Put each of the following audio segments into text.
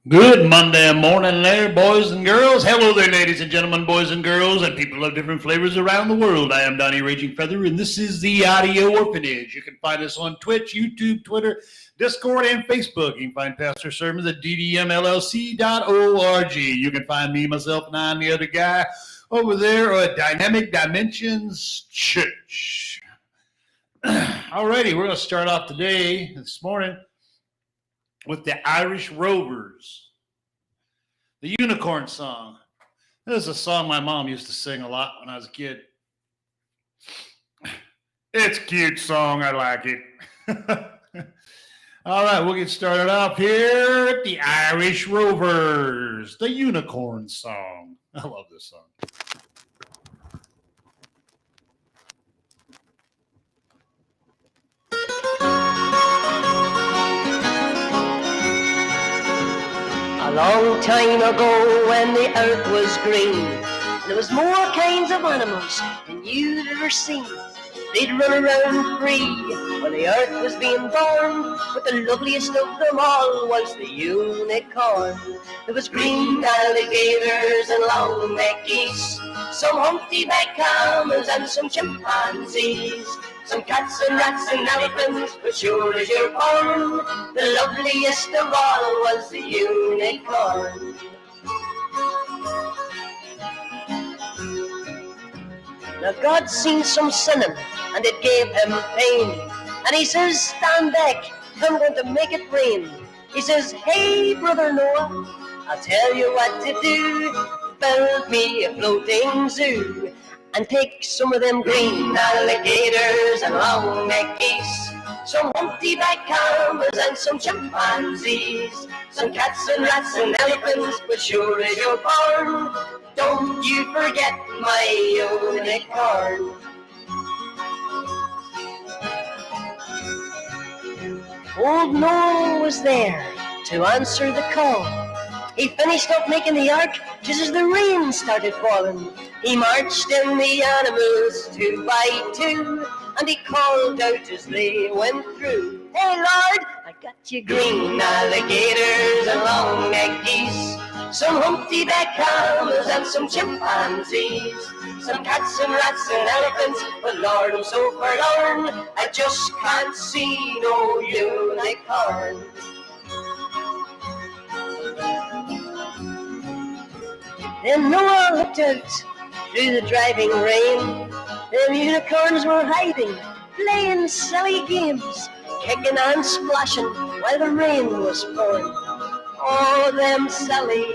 Good Monday morning there, boys and girls. Hello there, ladies and gentlemen, boys and girls, and people of different flavors around the world. I am Donnie Raging Feather, and this is the Audio Orphanage. You can find us on Twitch, YouTube, Twitter, Discord, and Facebook. You can find Pastor Sermons at ddmllc.org. You can find me, myself, and I, and the other guy over there at Dynamic Dimensions Church. Alrighty, we're going to start off this morning, with the Irish Rovers, the Unicorn Song. This is a song my mom used to sing a lot when I was a kid. It's a cute song. I like it. All right, we'll get started off here at the Irish Rovers, the Unicorn Song. I love this song. A long time ago when the earth was green, there was more kinds of animals than you'd ever seen. They'd run around free when the earth was being born, but the loveliest of them all was the unicorn. There was green alligators and long-necked geese, some humpty-backed camels and some chimpanzees, some cats and rats and elephants, but sure as you're born, the loveliest of all was the unicorn. Now God seen some sinning, and it gave him pain, and he says, stand back, I'm going to make it rain. He says, hey brother Noah, I'll tell you what to do, build me a floating zoo, and take some of them green alligators and long-necked geese, some humpty-backed camels and some chimpanzees, some cats and rats and elephants, but sure as you're born, don't you forget my unicorn. Old Noah was there to answer the call. He finished up making the ark just as the rain started falling. He marched in the animals two by two, and he called out as they went through, hey Lord, I got you green alligators and long-necked geese, some humpty-backed camels and some chimpanzees, some cats and rats and elephants, but Lord, I'm so forlorn, I just can't see no unicorn. Then Noah looked out through the driving rain. Them unicorns were hiding, playing silly games, kicking and splashing while the rain was pouring. Oh, them silly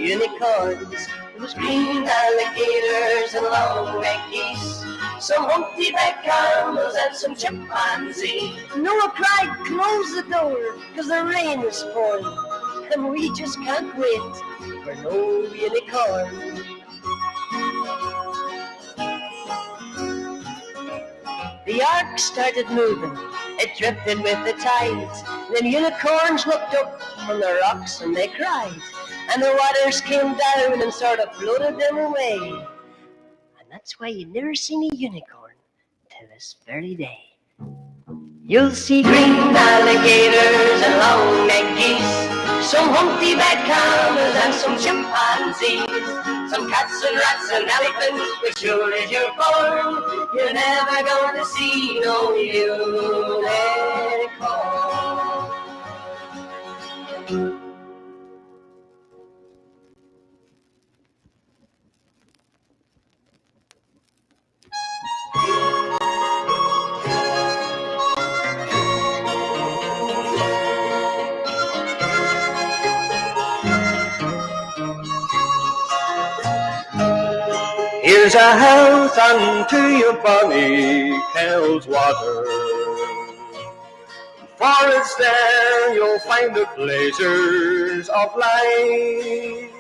unicorns. It was green alligators and long-necked geese, some humpty-backed camels and some chimpanzees. Noah cried, close the door, 'cause the rain is pouring, and we just can't wait for no unicorn. The ark started moving, it drifted with the tides. Then unicorns looked up from the rocks and they cried, and the waters came down and sort of floated them away. And that's why you never seen a unicorn to this very day. You'll see green alligators and long-necked geese, some humpty-backed camels and some chimpanzees, some cats and rats and elephants, but sure as you're born, you're never gonna see no unicorn. Here's a health unto your bonny Kells water. For it's there you'll find the pleasures of life,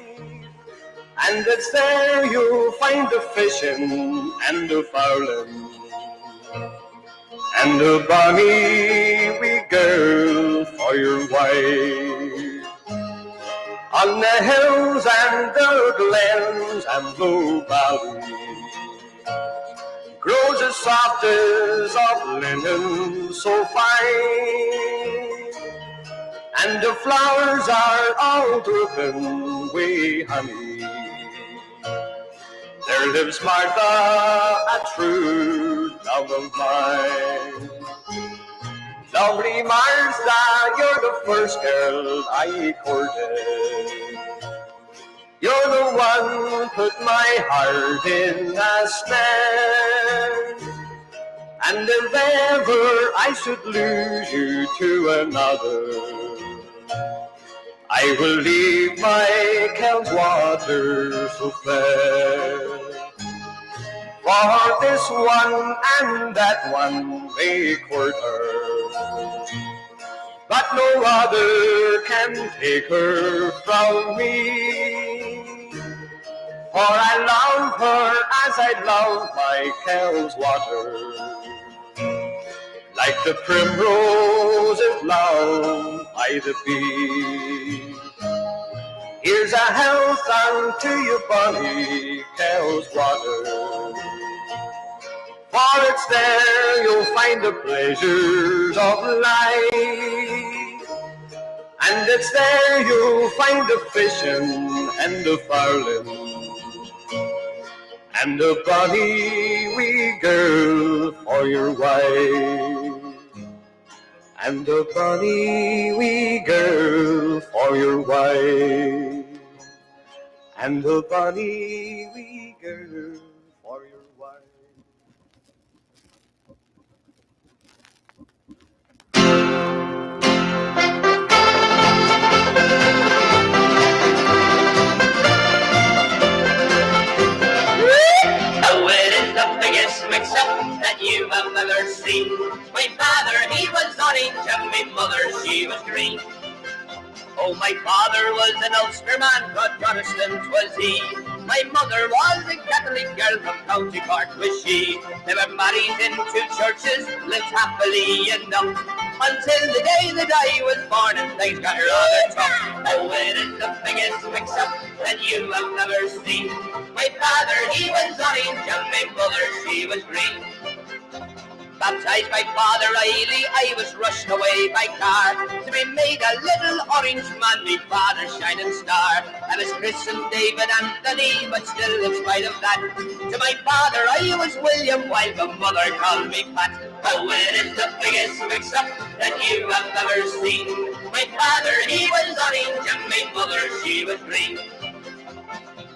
and it's there you'll find the fishing and the fowling, and the bonny wee girl for your wife. On the hills and the glens and low valleys grows as soft as of linen so fine, and the flowers are all drooping with honey. There lives Martha, a true love of mine. Lovely Martha, you're the first girl I courted. You're the one who put my heart in a stand. And if ever I should lose you to another, I will leave my Kel's water so fair. For this one and that one may court her, but no other can take her from me. For I love her as I love my Kel's water, like the primrose is loved by the bee. Here's a health unto you, bonny Kel's water, for it's there you'll find the pleasures of life, and it's there you'll find the fishing and the fowling, and a bonny wee girl for your wife, and a bonny wee girl for your wife, and a bonny wee girl for your wife. Mix-up that you have ever seen. My father, he was orange, and my mother, she was green. Oh, my father was an Ulsterman, but Protestant was he. My mother was a Catholic girl from County Cork was she. They were married in two churches, lived happily enough, until the day that I was born and things got rather tough. Oh, it is the biggest mix-up that you have ever seen. My father, he was orange, and my mother, she was green. Baptized by Father Riley, I was rushed away by car to be made a little orange man, me father's shining star. I was christened David Anthony, but still in spite of that, to my father I was William, while the mother called me Pat. Oh, it is the biggest mix-up that you have ever seen. My father, he was orange, and my mother, she was green.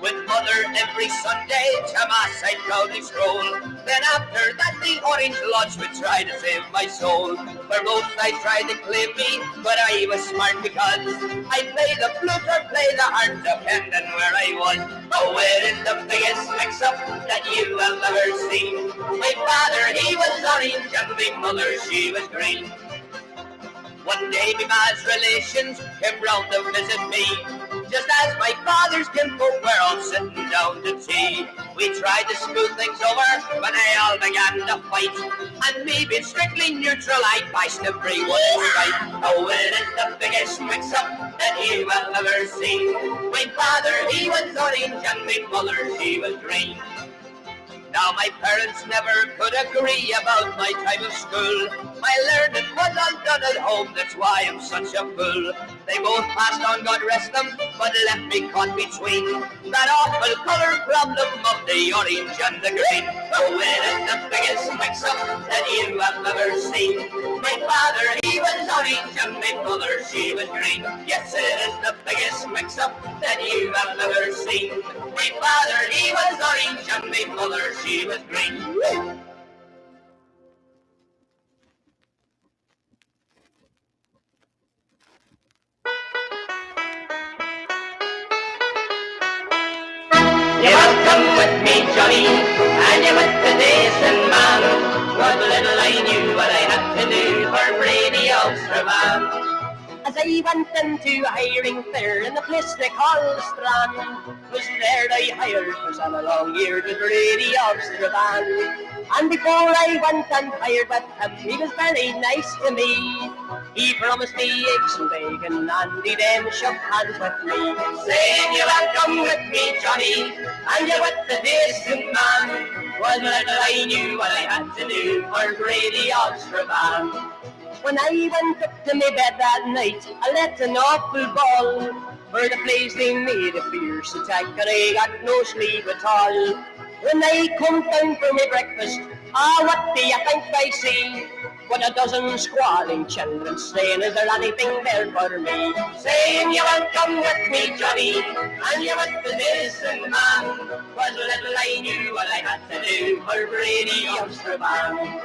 With mother every Sunday to mass I proudly stroll. Then after that the Orange Lodge would try to save my soul. For both I tried to claim me, but I was smart because I play the flute or play the harp, depending where I was. Oh, it is the biggest mix-up that you have ever seen. My father, he was orange, and my mother, she was green. One day my ma's relations came round to visit me, just as my father's kinfolk were all sitting down to tea. We tried to smooth things over, but they all began to fight, and me being strictly neutral, I bashed everyone's fight. Oh, it is the biggest mix-up that you have ever seen. My father, he was orange, and my mother, she was green. Now my parents never could agree about my time of school. My learning was all done at home, that's why I'm such a fool. They both passed on, God rest them, but left me caught between that awful colour problem of the orange and the green. Oh, it is the biggest mix-up that you have ever seen. My father, he was orange, and my mother, she was green. Yes, it is the biggest mix-up that you have ever seen. My father, he was orange, and my mother, she was green. You welcome with me, Johnny, and you with the decent man. But little I knew what I had to do for Brady Ulsterman. As I went into a hiring fair in the place they call the Strand, was there I hired for some long years with Brady Ulsterman. And before I went and hired with him, he was very nice to me. He promised me eggs and bacon, and he then shook hands with me, saying, "You welcome with me, Johnny, and you with the decent man." Was little I knew what I had to do for Brady Ulsterman. When I went up to my bed that night, I let an awful ball. For the place they made a fierce attack, and I got no sleep at all. When I come down for my breakfast, what do you think I see? But a dozen squalling children saying, is there anything there for me? Saying, you won't come with me, Johnny, and you went to this and man. Was little I knew what I had to do for Brady Youngster Man.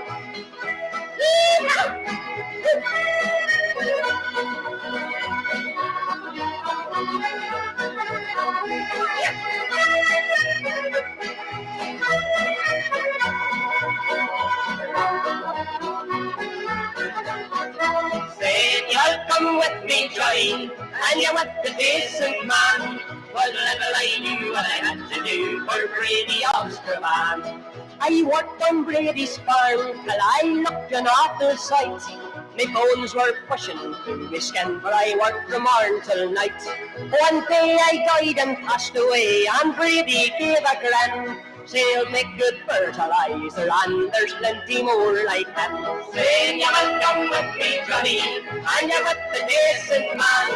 Said you'll come with me, Johnny, and you went the decent man. Was little I knew what I had to do for Brady Ulster Man. I worked on Brady's farm till I looked an awful sight. My bones were pushing through my skin, for I worked from morn till night. One day I died and passed away, and Brady gave a grin. Sailed make good fertilizer, and there's plenty more like that. Saying you will come with me, Johnny, and you with the decent man.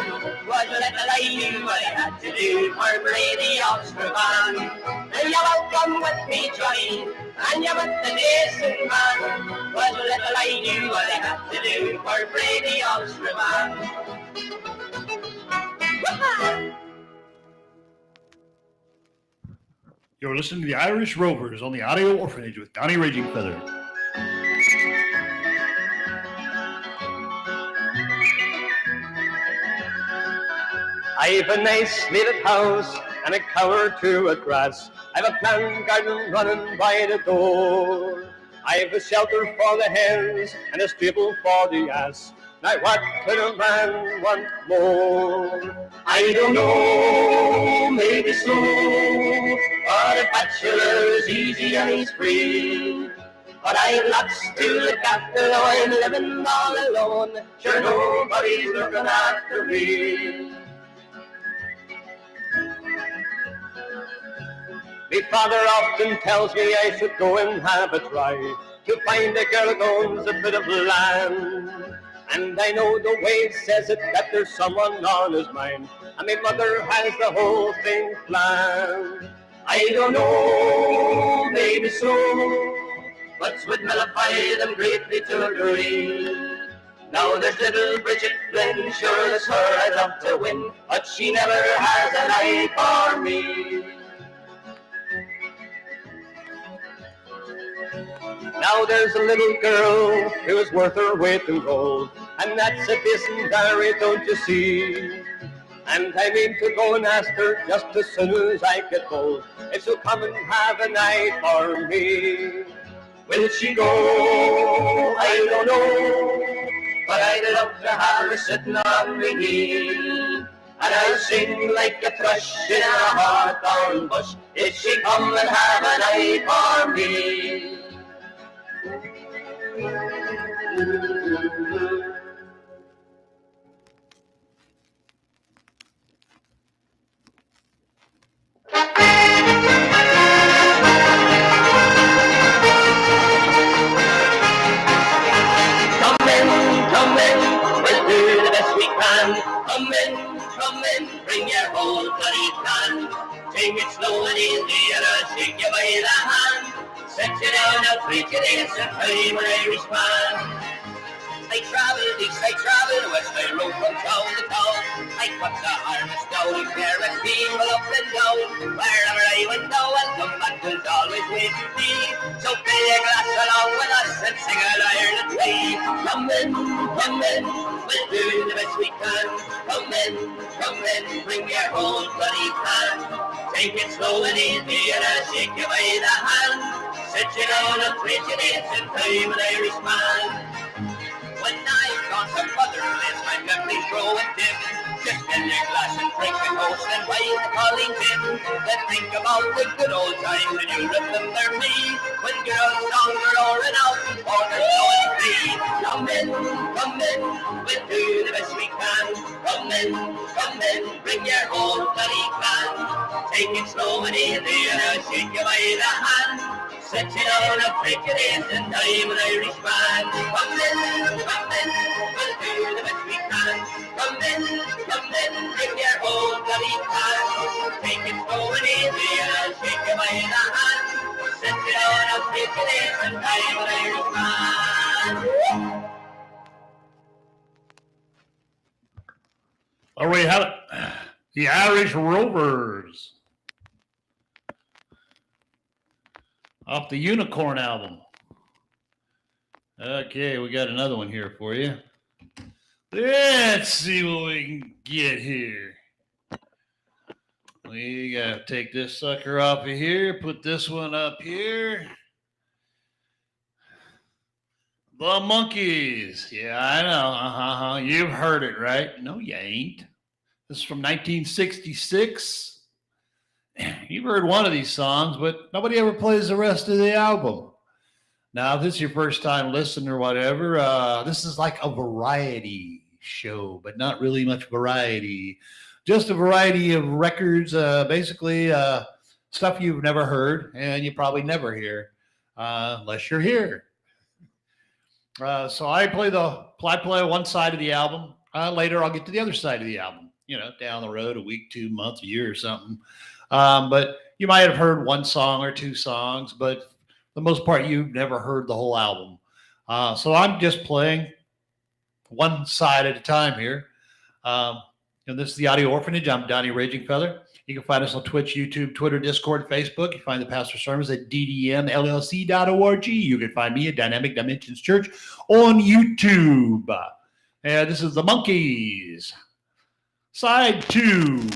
Was little I knew what I had to do for Brady Ulster Man. And you will come with me, Johnny, and you with the decent man. Was little I knew what I had to do for Brady Ulster Man. You're listening to the Irish Rovers on the Audio Orphanage with Donnie Raging Feather. I've a nice little house and a cow or two of grass. I've a planned garden running by the door. I've a shelter for the hens and a stable for the ass. Now what could a man want more? I don't know, maybe so, but a bachelor's easy and he's free. But I've lots to look after, though I'm living all alone. Sure nobody's looking after me. My father often tells me I should go and have a try to find a girl that owns a bit of land. And I know the way it says it, that there's someone on his mind, and my mother has the whole thing planned. I don't know, maybe so, but would nullify them greatly to agree. Now there's little Bridget Flynn, sure as her I'd love to win, but she never has an eye for me. Now there's a little girl who's worth her weight in gold, and that's a decent dowry, don't you see? And I mean to go and ask her just as soon as I get old, if she'll come and have an eye for me. Will she go? I don't know, but I'd love to have her sitting on my knee. And I'll sing like a thrush in a hawthorn bush, if she come and have an eye for me. Come in, we'll do the best we can. Come in, bring your whole bloody clan. Take it slow and easy and I'll shake you by the hand. Set you down, I'll treat you this and I'm an Irishman. I travel east, I travel west, I rode from town to town. I cut the harness down, I clear a people up and down. Wherever I went now, I'll come back, there's always way to be. So fill your glass along with us and sing an Ireland tree. Come in, we'll do the best we can. Come in, bring your whole bloody clan. Take it slow and easy and I'll shake you by the hand. Sit you down and treat you this and I'm an Irishman. When I got to motherless, my memories grow and dim. Just fill your glass and drink a toast and wave the calling pin. Then think about the good old times and you remember me. When girls songs were roaring out for the lonely tree. Come in, we'll do the best we can. Come in, bring your whole bloody clan. Take it slow and easy and I'll shake you by the hand. Set you down and break it in and I'm an Irishman. Come in, we'll do the best we can. Come in, bring your whole bloody clan. Take it slow and easy and I'll shake you by the hand. Set you down and break it in and I'm an Irishman. There we have it. The Irish Rovers. Off the Unicorn album. Okay, we got another one here for you. Let's see what we can get here. We gotta take this sucker off of here, put this one up here. The Monkees. Yeah, I know. You've heard it, right? No, you ain't. This is from 1966. You've heard one of these songs, but nobody ever plays the rest of the album. Now, if this is your first time listening or whatever, this is like a variety show, but not really much variety. Just a variety of records, basically stuff you've never heard and you probably never hear unless you're here. So I play one side of the album. Later, I'll get to the other side of the album. You know, down the road, a week, 2 months, a year, or something. But you might have heard one song or two songs, but for the most part, you've never heard the whole album. So I'm just playing one side at a time here. And this is the Audio Orphanage. I'm Donnie Raging Feather. You can find us on Twitch, YouTube, Twitter, Discord, Facebook. You find the pastor sermons at ddmllc.org. You can find me at Dynamic Dimensions Church on YouTube. And this is the Monkees. Side 2.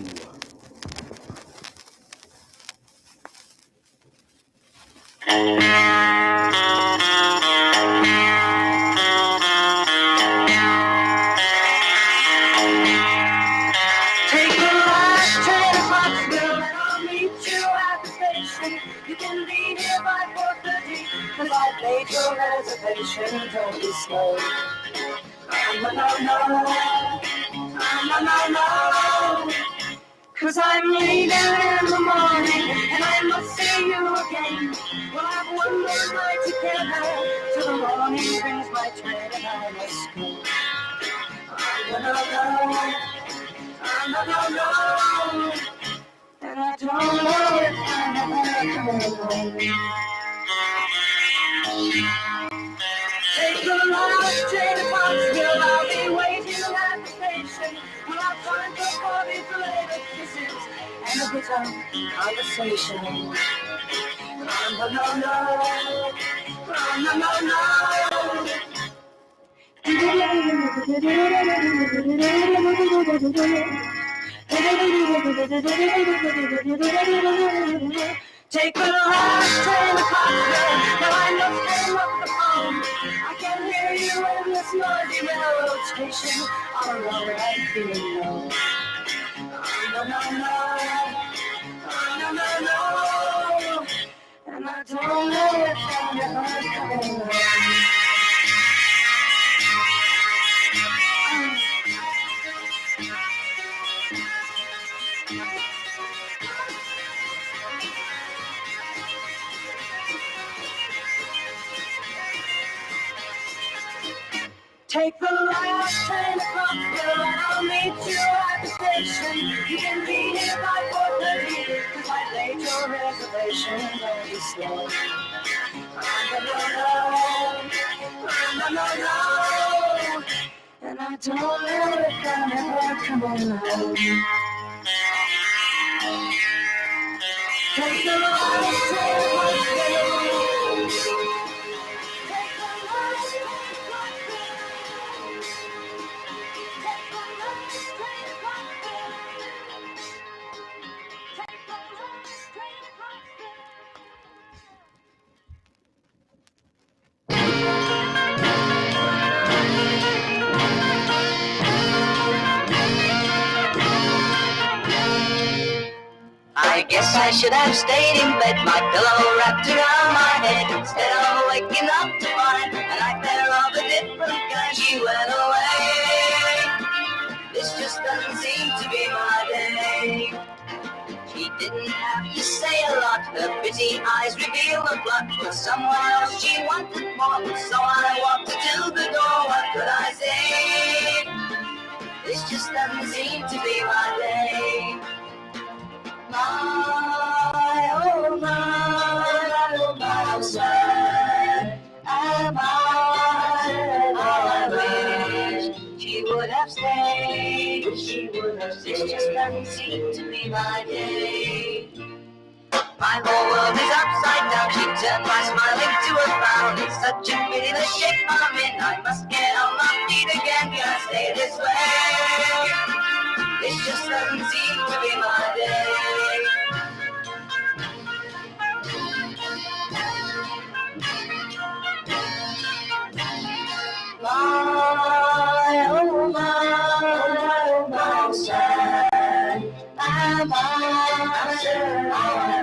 You can leave here by 4:30, cause I've made your reservation. Don't be slow. No. Cause I'm leaving in the morning, and I must see you again. We'll have one more night together, till the morning brings my train, and I must go. No. And I don't know if I'm ever coming home. Take the last train to Pottsville. I'll be waiting at the station. We'll have time for parties, later kisses, and a bit of conversation. Take the last train to Pottsville. Now I must hang up the phone. I can hear you in this noisy railroad station. All alone and feeling low. No. And I don't know if I'm ever coming home. Take the last train to Pottsville, and I'll meet you at the station. You can be here by 4:30, cause I laid your reservation. Don't be slow. No. And I don't know if I'm ever coming home. Take the last train to Pottsville. guess I should have stayed in bed, my pillow wrapped around my head, instead of waking up to find a nightmare of a different kind. She went away. This just doesn't seem to be my day. She didn't have to say a lot, her pretty eyes reveal a plot. For someone else she wanted more, so I walked her to the door. What could I say? This just doesn't seem to be my day. My, oh my, how sad am I? I wish she would have stayed. This just doesn't seem to be my day. My whole world is upside down. She turned my smiling to a frown. It's such a pity the shape I'm in. I must get on my feet again. Can I stay this way? This just doesn't seem to be my day. My, oh my, how sad am I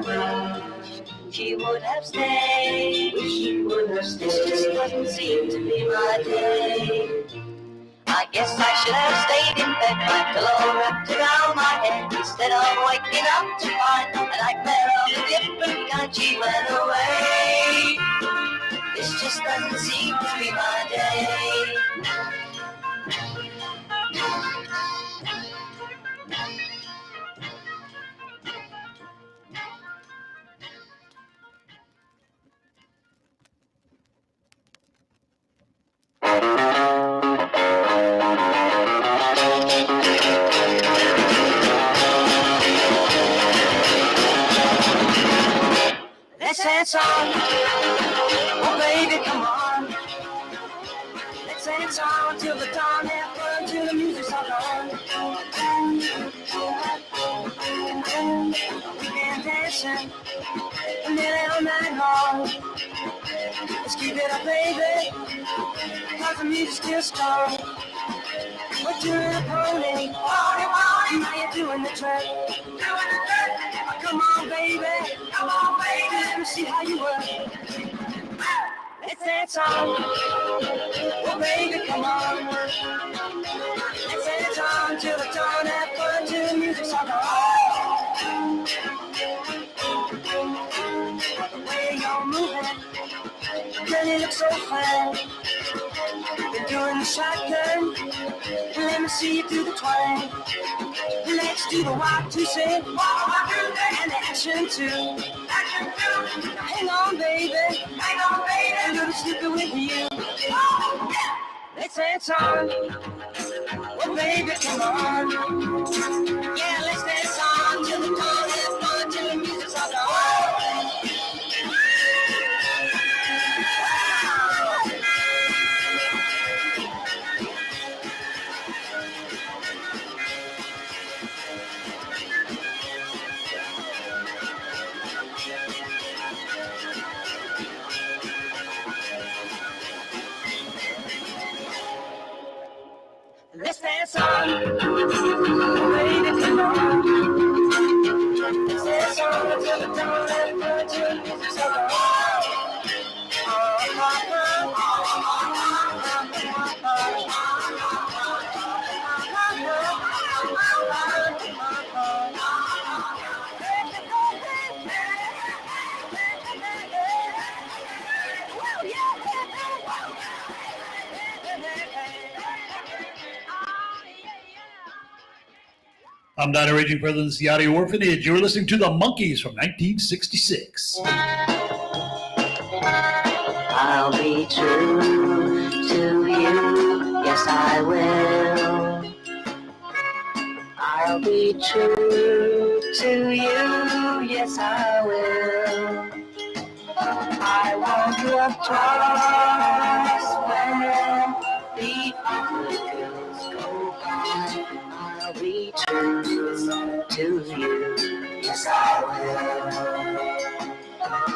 wish she would have stayed. This just doesn't seem to be my day. I guess I should have stayed in bed, my pillow wrapped around my head, instead of waking up to find a nightmare of a different kind. She went away. This just doesn't seem to be my day. Let's dance on, oh baby, come on. Let's dance on till the dawn, have fun till the music's all gone. We can dancing nearly all night long. Let's keep it up, baby, cause the music's still strong. We're doing a pony, now you're doing the track. Come on, baby, let me see how you work. Let's dance on, oh baby, come on. Let's dance on till the dawn, have fun till the music's all gone. The way you're moving, girl, you look so fine. You're doing the shotgun, let me see you do the twang. Let's do the walk to sing, and the action too. Now hang on, baby, I'm gonna slip it with you. Let's dance on, oh baby, come on. Yeah, let's dance on till the dawn, have fun till the music's all gone. Let's dance on, baby, come on. Let's dance on until the dawn, have fun till the music's all gone. I'm Dr. Raging President of the Audio Orphanage. You're listening to The Monkees from 1966. I'll be true to you, yes I will. I'll be true to you, yes I will. I won't look twice when the other girls go by. I'll be true to you, yes I will.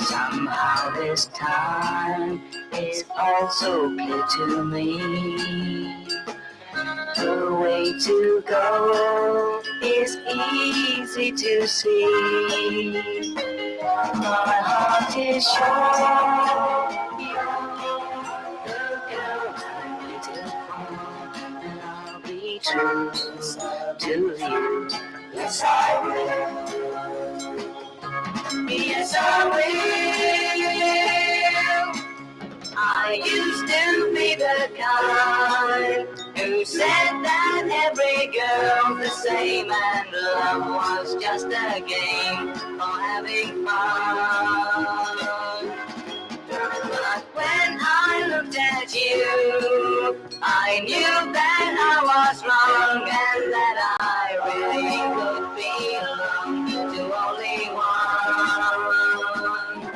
Somehow this time it's also clear to me. The way to go is easy to see. My heart is sure you're the girl I waited for, and I'll be true to you. Yes, I will. Yes, I will. I used to be the guy who said that every girl's the same and love was just a game for having fun. But when I looked at you, I knew that I was wrong and that I really could belong to only one.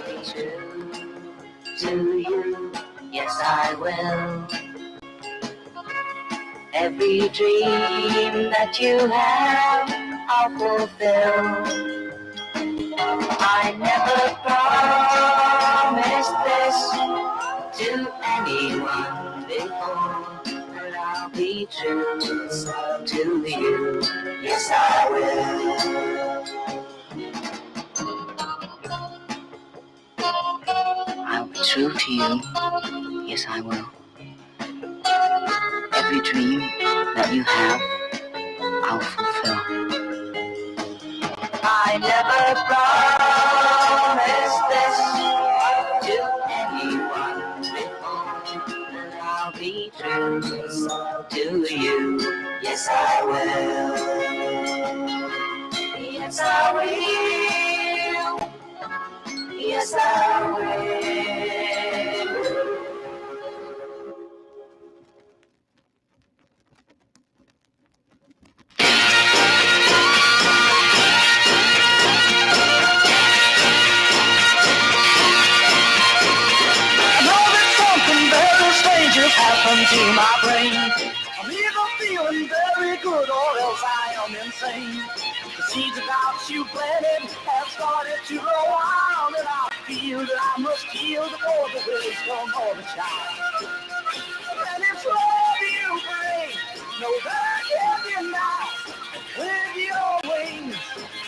Be true to you, yes I will. Every dream that you have, I'll fulfill. I never promised this to anyone before, but I'll be true to you. Yes, I will. I'll be true to you. Yes, I will. Every dream that you have, I'll fulfill. I never promised this to anyone before, but I'll be true to you. Yes, I will. Yes, I will. Yes, I will. Just happened to my brain. I'm either feeling very good or else I am insane. The seeds of doubts you planted have started to grow wild, and I feel that I must yield before the wisdom of a child. And it's love you bring, no that I can deny. With your wings,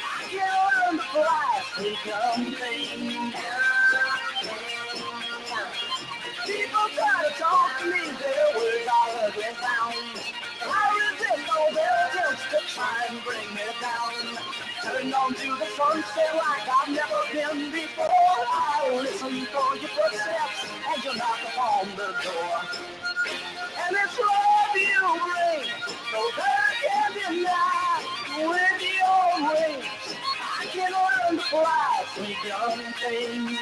I can learn to fly, become things. People try to talk to me, their words are ugly sounds. I resist all their attempts to try and bring me down. Turn on to the sunset like I've never been before. I'll listen for your footsteps and you'll knock upon the door. And it's love you bring, so that I can deny. With your wings, I can learn to fly, sweet young thing.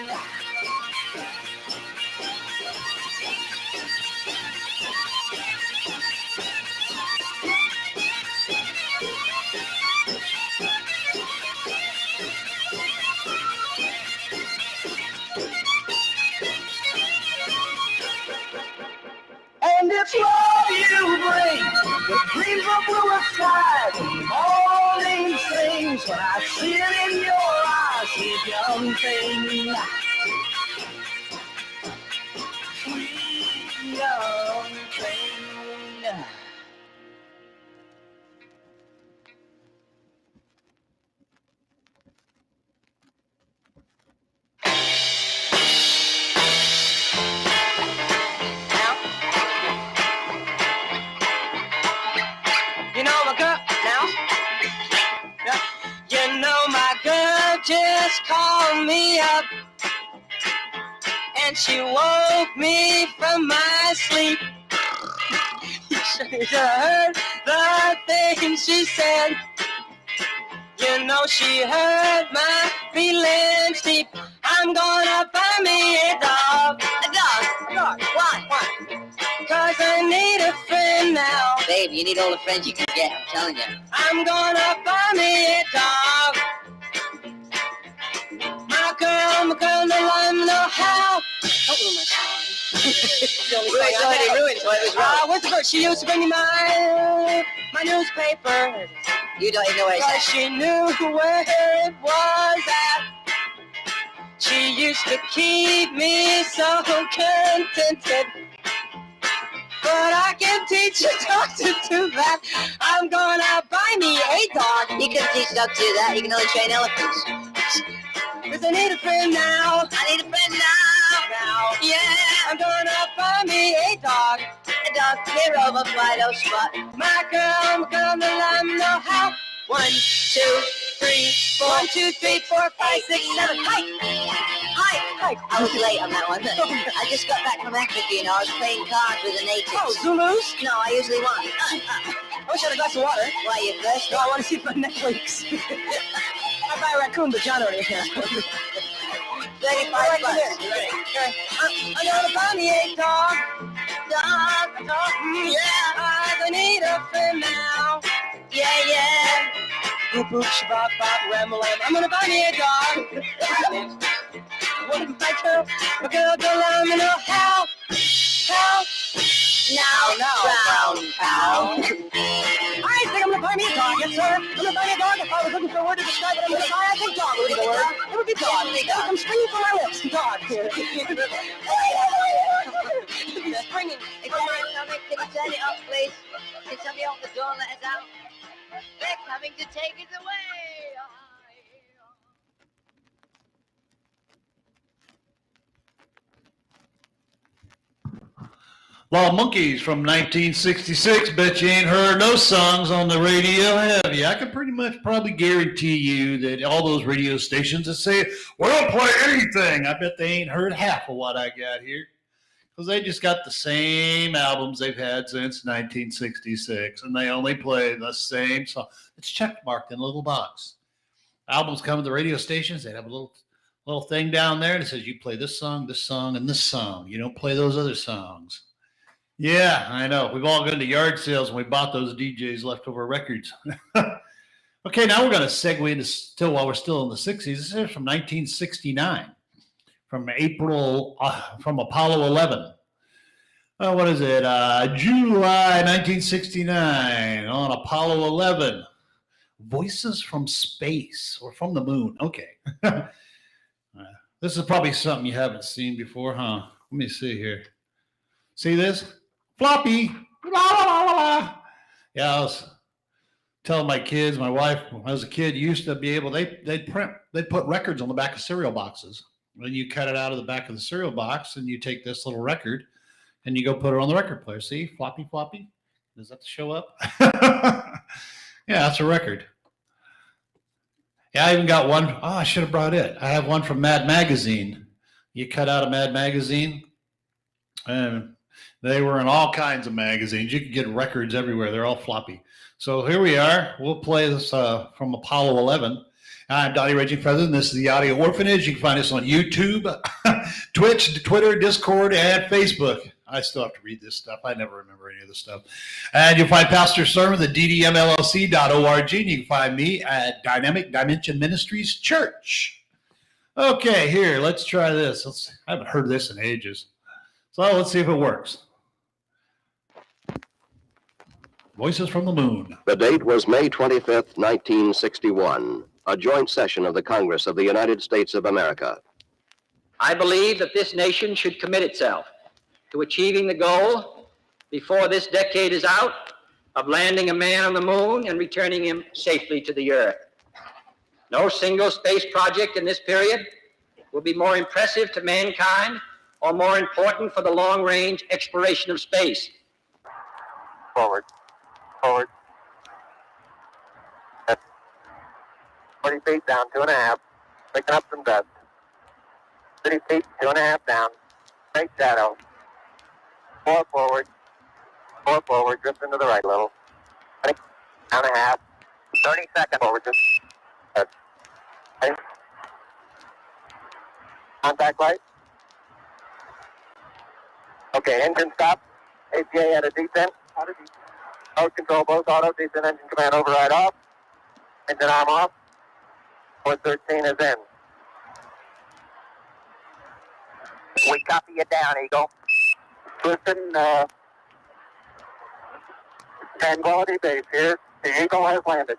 And it's love you bring, the dreams of blue skies, and morning sings when I see it in your eyes, sweet young thing. Sweet young thing. Just called me up and she woke me from my sleep. You should have heard the things she said. You know she hurt my feelings deep. I'm gonna buy me a dog. A dog? A dog. Why? Cause I need a friend now. Babe, you need all the friends you can get, I'm telling you. I'm gonna buy me a dog. My girl, no one know how. Don't ruin my song. Ruined, so it was wrong. What's the verse? She used to bring me my newspaper. You don't even know where it's at. She knew where it was at. She used to keep me so contented. But I can teach a dog to do that. I'm gonna buy me a dog. You can teach a dog to do that. You can only train elephants. Cause I need a friend now. I need a friend now. Yeah, I'm gonna buy me a dog. A dog clear over Fido spot. My girl, I'm gonna let me know how. 1, 2, 3, 4. 1, 2, 3, 4, 5, 6, 7. Hi. I was late on that one. I just got back from Africa, you know. I was playing cards with the natives. Oh, Zulus? No, I usually won. I wish I had a glass of water. Why, you thirsty? No, I want to see it on Netflix. I buy a raccoon, but John already has one. 35 Right bucks. there. I'm gonna buy me a dog. Dog. Yeah, I need a friend now. Yeah. Boop boop shabop bop ram lam. I'm gonna buy me a dog. What if my girl don't let me know how? Now, brown cow. I think I'm gonna buy me a dog, yes sir. I'm gonna buy me a dog. If I was looking for a word to describe what I'm gonna buy, I think dog would be the word. It would be dog. I'm springing from my lips. Dog. It's springing. Hey, Derek, can you turn it up, please? Can somebody open the door and let us out? They're coming to take us away. Law Monkeys from 1966. Bet you ain't heard those songs on the radio, have you? I can pretty much probably guarantee you that all those radio stations that say, we don't play anything, I bet they ain't heard half of what I got here. Because they just got the same albums they've had since 1966, and they only play the same song. It's checkmarked in a little box. Albums come to the radio stations, they have a little thing down there that says you play this song, and this song. You don't play those other songs. Yeah, I know. We've all gone to yard sales and we bought those DJs leftover records. Okay, now we're going to segue into still while we're still in the 60s. This is from 1969, from Apollo 11. What is it? July 1969 on Apollo 11. Voices from space or from the moon. Okay. This is probably something you haven't seen before, huh? Let me see here. See this? Floppy. La, la, la, la. Yeah, I was telling my kids, my wife, when I was a kid, used to be able, they'd put records on the back of cereal boxes. Then you cut it out of the back of the cereal box and you take this little record and you go put it on the record player. See? Floppy, floppy. Does that show up? Yeah, that's a record. Yeah, I even got one. Oh, I should have brought it. I have one from Mad Magazine. You cut out a Mad Magazine, and they were in all kinds of magazines. You could get records everywhere. They're all floppy. So here we are. We'll play this from Apollo 11. I'm Donnie Raging Feather, and this is the Audio Orphanage. You can find us on YouTube, Twitch, Twitter, Discord, and Facebook. I still have to read this stuff. I never remember any of this stuff. And you'll find Pastor Sermon at ddmllc.org, and you can find me at Dynamic Dimension Ministries Church. Okay, here, let's try this. I haven't heard this in ages. So let's see if it works. Voices from the Moon. The date was May 25th, 1961, a joint session of the Congress of the United States of America. I believe that this nation should commit itself to achieving the goal before this decade is out of landing a man on the moon and returning him safely to the earth. No single space project in this period will be more impressive to mankind or more important for the long-range exploration of space. Forward. 40 feet down, 2.5. Picking up some dust. 30 feet, 2.5 down. Straight shadow. 4 forward. 4 forward, drift into the right a little. 20, down a half. 30 seconds forward, just. Okay. Contact light. Okay, engine stop. APA at a descent. Mode control, both auto, descent engine command override off. Engine arm off. Port 13 is in. We copy you down, Eagle. Listen, Tranquility Base here. The Eagle has landed.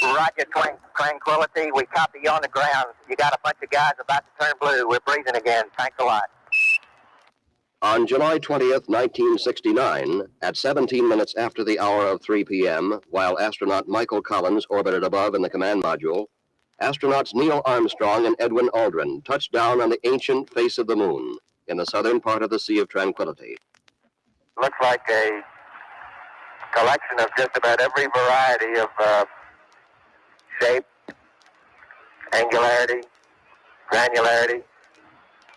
Roger, Tranquility. We copy you on the ground. You got a bunch of guys about to turn blue. We're breathing again. Thanks a lot. On July 20th, 1969, at 17 minutes after the hour of 3 p.m., while astronaut Michael Collins orbited above in the command module, astronauts Neil Armstrong and Edwin Aldrin touched down on the ancient face of the moon in the southern part of the Sea of Tranquility. Looks like a collection of just about every variety of shape, angularity, granularity,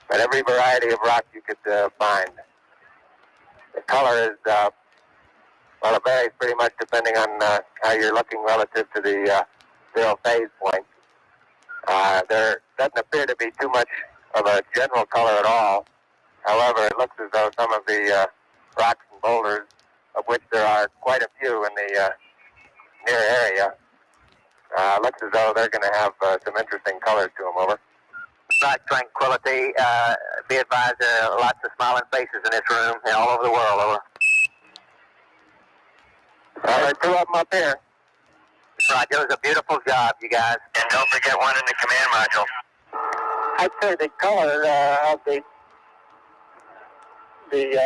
but every variety of rock you could find. The color is, well, it varies pretty much depending on how you're looking relative to the zero phase point. There doesn't appear to be too much of a general color at all. However, it looks as though some of the rocks and boulders, of which there are quite a few in the near area, looks as though they're going to have some interesting colors to them. Over. Tranquility. Be advised, there are lots of smiling faces in this room, all over the world. Over. There are two of them up here. Roger, it was a beautiful job, you guys. And don't forget one in the command module. I'd say the color of the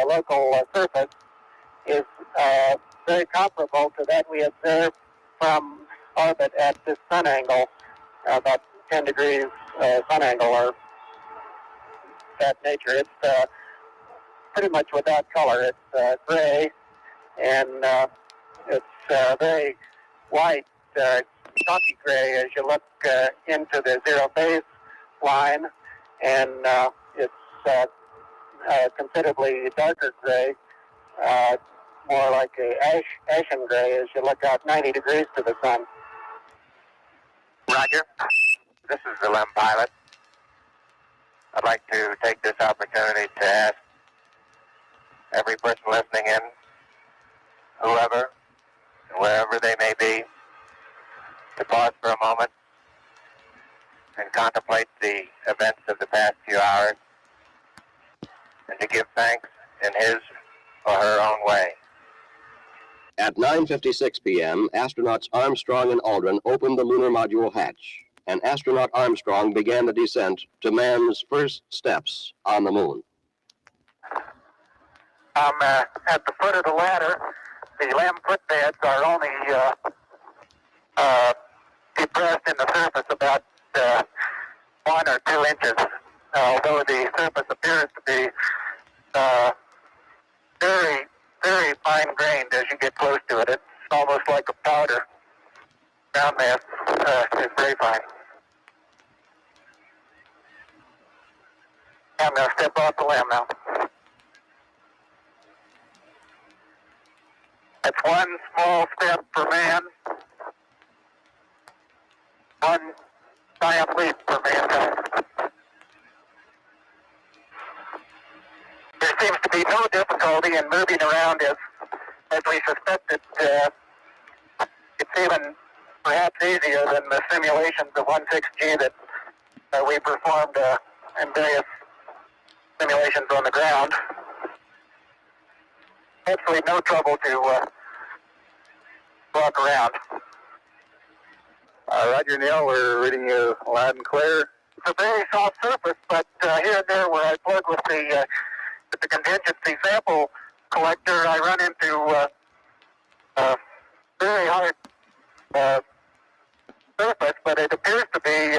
local surface is very comparable to that we observe from orbit at this sun angle, about 10 degrees sun angle or that nature. It's pretty much without color. It's gray, and it's very white, chalky gray as you look into the zero phase line, and it's considerably darker gray, more like a ashen gray as you look out 90 degrees to the sun. Roger. This is the LEM pilot. I'd like to take this opportunity to ask every person listening in, whoever, wherever they may be, to pause for a moment and contemplate the events of the past few hours and to give thanks in his or her own way. At 9:56 p.m., astronauts Armstrong and Aldrin opened the lunar module hatch, and astronaut Armstrong began the descent to man's first steps on the moon. I'm at the foot of the ladder. The LEM footbeds are only depressed in the surface about 1 or 2 inches, although the surface appears to be very, very fine-grained as you get close to it. It's almost like a powder. Down there is very fine. I'm going to step off the LEM now. That's one small step for man, one giant leap for mankind. There seems to be no difficulty in moving around as we suspected. It's even perhaps easier than the simulations of 16G that we performed in various simulations on the ground. Absolutely no trouble to walk around. Roger, Neil, we're reading you loud and clear. It's a very soft surface, but here and there where I plug with the contingency sample collector, I run into very hard surface, but it appears to be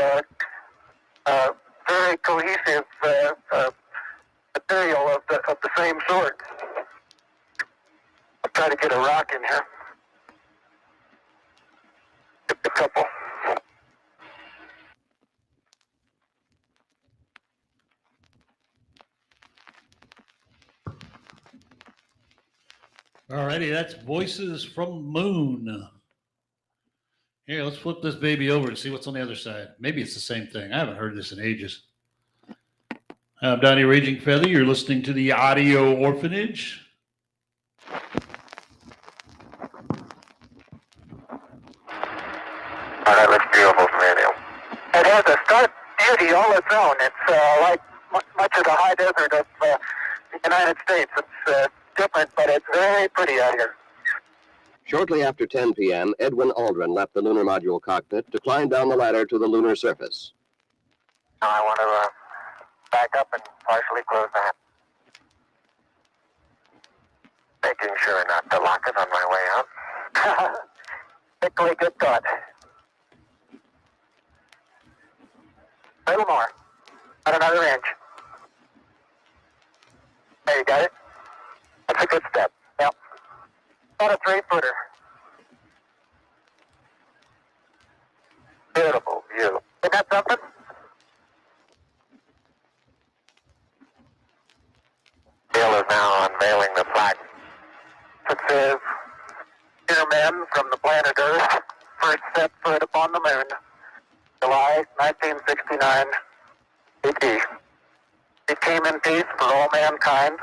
very cohesive material of the same sort. I'll try to get a rock in here. Just a couple. Alrighty, that's Voices from Moon. Here, let's flip this baby over and see what's on the other side. Maybe it's the same thing. I haven't heard this in ages. I'm Donnie Raging Feather. You're listening to the Audio Orphanage. That looks beautiful from here, Neil. It has a stark beauty all its own. It's like much of the high desert of the United States. It's different, but it's very pretty out here. Shortly after 10 p.m., Edwin Aldrin left the lunar module cockpit to climb down the ladder to the lunar surface. Now I want to back up and partially close the hatch. Making sure not to lock it on my way out. Particularly good thought. A little more. About another inch. There, you got it? That's a good step. Yep. About a 3-footer. Beautiful view. You got something? Bill is now unveiling the plaque. It says, "Dear men from the planet Earth, first set foot upon the moon, July 1969, AD. It came in peace for all mankind."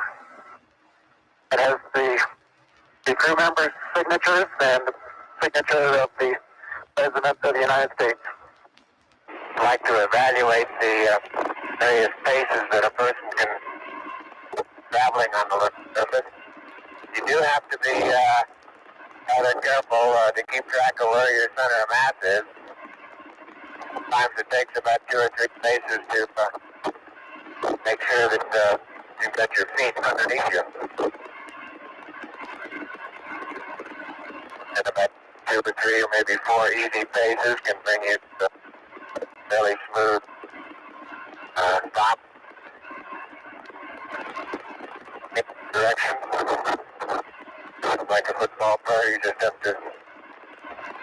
It has the crew members' signatures and the signature of the President of the United States. I'd like to evaluate the various paces that a person can traveling on the surface. You do have to be rather careful to keep track of where your center of mass is. Sometimes it takes about 2 or 3 paces to make sure that you've got your feet underneath you. And about 2 or 3 or maybe 4 easy paces can bring you to a fairly smooth stop. Direction. Like a football player, you just have to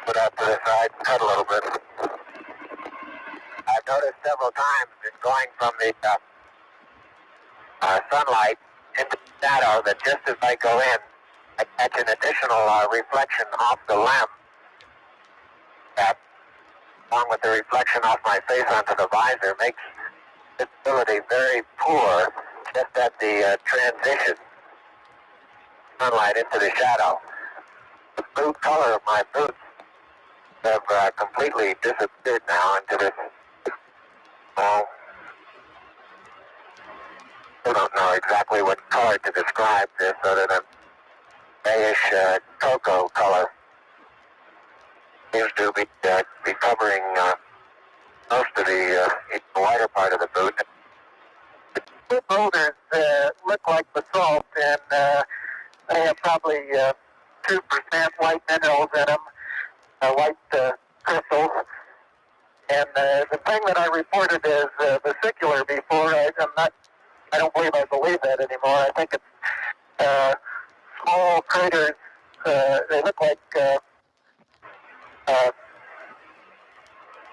put out to the side and cut a little bit. I've noticed several times in going from the sunlight into the shadow that just as I go in, I catch an additional reflection off the lens. That, along with the reflection off my face onto the visor, makes visibility very poor just at the transition sunlight into the shadow. The blue color of my boots have completely disappeared now into this. I don't know exactly what color to describe this other than grayish cocoa color. Seems to be covering most of the wider part of the boot. The two boulders look like basalt, and they have probably 2% white minerals in them, white crystals. And the thing that I reported as vesicular before, I don't believe I believe that anymore. I think it's small craters. They look like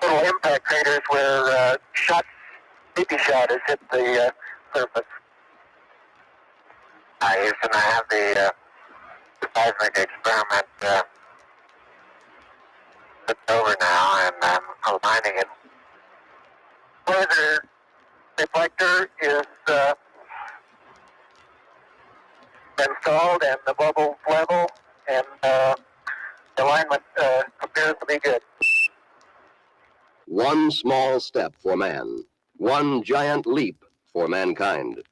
little impact craters where baby shot has hit the surface. Houston, I have the seismic experiment it's over now, and I'm aligning it. Further reflector is installed, and the bubbles level, and the alignment appears to be good. One small step for man, one giant leap for mankind.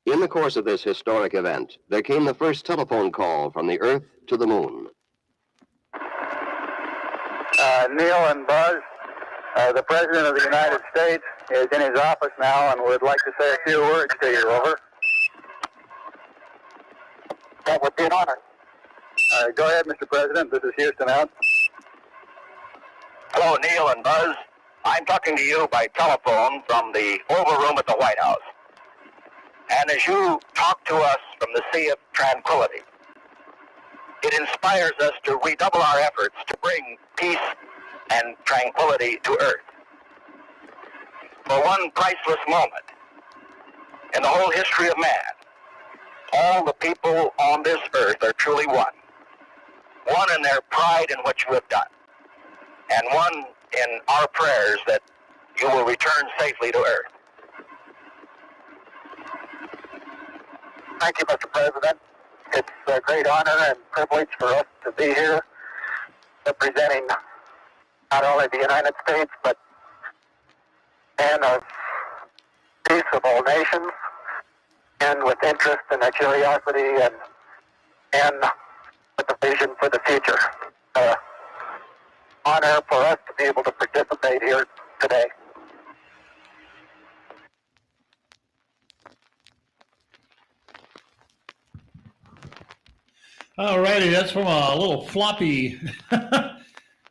In the course of this historic event, there came the first telephone call from the Earth to the Moon. Neil and Buzz, the President of the United States is in his office now and would like to say a few words to you. Over. That would be an honor. Go ahead, Mr. President. This is Houston out. Hello, Neil and Buzz. I'm talking to you by telephone from the Oval Room at the White House. And as you talk to us from the Sea of Tranquility, it inspires us to redouble our efforts to bring peace and tranquility to Earth. For one priceless moment in the whole history of man, all the people on this earth are truly one. One in their pride in what you have done, and one in our prayers that you will return safely to Earth. Thank you, Mr. President. It's a great honor and privilege for us to be here representing not only the United States, but men of peace of all nations, and with interest and a curiosity and with a vision for the future. Honor for us to be able to participate here today. All righty, that's from a little floppy.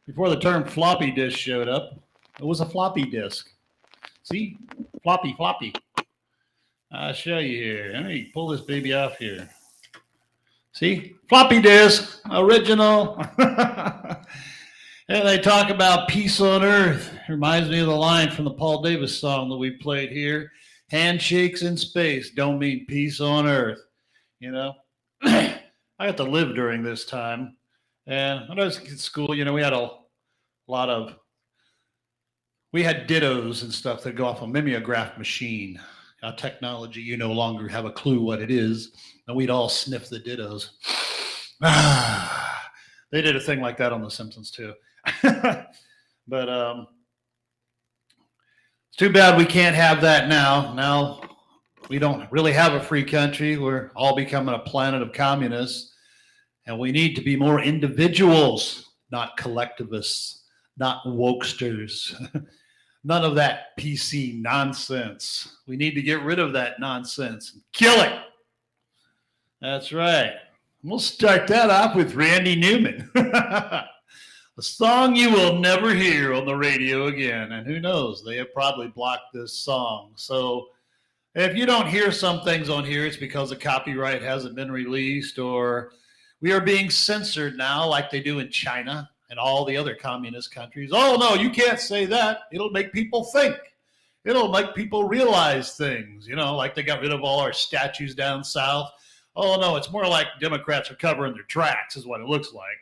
Before the term floppy disk showed up, it was a floppy disk. See? Floppy. I'll show you here. Let me pull this baby off here. See? Floppy disk, original. And they talk about peace on earth. Reminds me of the line from the Paul Davis song that we played here. Handshakes in space don't mean peace on earth. You know? I got to live during this time. And when I was in school, you know, we had a lot of, we had dittos and stuff that go off a mimeograph machine. Technology, you no longer have a clue what it is. And we'd all sniff the dittos. They did a thing like that on The Simpsons too. But it's too bad we can't have that now. Now we don't really have a free country. We're all becoming a planet of communists. And we need to be more individuals, not collectivists, not wokesters. None of that PC nonsense. We need to get rid of that nonsense and kill it. That's right. We'll start that off with Randy Newman. A song you will never hear on the radio again. And who knows, they have probably blocked this song. So if you don't hear some things on here, it's because the copyright hasn't been released, or we are being censored now like they do in China and all the other communist countries. Oh, no, you can't say that. It'll make people think. It'll make people realize things, you know, like they got rid of all our statues down south. Oh, no, it's more like Democrats are covering their tracks is what it looks like.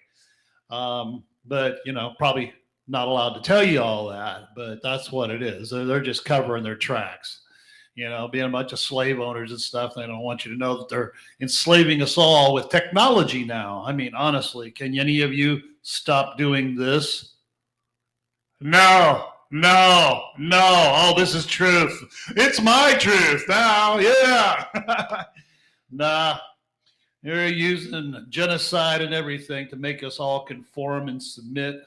But, you know, probably not allowed to tell you all that, but that's what it is. They're just covering their tracks. You know, being a bunch of slave owners and stuff, they don't want you to know that they're enslaving us all with technology now. I mean, honestly, can any of you stop doing this? No. Oh, this is truth. It's my truth now. Yeah. Nah. They're using genocide and everything to make us all conform and submit,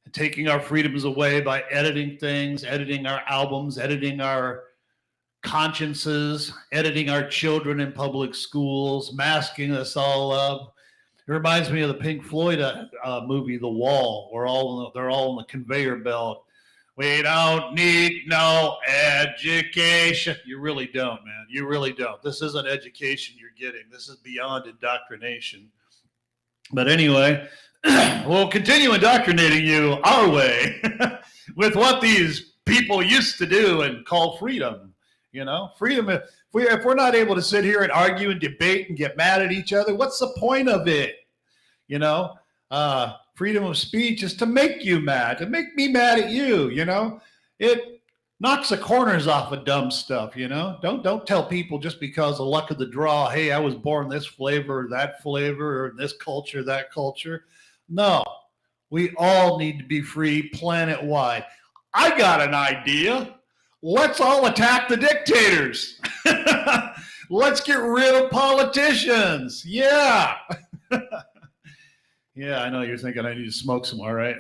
and taking our freedoms away by editing things, editing our albums, editing our consciences, editing our children in public schools, masking us all up. It reminds me of the Pink Floyd movie, The Wall, where they're all on the conveyor belt. We don't need no education. You really don't, man. You really don't. This isn't education you're getting. This is beyond indoctrination. But anyway, we'll continue indoctrinating you our way with what these people used to do and call freedom. You know, freedom. If we're not able to sit here and argue and debate and get mad at each other, what's the point of it? You know, freedom of speech is to make you mad, to make me mad at you. You know, it knocks the corners off of dumb stuff. You know, don't tell people just because of luck of the draw. Hey, I was born this flavor, or that flavor, or this culture, that culture. No, we all need to be free planet wide. I got an idea. Let's all attack the dictators. Let's get rid of politicians. Yeah. Yeah, I know you're thinking I need to smoke some more, right?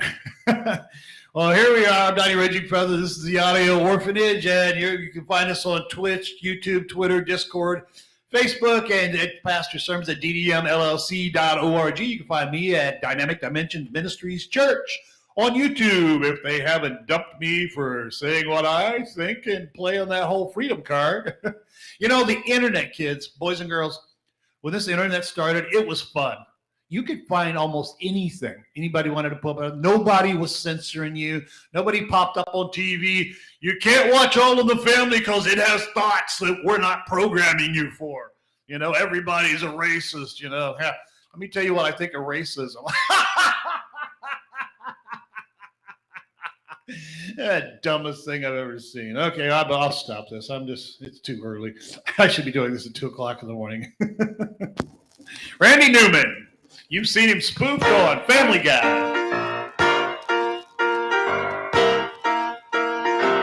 Well, here we are. I'm Donnie Reggie Feather. This is the Audio Orphanage, and you can find us on Twitch, YouTube, Twitter, Discord, Facebook, and at Pastor Sermons at ddmllc.org. You can find me at Dynamic Dimensions Ministries Church on YouTube if they haven't dumped me for saying what I think and play on that whole freedom card. You know, the internet, kids, boys and girls, when this internet started, it was fun. You could find almost anything anybody wanted to put up. Nobody was censoring you. Nobody popped up on TV. You can't watch All in the Family because it has thoughts that we're not programming you for. You know, everybody's a racist, you know. Let me tell you what I think of racism. That dumbest thing I've ever seen. Okay, I'll stop this. It's too early. I should be doing this at 2 o'clock in the morning. Randy Newman. You've seen him spoofed on Family Guy.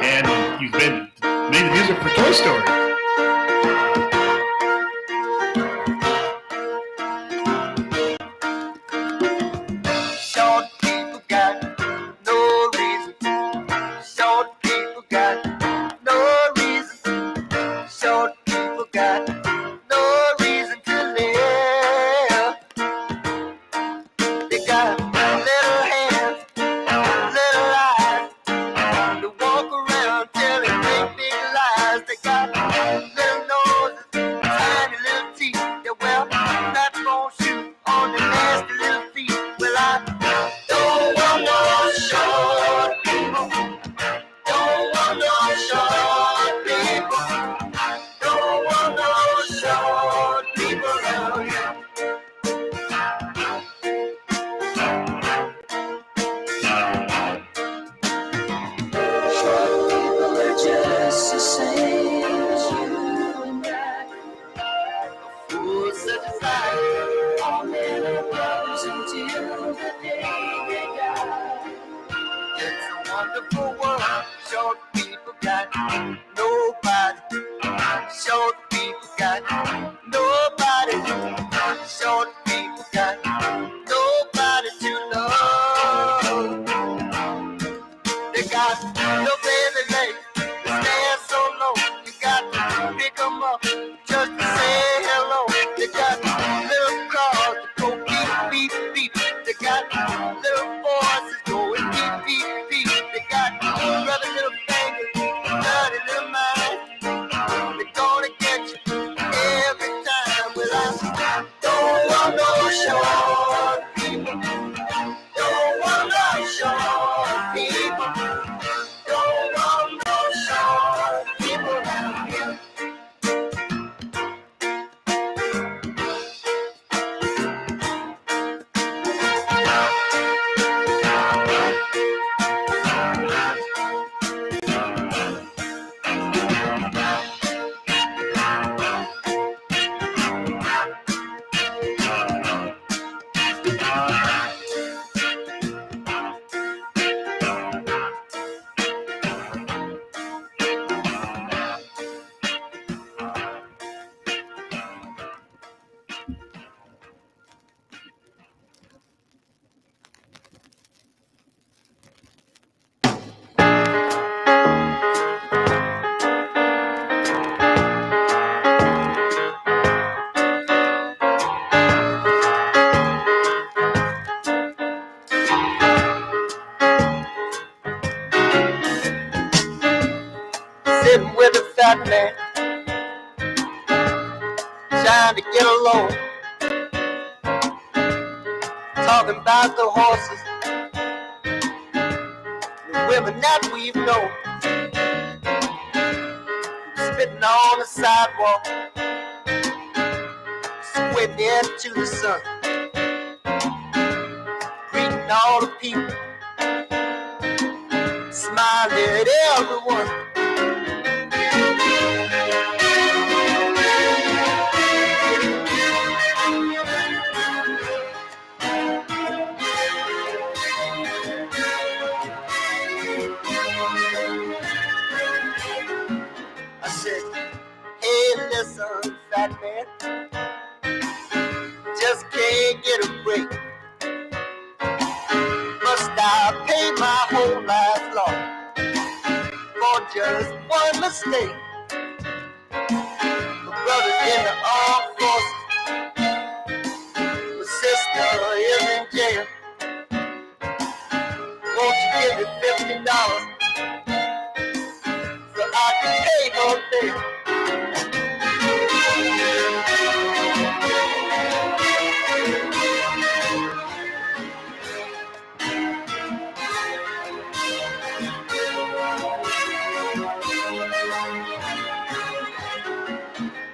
And he's made the music for Toy Story. Short people got no reason. Short people got no reason. Short people got no reason to live. till the day they die. It's a wonderful world. Short people got nobody. Short people got nobody. Short people got nobody to love. They got no baby leg. They stand so low. You got to pick 'em up just to say hello. They got little cars that go beep, beep, beep. They got little voices going beep, beep, beep. They got brother little fingers, dirty little mind. They're gonna get you every time. Well, I don't want no short people. Don't want no short people. Don't want no short people out here. Sitting with a fat man, trying to get along, talking about the horses, the women that we've known, spitting on the sidewalk, squinting into the sun, greeting all the people, smiling at everyone. I said, hey, listen, fat man, just can't get a break. Must I pay my whole life long for just one mistake? My brother's in the armed forces, my sister is in jail. Won't you give me $50 so I can pay her bill?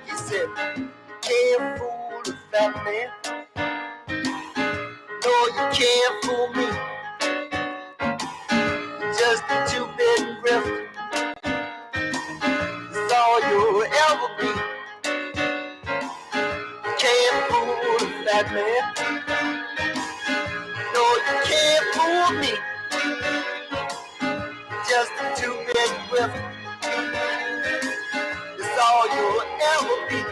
He said, you can't fool the fat man. No, you can't fool me. You're just a two-bit grifter. That's all you'll ever be. You can't fool the fat man. No, you can't fool me. You're just a two-bit grifter. That's all you'll ever be.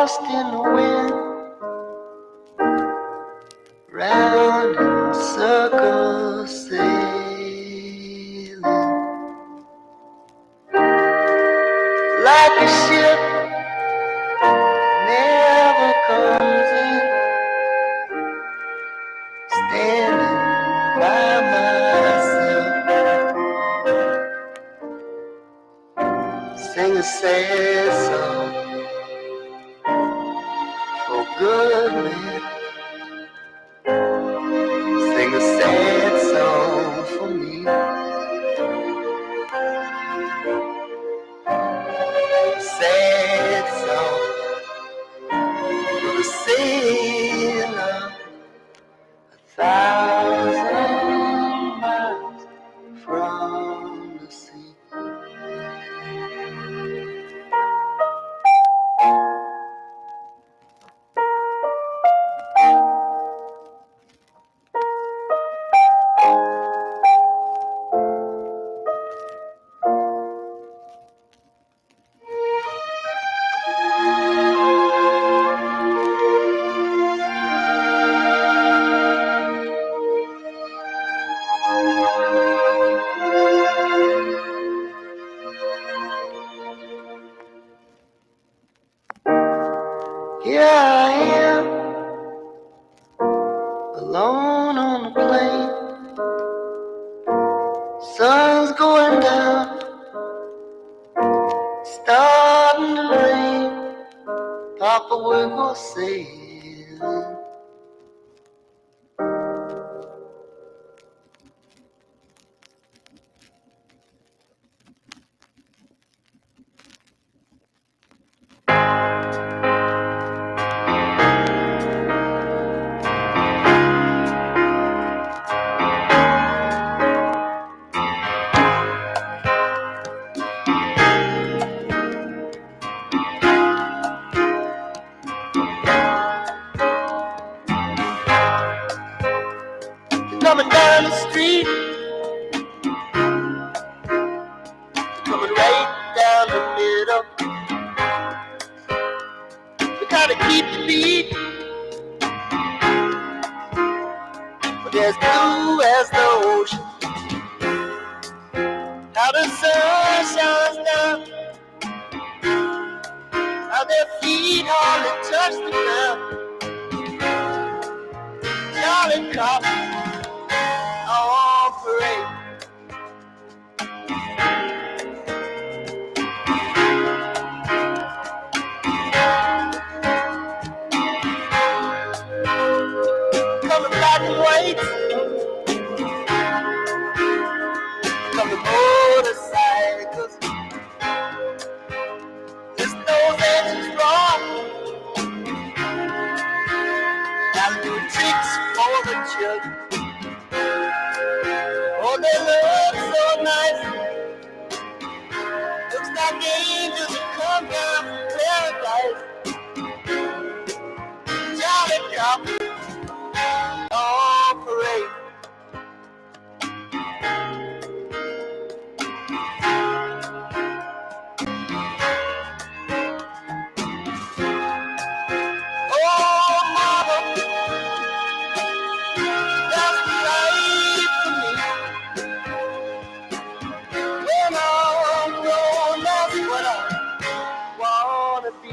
lost in the wind, round in circles sailing, like a ship never comes in, standing by myself, sing a sad song for good men, sing a sad song for me, sad song for the sailor, 1,000 miles from the sea. Here I am, alone on the plain. Sun's going down, starting to rain. Papa, we're gonna sailing. Coming down the street, coming right down the middle. We gotta keep the beat, but as blue as the ocean. How the sun shines down, how their feet hardly touch the ground. Charlie Cops on parade. Coming black and white, coming motorcycles. This those engines wrong. Gotta do tricks for the children. Oh, they look so nice. Looks like angels have come down from paradise. Jolly Cop on parade. Oh, mama, that's right for me. When I'm grown, that's what I wanna be.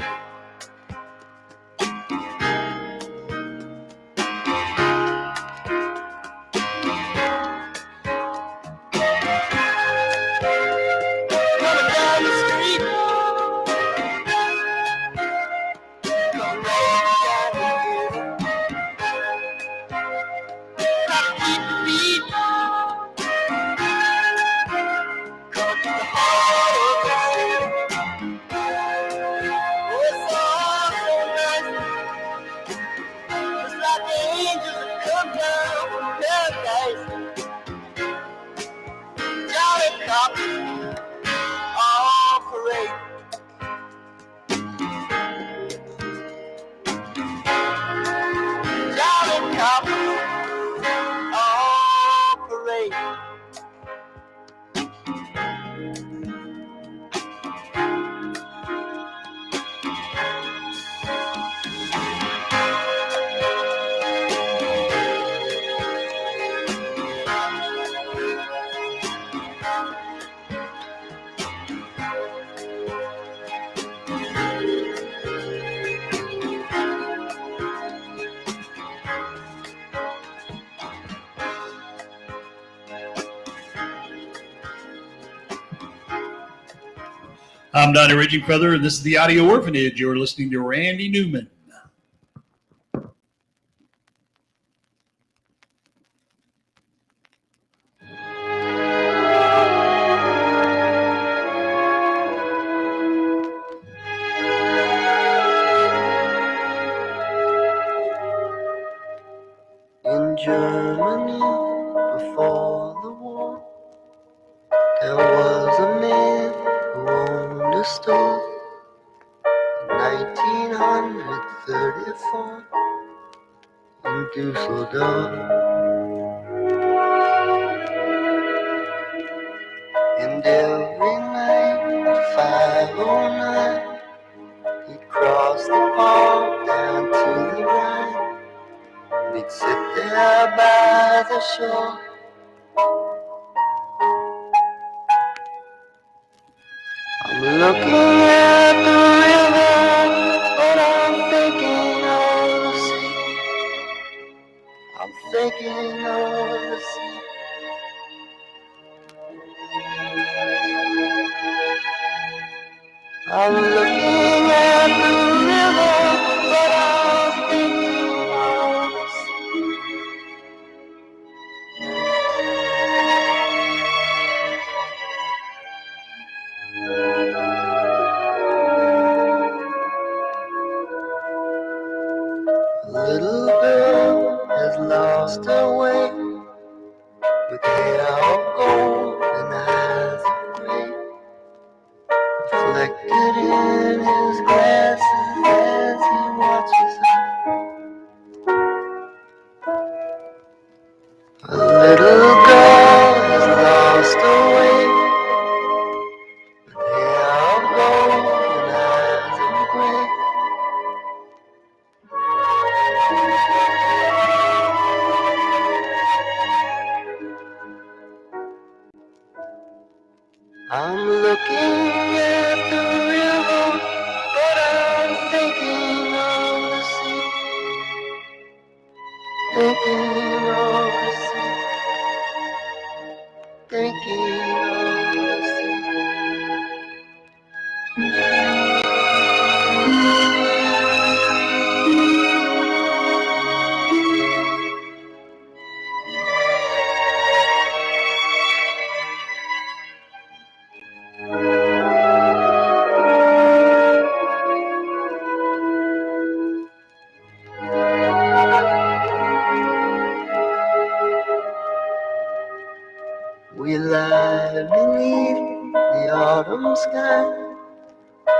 I'm Donnie Ridging Feather, and this is the Audio Orphanage. You're listening to Randy Newman. In Germany, before the war, there was a man who owned a store. In 1934, in Dusseldorf. And every night at 5:09, he'd cross the park down to the Rhine. He'd sit there by the shore. I'm looking at the river, but I'm thinking of the sea. I'm thinking of the sea. I'm looking at the river, but I'm thinking of the sea. A little girl has lost her way, with hair of gold and eyes of gray, reflected in his glasses as he watches her. A little girl has lost her way, with hair of gold and eyes of gray. I'm looking at the river, but I'm thinking of the sea. Thinking of the sea. Thinking of the sea. We lie beneath the autumn sky,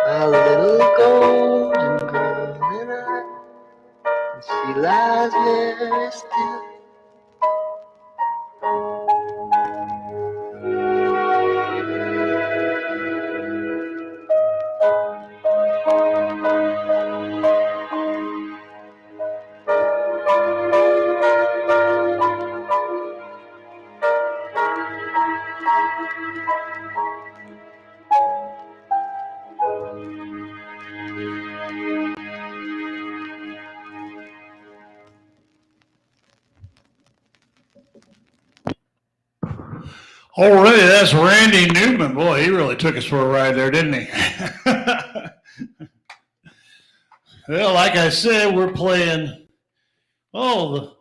my little golden girl and I, and she lies very still. Alrighty, that's Randy Newman. Boy, he really took us for a ride there, didn't he? Well, like I said, we're playing, the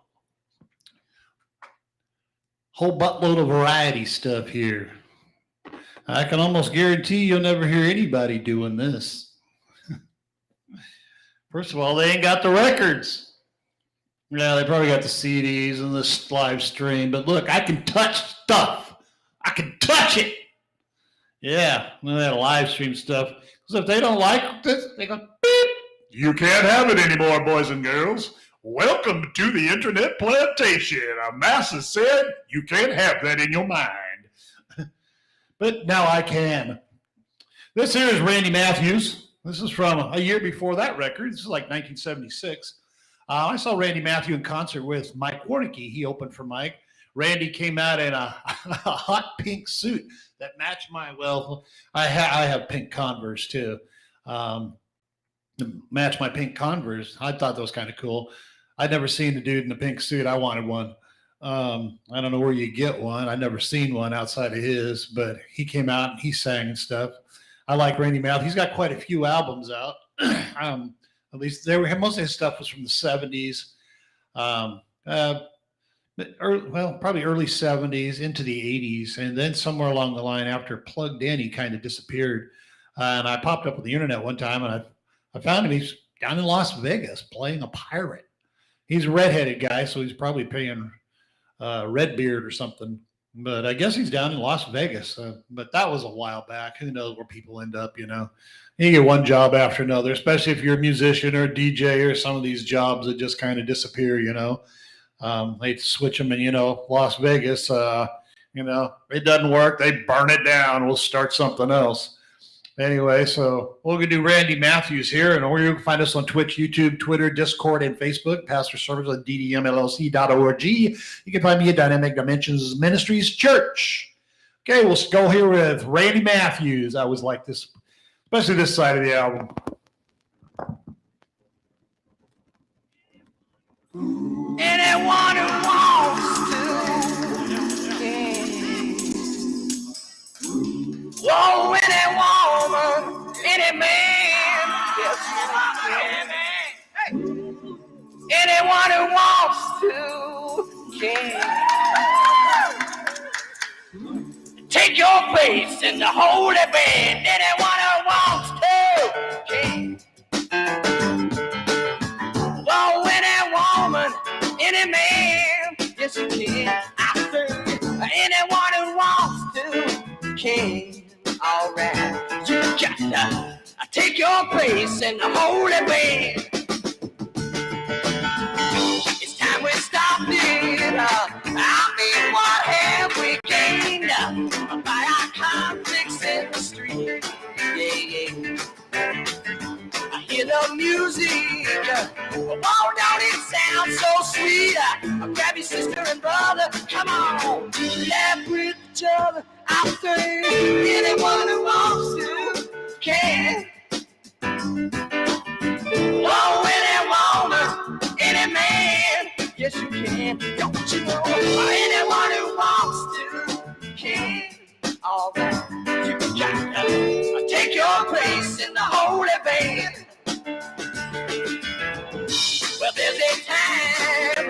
whole buttload of variety stuff here. I can almost guarantee you'll never hear anybody doing this. First of all, they ain't got the records. Yeah, they probably got the CDs and the live stream, but look, I can touch stuff. I can touch it. Yeah, none of that live stream stuff. Because if they don't like this, they go, beep. You can't have it anymore, boys and girls. Welcome to the internet plantation. A mass has said you can't have that in your mind. But now I can. This here is Randy Matthews. This is from a year before that record. This is like 1976. I saw Randy Matthews in concert with Mike Warnicki. He opened for Mike. Randy came out in a hot pink suit that matched my, I have pink Converse too. To match my pink Converse. I thought that was kind of cool. I'd never seen a dude in a pink suit. I wanted one. I don't know where you get one. I'd never seen one outside of his, but he came out and he sang and stuff. I like Randy Matthews. He's got quite a few albums out. At least most of his stuff was from the 70s. Probably early 70s into the 80s. And then somewhere along the line after Plugged In, he kind of disappeared. And I popped up on the internet one time and I found him. He's down in Las Vegas playing a pirate. He's a redheaded guy, so he's probably paying Redbeard or something. But I guess he's down in Las Vegas. But that was a while back. Who knows where people end up, you know. You get one job after another, especially if you're a musician or a DJ or some of these jobs that just kind of disappear, you know. They switch them in, Las Vegas, it doesn't work. They burn it down. We'll start something else. Anyway, so we're going to do Randy Matthews here, and you can find us on Twitch, YouTube, Twitter, Discord, and Facebook. Pastor service at ddmllc.org. You can find me at Dynamic Dimensions Ministries Church. Okay, we'll go here with Randy Matthews. I always like this, especially this side of the album. Anyone who wants to, whoa, any woman, any man, yes, any man, anyone who wants to, can take your place in the holy band. Anyone who wants to, can. Whoa, any woman, any man, yes you can. I say, anyone who wants to can. All right, you got to take your place in the holy band. It's time we stopped it. What have we gained by our conflicts in the street? Yeah. I hear the music. Oh, don't it sound so sweet? Grab your sister and brother, come on, laugh with each other. I say, anyone who wants to can. Oh, any woman, any man, yes you can. Don't you know? Anyone who wants to can. All right, you got to take your place in the holy band. Well, there's a time,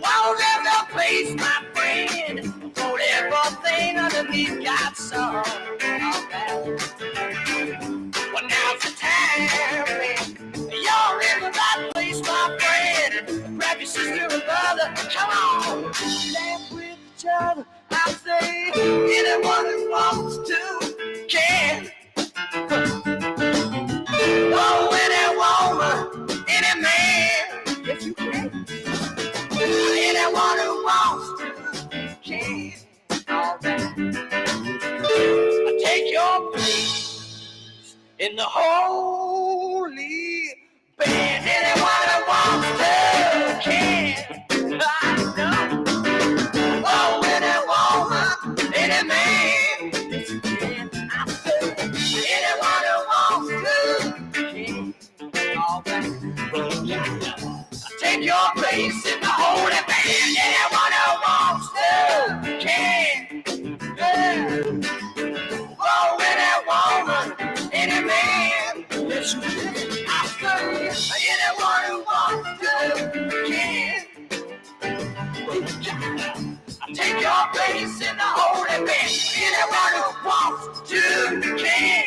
while there's a place, my friend, for everything underneath God's sun. Alright. Well, now's the time, you're in the right place, my friend. Grab your sister and brother, come on, laugh with each other. I say, anyone who wants to can. Oh, any woman, any man, yes you can. Anyone who wants to can. All right. Take your place in the holy band. Anyone who wants to can. I know. Oh, any woman, any man, yes you can. I said, anyone who wants to can. All right. Take your place in the holy band. Anyone who wants to can. Yeah. Oh, any woman, any man, yes you can. I say, anyone who wants to can. Take your place in the holy band. Anyone who wants to can.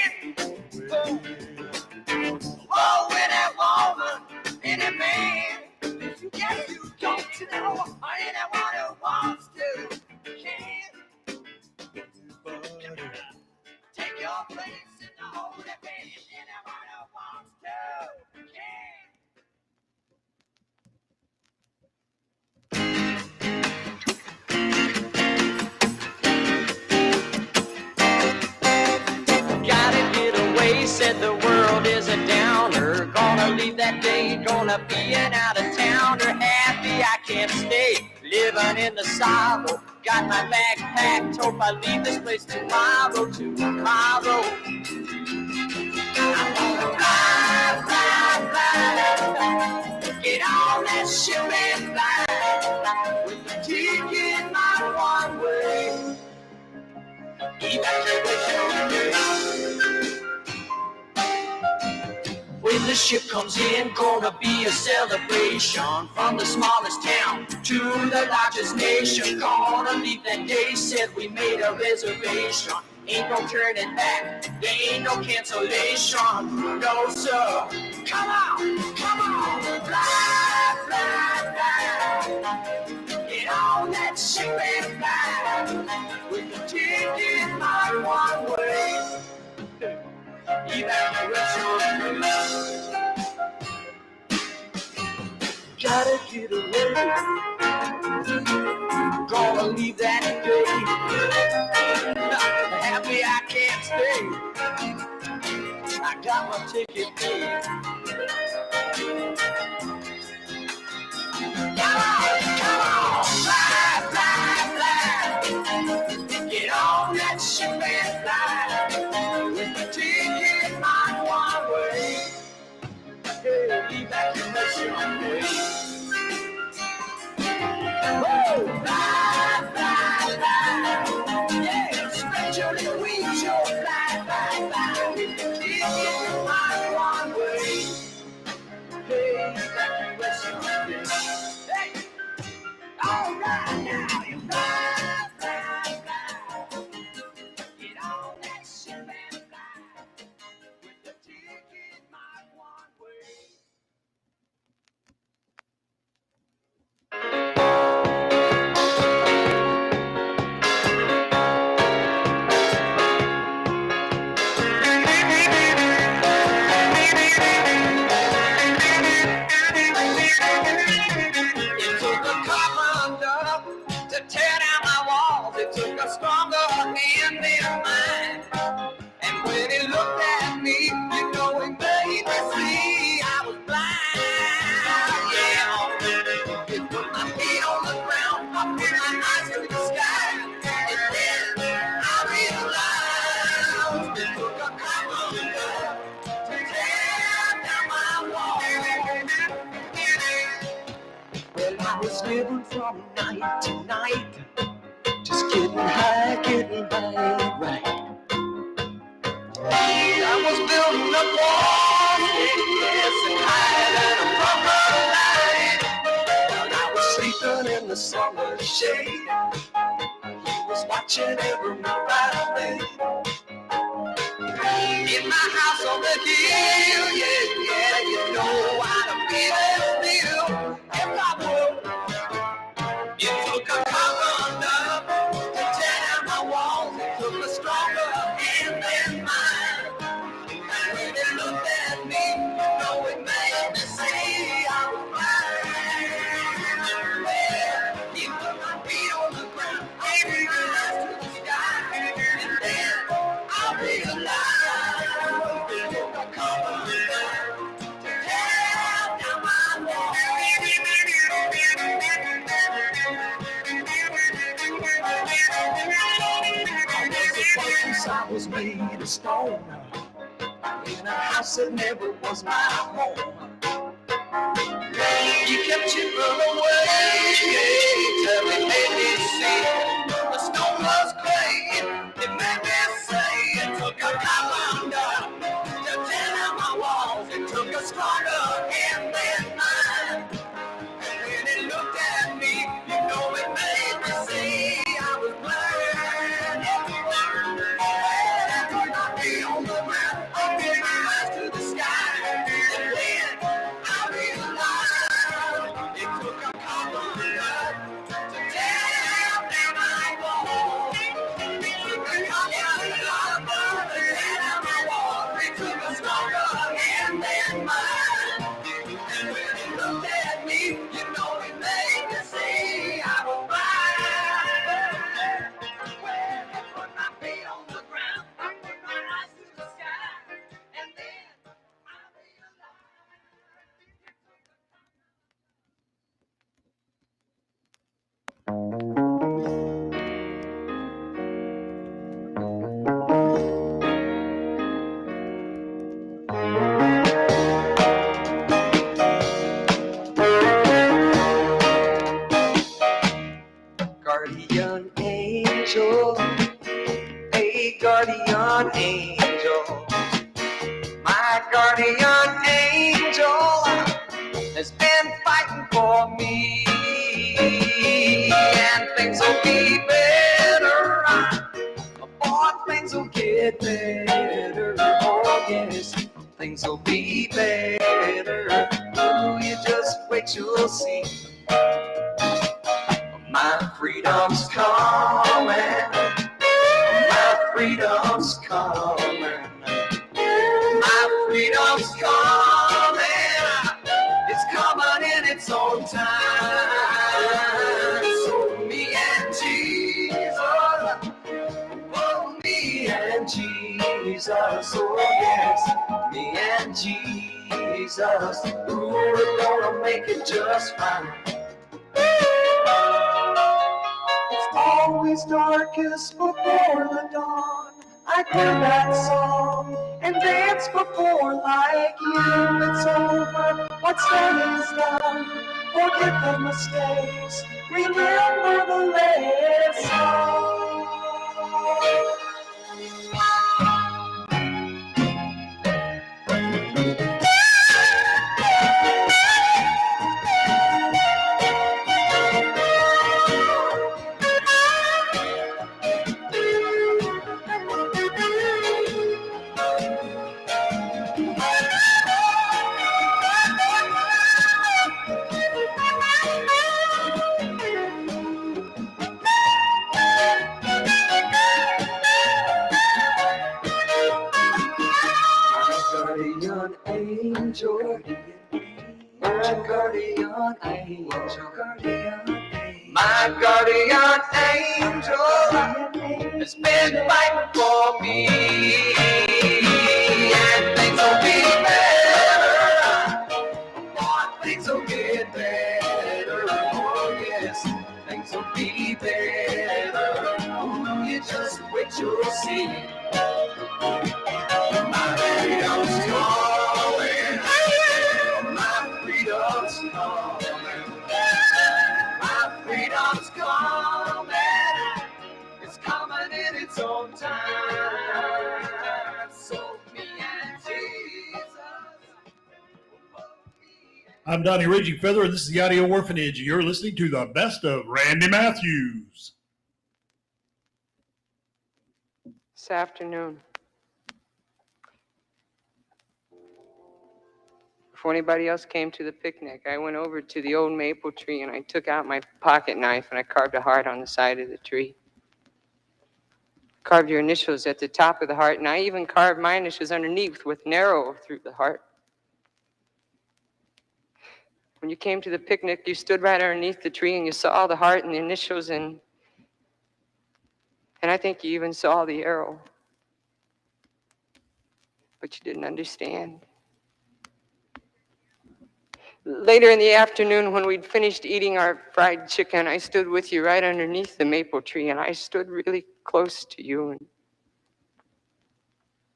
Oh, any woman, any man, if you get you don't you know. Anyone who wants to can. Take your place in the holy band. Anyone who wants to can. Gotta get away, said the world is a downer. Gonna leave that day, gonna be an out-of-towner. Happy I can't stay, living in the sorrow. Got my bag packed, hope I leave this place tomorrow. I'm gonna fly, get on that ship and fly, with the ticket my one way. Evacuation. when the ship comes in, gonna be a celebration. From the smallest town to the largest nation, gonna leave that day, said we made a reservation. Ain't no turning back, there ain't no cancellation, no sir. Come on, fly, fly, fly. Get on that ship and fly, with the ticket marked one way. Evacuation. Gotta get away. Gonna leave that day. Happy I can't stay. I got my ticket paid. Come on, fly, fly, fly. Get on that ship and fly. With the ticket marked one way. Hey, evacuation day. Woo! Fly, fly, fly. Yeah, spread your little wings, you'll fly, fly, fly. With the ticket marked one way. Hey, evacuation day. Hey, all right now, you fly, fly, fly. Get on that ship and fly. With the ticket marked one way. It took a carpenter to tear down my walls. It took a stronger hand than mine. And when he looked at me, you know he made me see I was blind. Yeah, it put my feet on the ground, I put my eyes to the sky, and then I realized it took a carpenter to tear down my walls. Well, I was living from night to night, just getting high, right. I was building up walls, yes, and hiding from the light. When I was sleeping in the summer shade, he was watching every move I made. In my house on the hill, yeah, you know I'd be there still if I would. It took a carpenter to tear down my walls. It took a stronger hand than mine. And when he looked at me, you know it made me say I was blind. Well, he put my feet on the ground, opened my eyes to the sky, and then I realized it took a carpenter to tear down my walls. I was made of stone in a house that never was my home. You kept chipping away till it made me see the stone was clay. It made me say it took a carpenter to tear down my walls. It took a stronger hand than mine. And when it looked at me, you know it made me see I was blind. On the ground, open my eyes to the sky, and then I realized it took a carpenter to tear down my walls. It took a carpenter to tear down my walls. It took a stronger hand than mine. And when he looked at me, you know he made me see I was blind. When he put my feet on the ground, I put my eyes to the sky, and then I realized it took a guardian angel, a guardian angel, my guardian angel. things will be better. Oh, you just wait, you'll see. My freedom's coming. My freedom's coming. My freedom's coming. It's coming in its own time. So me and Jesus, oh, me and Jesus, oh yes, me and Jesus, ooh, we're gonna make it just fine. It's always darkest before the dawn. I do that song and dance before like you. It's over, what's done is done. Forget the mistakes, remember the lesson. Guardian angel, my guardian angel, my guardian angel has been fighting for me, and things will be better. Oh, things will get better. Oh yes, things will be better. Oh, you just wait, you'll see. My freedom's calling. My freedom's calling. My freedom's coming. It's coming in its own time. So me and Jesus. I'm Donnie Raging Feather, and this is the Audio Orphanage. You're listening to the best of Randy Matthews. This afternoon, before anybody else came to the picnic, I went over to the old maple tree and I took out my pocket knife and I carved a heart on the side of the tree. Carved your initials at the top of the heart, and I even carved my initials underneath with an arrow through the heart. When you came to the picnic, you stood right underneath the tree and you saw the heart and the initials, and I think you even saw the arrow. But you didn't understand. Later in the afternoon, when we'd finished eating our fried chicken, I stood with you right underneath the maple tree, and I stood really close to you,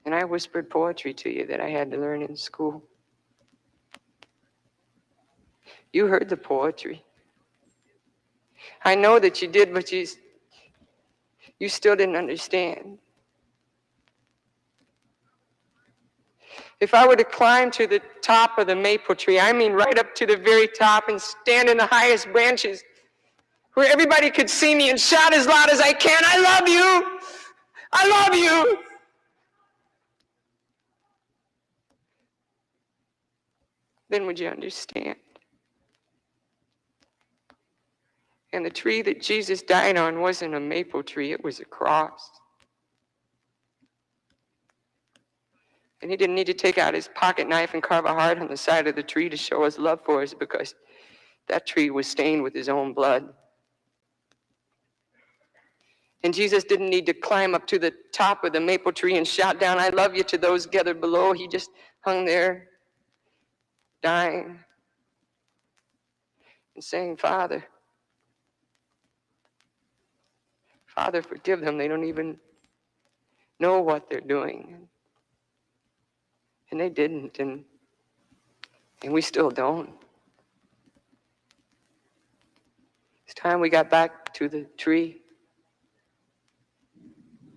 and I whispered poetry to you that I had to learn in school. You heard the poetry. I know that you did, but you still didn't understand. If I were to climb to the top of the maple tree, I mean right up to the very top, and stand in the highest branches where everybody could see me and shout as loud as I can, I love you! I love you! Then would you understand? And the tree that Jesus died on wasn't a maple tree, it was a cross. And he didn't need to take out his pocket knife and carve a heart on the side of the tree to show his love for us, because that tree was stained with his own blood. And Jesus didn't need to climb up to the top of the maple tree and shout down, I love you, to those gathered below. He just hung there, dying, and saying, Father, Father, forgive them. They don't even know what they're doing. And they didn't, and we still don't. It's time we got back to the tree.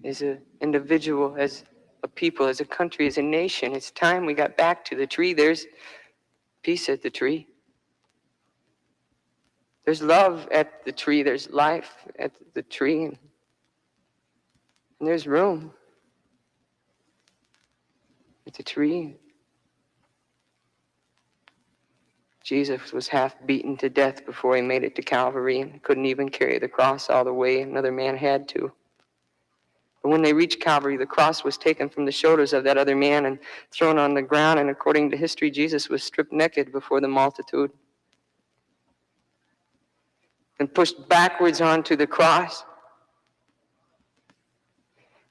As an individual, as a people, as a country, as a nation, it's time we got back to the tree. There's peace at the tree. There's love at the tree. There's life at the tree. And there's room at the tree. Jesus was half beaten to death before he made it to Calvary and couldn't even carry the cross all the way. Another man had to. But when they reached Calvary, the cross was taken from the shoulders of that other man and thrown on the ground. And according to history, Jesus was stripped naked before the multitude and pushed backwards onto the cross.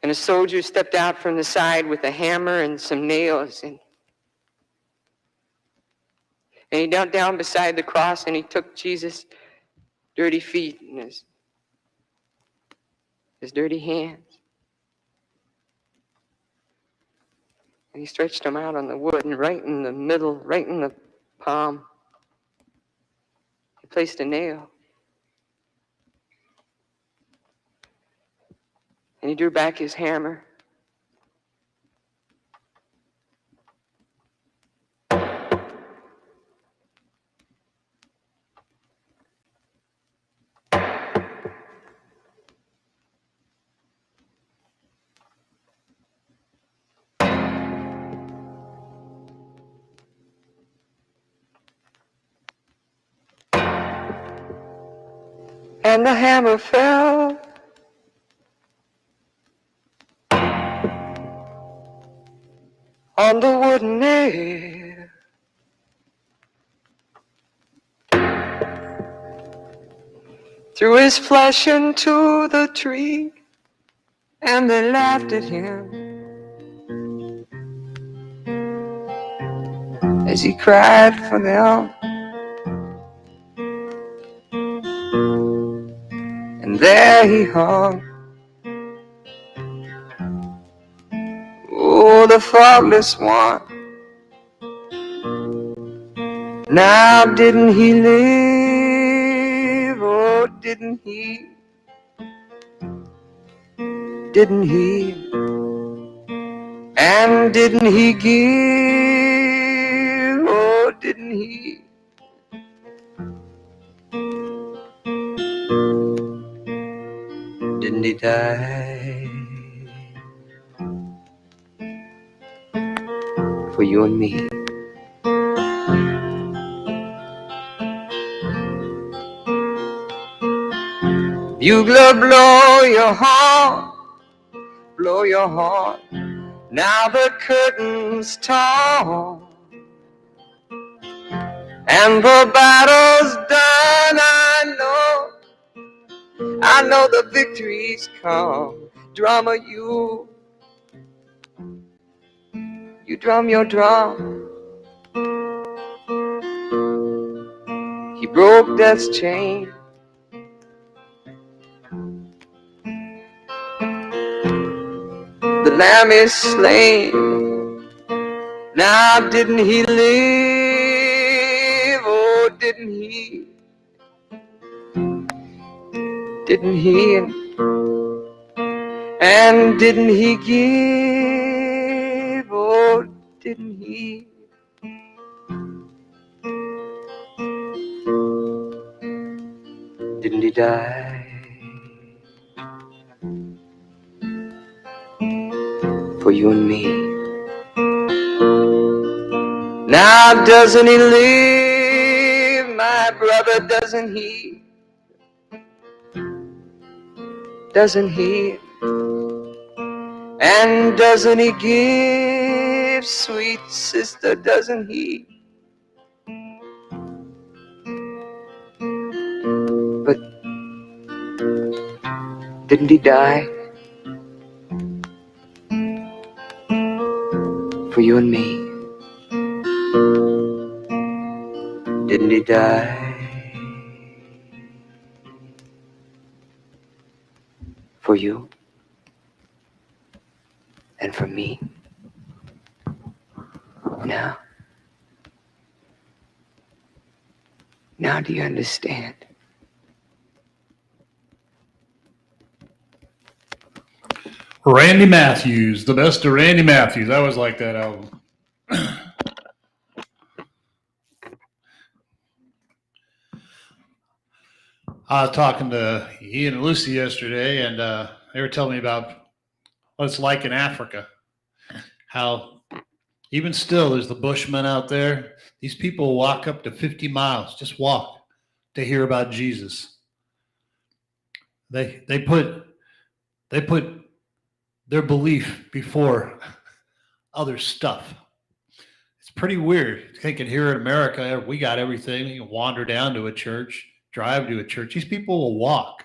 And a soldier stepped out from the side with a hammer and some nails. And he knelt down beside the cross and he took Jesus' dirty feet and his dirty hands. And he stretched them out on the wood, and right in the middle, right in the palm, he placed a nail. And he drew back his hammer. And the hammer fell. On the wooden nail. Threw his flesh into the tree, and they laughed at him as he cried for them. And there he hung. Oh, the faultless one. Now didn't he live? Oh, didn't he? Didn't he? And didn't he give? Oh, didn't he? Didn't he die? For you and me. Bugler, blow your horn, blow your horn. Now the curtain's torn, and the battle's done. I know the victory's come. Drummer, you drum your drum. He broke death's chain. The lamb is slain. Now didn't he live? Oh, didn't he? Didn't he? And didn't he give? Oh, didn't he? Didn't he die? For you and me. Now doesn't he live, my brother, doesn't he? Doesn't he? And doesn't he give, sweet sister, doesn't he? But didn't he die? For you and me. Didn't he die? For you and for me. Now do you understand? Randy Matthews, the best of Randy Matthews. I always like that album. I was talking to Ian and Lucy yesterday, and they were telling me about what it's like in Africa. How Even still, there's the Bushmen out there. These people walk up to 50 miles, just walk to hear about Jesus. They put their belief before other stuff. It's pretty weird. Thinking here in America, we got everything. You can wander down to a church, drive to a church. These people will walk.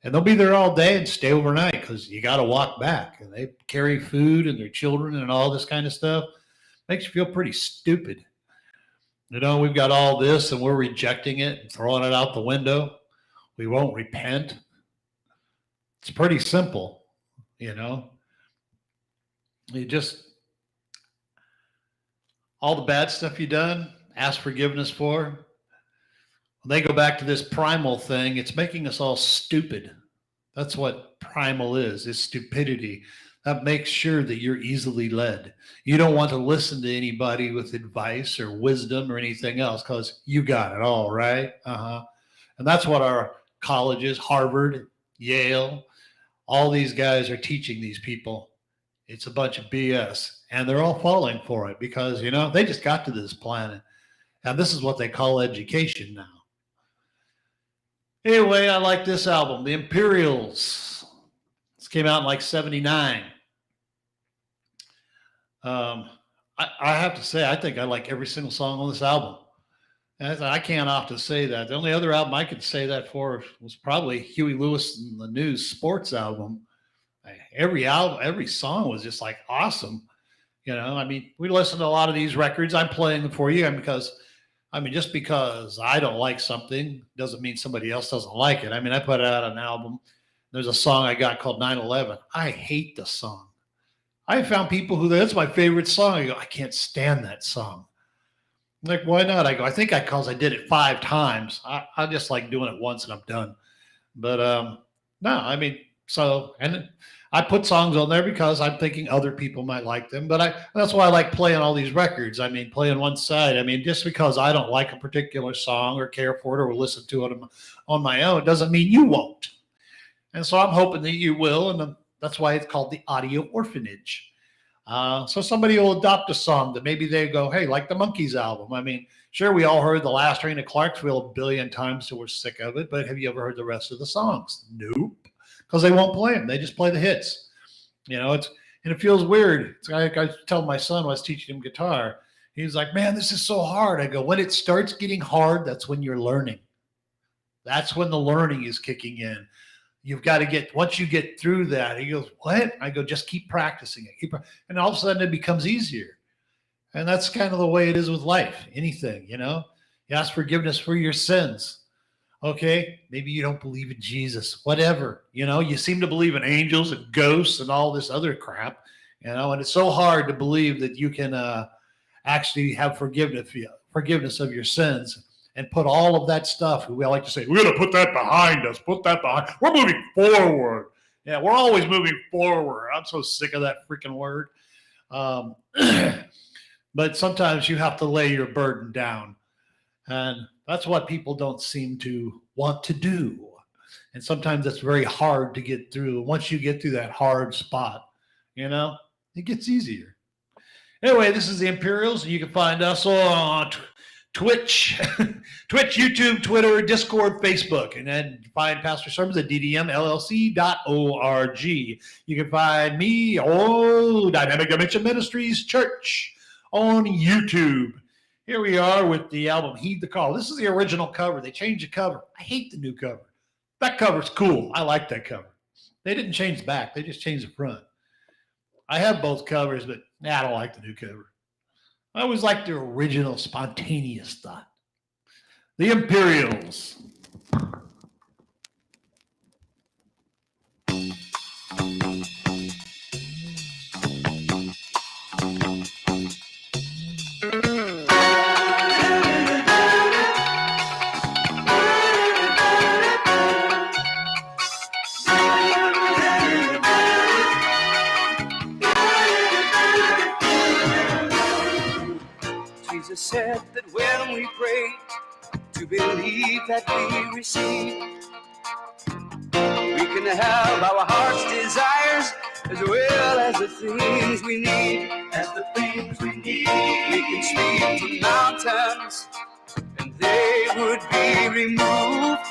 And they'll be there all day and stay overnight because you got to walk back. And they carry food and their children and all this kind of stuff. Makes you feel pretty stupid. You know, we've got all this and we're rejecting it and throwing it out the window. We won't repent. It's pretty simple, you know. You just, all the bad stuff you done, ask forgiveness for. When they go back to this primal thing, it's making us all stupid. That's what primal is stupidity. That makes sure that you're easily led. You don't want to listen to anybody with advice or wisdom or anything else because you got it all, right? And that's what our colleges, Harvard, Yale, all these guys are teaching these people. It's a bunch of BS. And they're all falling for it because, you know, they just got to this planet. And this is what they call education now. Anyway, I like this album, The Imperials. This came out in like 79. I have to say, I think I like every single song on this album. And I can't often say that. The only other album I could say that for was probably Huey Lewis and the News sports album. Every song was just like awesome. You know, I mean, we listen to a lot of these records. I'm playing them for you just because I don't like something doesn't mean somebody else doesn't like it. I mean, I put out an album. There's a song I got called 9/11. I hate the song. I found people that's my favorite song. I go, I can't stand that song. I'm like, why not? I go, I think because I did it 5 times. I just like doing it once and I'm done. But no, I mean, and I put songs on there because I'm thinking other people might like them. But that's why I like playing all these records. I mean, playing one side. I mean, just because I don't like a particular song or care for it or listen to it on my own doesn't mean you won't. And so I'm hoping that you will. And that's why it's called the Audio Orphanage. So somebody will adopt a song that maybe they go, hey, like the Monkees album. I mean, sure, we all heard The Last Train to Clarksville a billion times, so we're sick of it. But have you ever heard the rest of the songs? Nope. Because they won't play them. They just play the hits. You know, and it feels weird. It's like I tell my son when I was teaching him guitar. He's like, man, this is so hard. I go, when it starts getting hard, that's when you're learning. That's when the learning is kicking in. You've got to once you get through that, he goes, what? I go, just keep practicing it. And all of a sudden it becomes easier. And that's kind of the way it is with life. Anything, you know, you ask forgiveness for your sins. Okay, maybe you don't believe in Jesus, whatever. You know, you seem to believe in angels and ghosts and all this other crap, you know, and it's so hard to believe that you can actually have forgiveness of your sins and put all of that stuff. We like to say, we're going to put that behind us, We're moving forward. Yeah, we're always moving forward. I'm so sick of that freaking word. But sometimes you have to lay your burden down. And that's what people don't seem to want to do. And sometimes it's very hard to get through. Once you get through that hard spot, you know, it gets easier. Anyway, this is the Imperials, and you can find us on Twitch, YouTube, Twitter, Discord, Facebook, and then find Pastor Sermons at ddmllc.org. You can find me, Dynamic Dimension Ministries Church on YouTube. Here we are with the album Heed the Call. This is the original cover. They changed the cover. I hate the new cover. That cover's cool. I like that cover. They didn't change the back. They just changed the front. I have both covers, but I don't like the new cover. I always like the original spontaneous thought. The Imperials. Jesus said that when we pray, to believe that we receive, we can have our heart's desires as well as the things we need. We can speak to mountains, and they would be removed.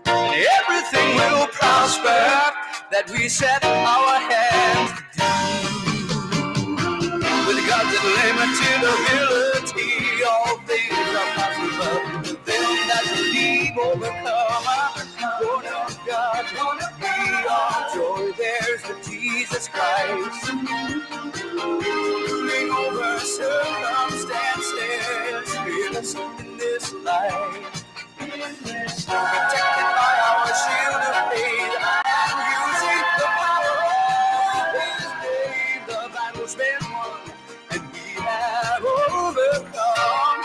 And everything will prosper that we set our hands to do. With God's unlimited ability, all things are possible to them that believe. Overcomer, born of God, we are joy. There's the Jesus Christ, ruling over circumstances, fearless in this life. Protected by our shield of faith and using the power of His name. The battle's been won and we have overcome.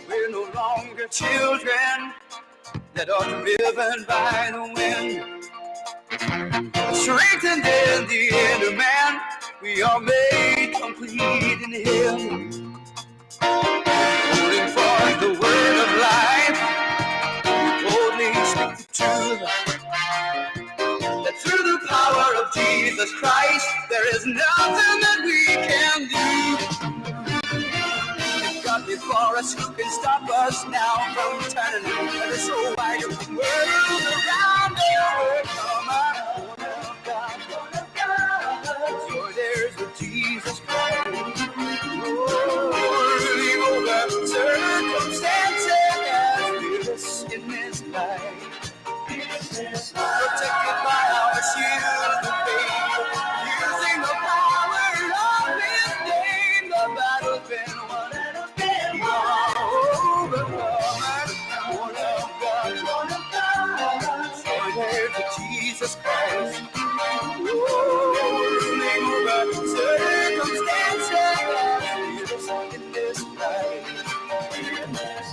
We're no longer children that are driven by the wind. Strengthened in the inner man, we are made complete in Him. Holding forth the word of life, we boldly speak the truth. That through the power of Jesus Christ, there is nothing that we can do. God before us, who can stop us now from turning this whole wide open world around the overcomer? For there's a Jesus Christ, ruling over circumstances, fearless in this life. Protected by our shield of faith, using the power of His name. The battle's been won. We are overcomers. Born of God. For there's a Jesus Christ, ruling over circumstances, fearless in this life.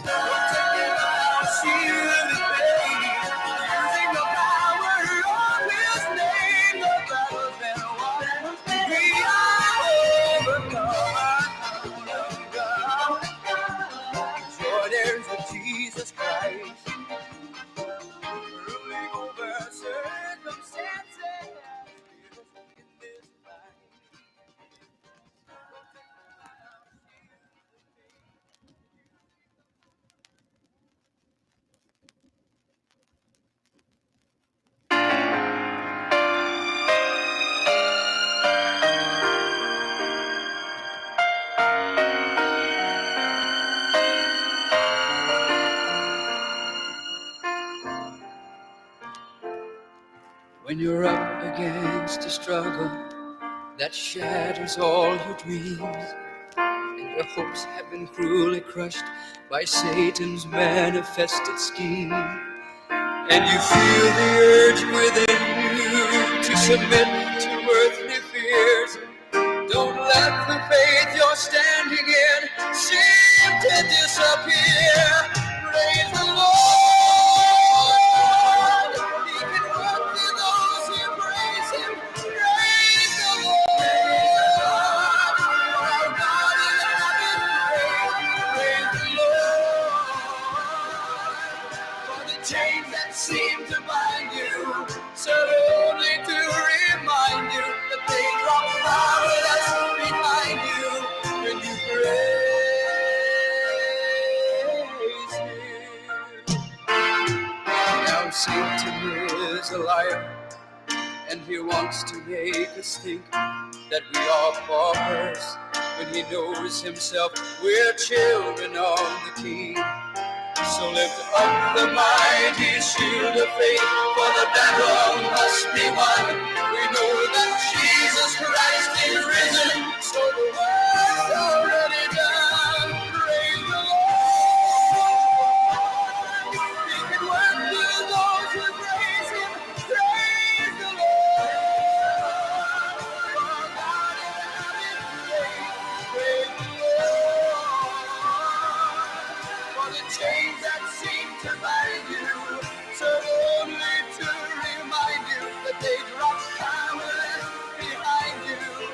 Protected by our shield of faith, using the power of His name. The battle's been won. We are overcomers. For there's a Jesus Christ, ruling over circumstances, in this life. When you're up against a struggle that shatters all your dreams, and your hopes have been cruelly crushed by Satan's manifested scheme, and you feel the urge within you to submit to earthly fears, don't let the faith you're standing in seem to disappear. Praise the Lord. He can work through those who praise Him. Praise the Lord. Our God is having praise the Lord. For the chains that seem to bind you serve only to remind you that they drop powerless behind you when you praise Him. Now Satan is a liar, and he wants to make us think that we are paupers when he knows himself we're children of the King. So lift up the mighty shield of faith, for the battle must be won. We know that Jesus Christ is risen, so the work's already done. Praise the Lord. He can work through those who praise Him. Praise the Lord. For God is having praise the Lord. For the chains that seem to bind you serve only to remind you that they drop powerless behind you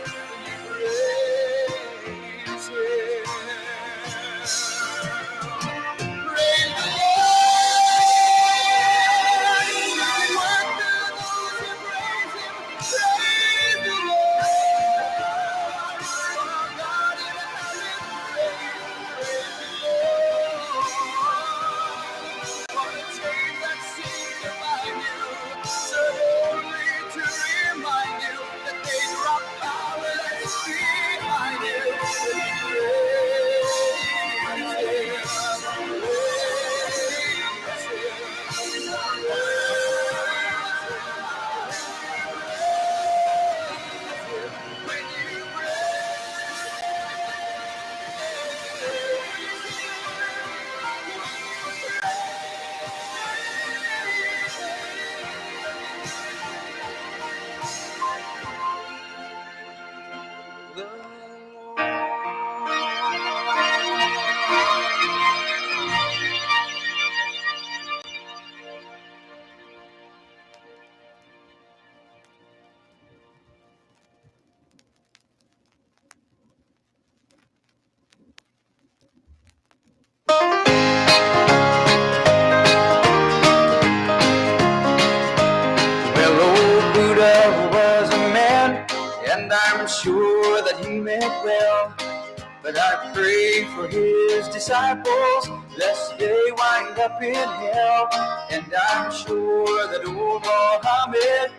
But I pray for his disciples, lest they wind up in hell. And I'm sure that old Muhammad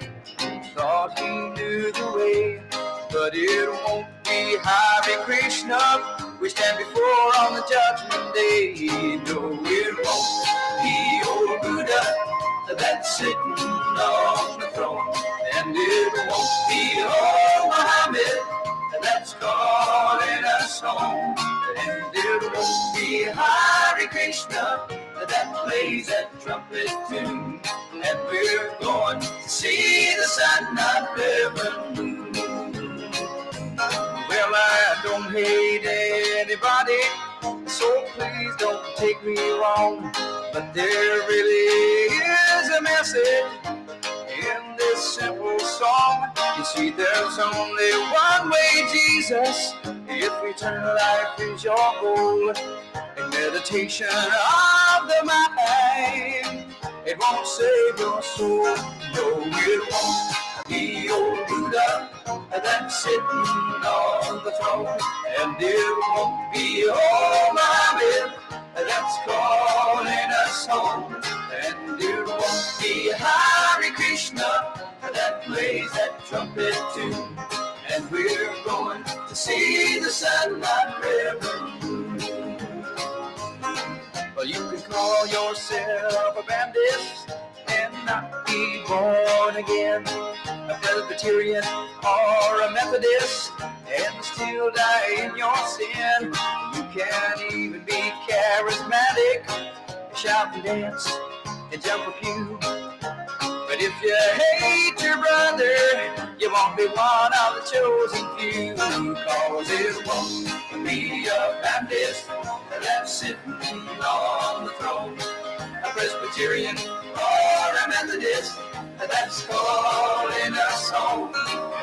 thought he knew the way. But it won't be Hare Krishna we stand before on the judgment day. No, it won't be old Buddha that's sitting on the throne. And it won't be old Muhammad that's calling us home. And it won't be Hare Krishna that plays that trumpet tune. And we're going to see the sun not heaven. Well, I don't hate anybody, so please don't take me wrong. But there really is a message in this simple song. You see, there's only one way, Jesus, if eternal life is your goal. And meditation of the mind, it won't save your soul. No, it won't be old Buddha that's sitting on the throne. And it won't be old Muhammad that's calling us home. And it won't be Hare Krishna that plays that trumpet tune. And we're going to see the sun not heaven. Well, you can call yourself a Baptist and not be born again, a Presbyterian or a Methodist, and still die in your sin. You can't even be charismatic, shout and dance and jump a pew. But if you hate your brother, you won't be one of the chosen few. Cause it won't be a Baptist that's sitting on the throne, a Presbyterian or a Methodist that's calling us home.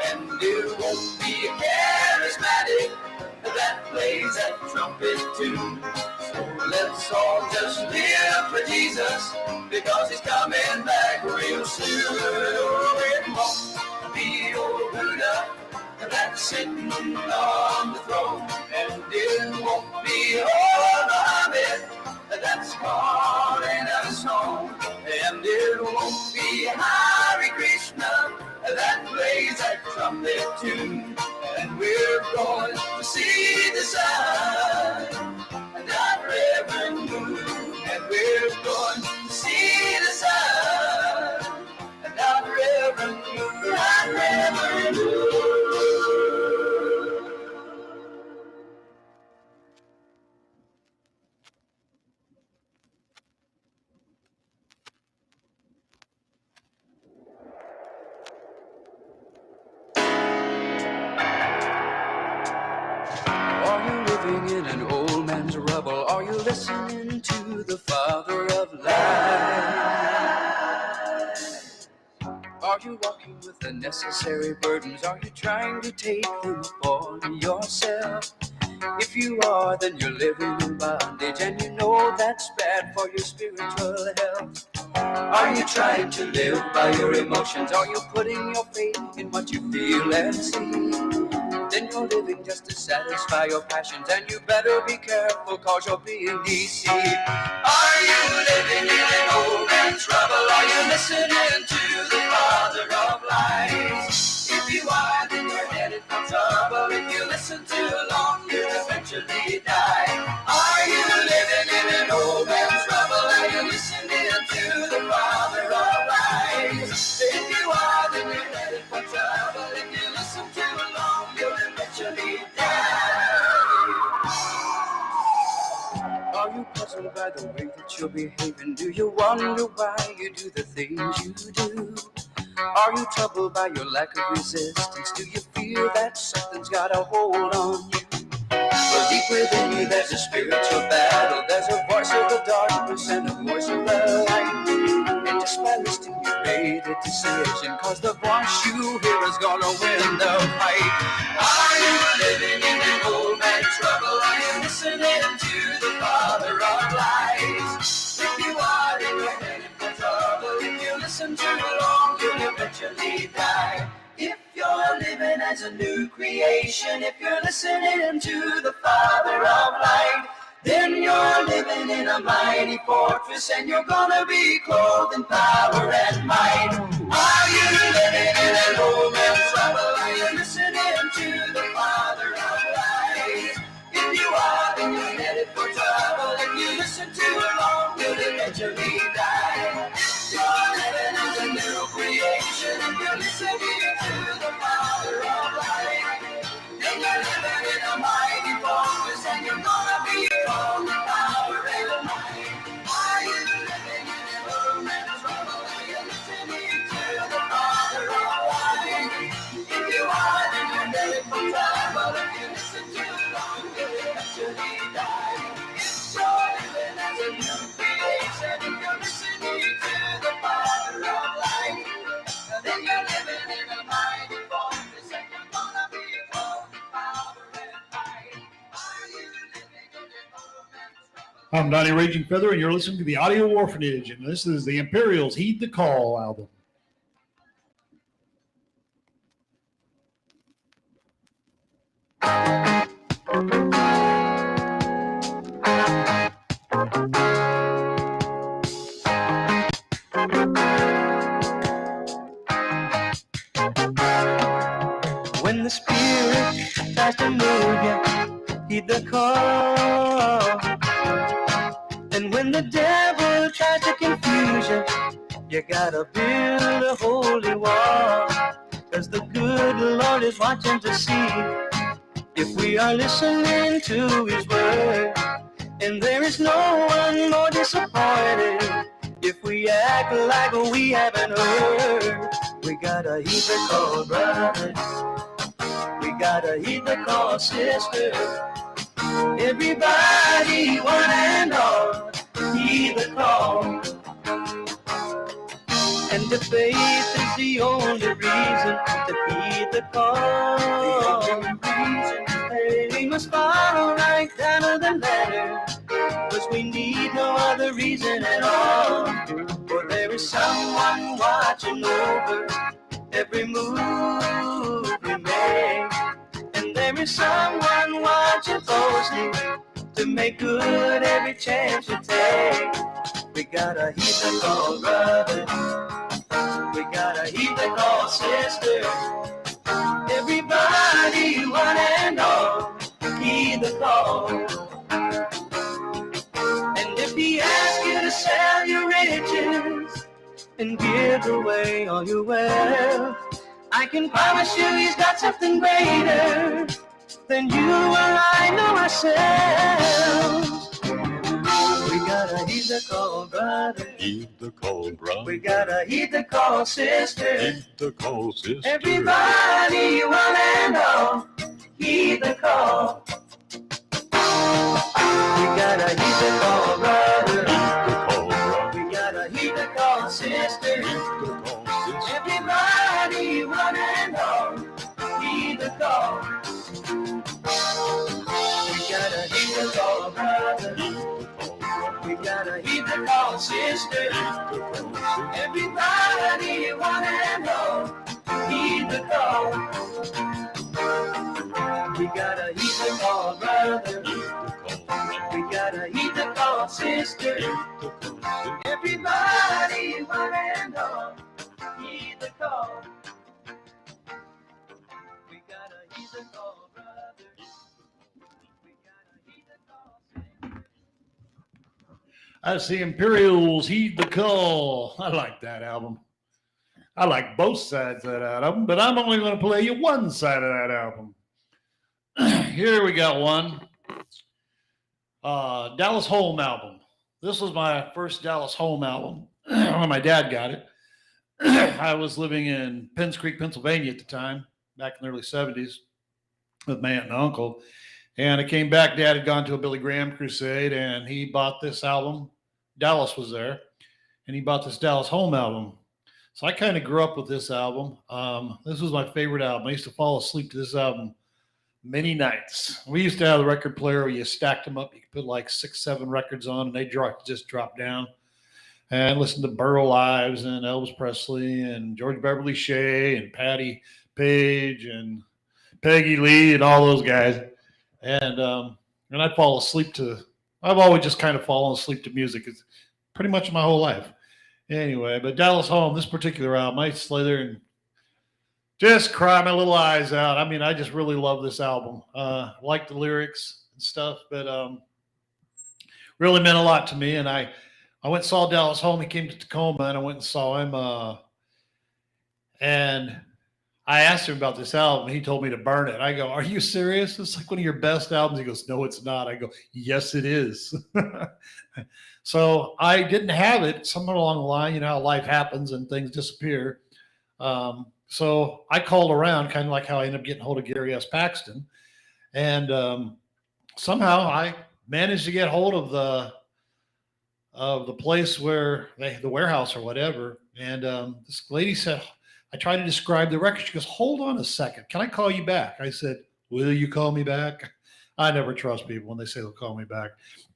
And it won't be a charismatic that plays that trumpet tune. So let's all just live for Jesus, because he's coming back real soon. Oh, it won't be old Buddha that's sitting on the throne. And it won't be old Muhammad that's calling us home. And it won't be Hare Krishna that plays that trumpet tune. And we're going to see the sun, not Reverend Moon. And we're going to see the sun, not Reverend Moon, not Reverend Moon. Are you living in an old man's rubble? Are you listening to the Father of life? Are you walking with the necessary burdens? Are you trying to take them upon yourself? If you are, then you're living in bondage, and you know that's bad for your spiritual health. Are you trying to live by your emotions? Are you putting your faith in what you feel and see? Then you're living just to satisfy your passions, and you better be careful, cause you're being deceived. Are you living in an old man's trouble? Are you listening to the Father of lies? If you are, then you're headed for trouble. If you listen too long, you'll eventually die. Are you living in an old man's trouble? Are you listening to the Father of lies? If you are, then you're headed for trouble. If you listen too long, you'll eventually die. Are you puzzled by the way that you're behaving? Do you wonder why you do the things you do? Are you troubled by your lack of resistance? Do you feel that something's got a hold on you? Well, deep within you there's a spiritual battle. There's a voice of the darkness and a voice of the light. And just by listening you made a decision, cause the voice you hear is gonna win the fight. Are you living in an old man's trouble? Are you listening to the Father of lies? If you are, then you're headed for trouble. If you listen too long, you'll eventually die. If you're living as as a new creation. If you're listening to the Father of light, then you're living in a mighty fortress, and you're gonna be clothed in power and might. Are you living in a low man's trouble? Are you listening to the Father of light? If you are, then you're headed for trouble. If you listen too long, you'll eventually die. You're living as a new creation. If you're listening to the Father of light, then you're living in a mighty fortress, and you're gonna be clothed with power and might. Are you living in a low man's trouble? Are you listening to the Father of light? If you are, then you're headed for trouble. If you listen too long, you'll eventually die. You're living as a new creation. If you're listening to the Father of light, then you're living in a mighty fortress, and you're gonna be clothed with power and might. Are you living in a low man's trouble? I'm Donnie Raging Feather, and you're listening to the Audio Orphanage, and this is the Imperials' Heed the Call album. When the Spirit tries to move you, heed the call. And when the devil tries to confuse you, you gotta build a holy wall. 'Cause the good Lord is watching to see if we are listening to His word. And there is no one more disappointed if we act like we haven't heard. We gotta heed the call, brothers. We gotta heed the call, sisters. Everybody, one and all, heed the call. And the faith is the only reason to heed the call. We must follow right down to the letter, 'cause we need no other reason at all. For there is someone watching over every move we make. And there is someone watching closely to make good every chance you take. We gotta heed the call, brothers. We gotta heed the call, sisters. Everybody, one and all, heed the call. And if He asks you to sell your riches and give away all your wealth, I can promise you He's got something greater than you or I know ourselves. We gotta heed the call, brother. Heed the call, brother. We gotta heed the call, sister. Heed the call, sister. Everybody, one and all, heed the call. We gotta heed the call, brother. Heed the call, brother. We gotta heed the call, sister. Heed the call, sister. Everybody, one and all, heed the call. We gotta heed the call, brother. Heed the call, brother. We gotta heed the call, sister. Heed the call, sister. Everybody, one and all, heed the call. We gotta heed the call, brother. Heed the call, brother. We gotta heed the call, sister. Heed the call, sister. Everybody, one and all, heed the call. We gotta heed the call, brother. We gotta heed the call, sister. That's the Imperials' Heed the Call. I like that album. I like both sides of that album, but I'm only going to play you one side of that album. Here we got one. Dallas Home album. This was my first Dallas Home album when my dad got it. I was living in Penns Creek, Pennsylvania at the time, back in the early 70s with my aunt and uncle. And I came back. Dad had gone to a Billy Graham crusade, and he bought this album. Dallas was there, and he bought this Dallas Home album. So I kind of grew up with this album. This was my favorite album. I used to fall asleep to this album many nights. We used to have a record player where you stacked them up. You could put like 6, 7 records on, and they just drop down. And listen to Burl Ives and Elvis Presley and George Beverly Shea and Patti Page and Peggy Lee and all those guys. And I'd fall asleep to, I've always just kind of fallen asleep to music. It's pretty much my whole life. Anyway, but Dallas Home, this particular album, I lay there and just cry my little eyes out. I mean, I just really love this album. Like the lyrics and stuff, but really meant a lot to me. And I went and saw Dallas Home. He came to Tacoma, and I went and saw him. And I asked him about this album. He told me to burn it. I go, "Are you serious? It's like one of your best albums." He goes, "No, it's not." I go, "Yes, it is." So I didn't have it. Somewhere along the line, you know how life happens and things disappear. So I called around, kind of like how I ended up getting hold of Gary S. Paxton. And somehow I managed to get hold of the place where the warehouse or whatever. And this lady said, I tried to describe the record. She goes, "Hold on a second. Can I call you back?" I said, "Will you call me back?" I never trust people when they say they'll call me back.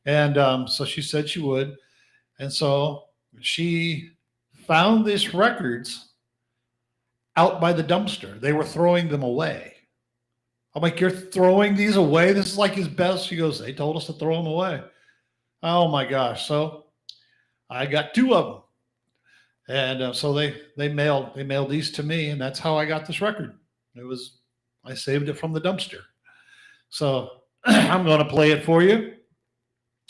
And so she said she would. And so she found these records out by the dumpster. They were throwing them away. I'm like, "You're throwing these away? This is like his best." She goes, "They told us to throw them away." Oh my gosh. So I got 2 of them. And so they mailed these to me, and that's how I got this record. I saved it from the dumpster. So I'm going to play it for you.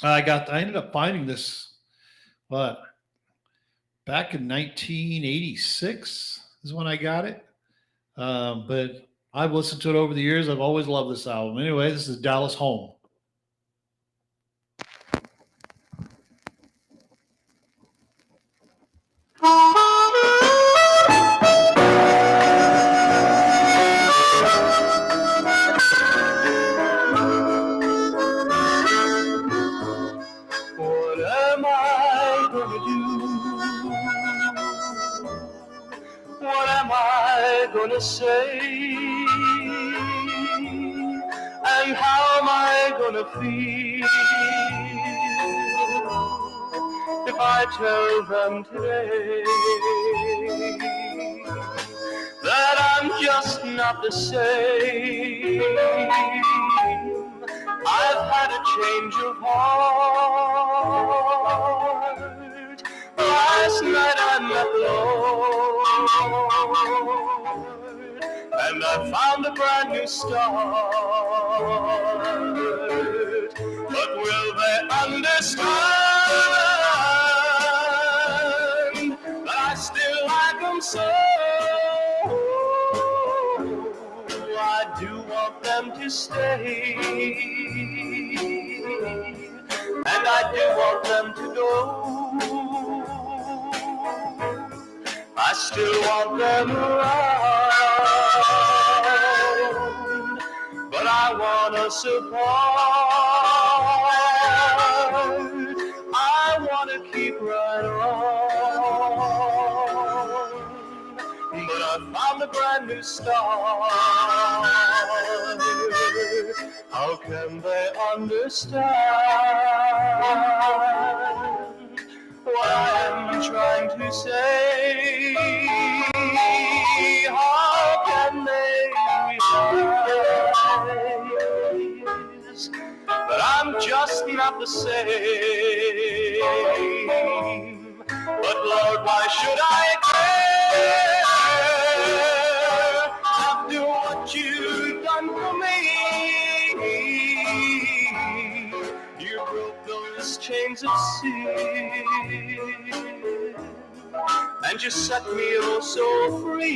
I ended up finding this, back in 1986 is when I got it. But I've listened to it over the years. I've always loved this album. Anyway, this is Dallas Home. Gonna say, and how am I gonna feel if I tell them today that I'm just not the same? I've had a change of heart. Last night I met the Lord, and I found a brand new start. But will they understand that I still like them so? I do want them to stay, and I do want them to go. I still want them around, but I want us apart. I want to keep right on, but I found a brand new start. How can they understand what I am trying to say? How can they realize that I'm just not the same? But Lord, why should I care after what you've done for me? You broke those chains of sin, and you set me oh so free.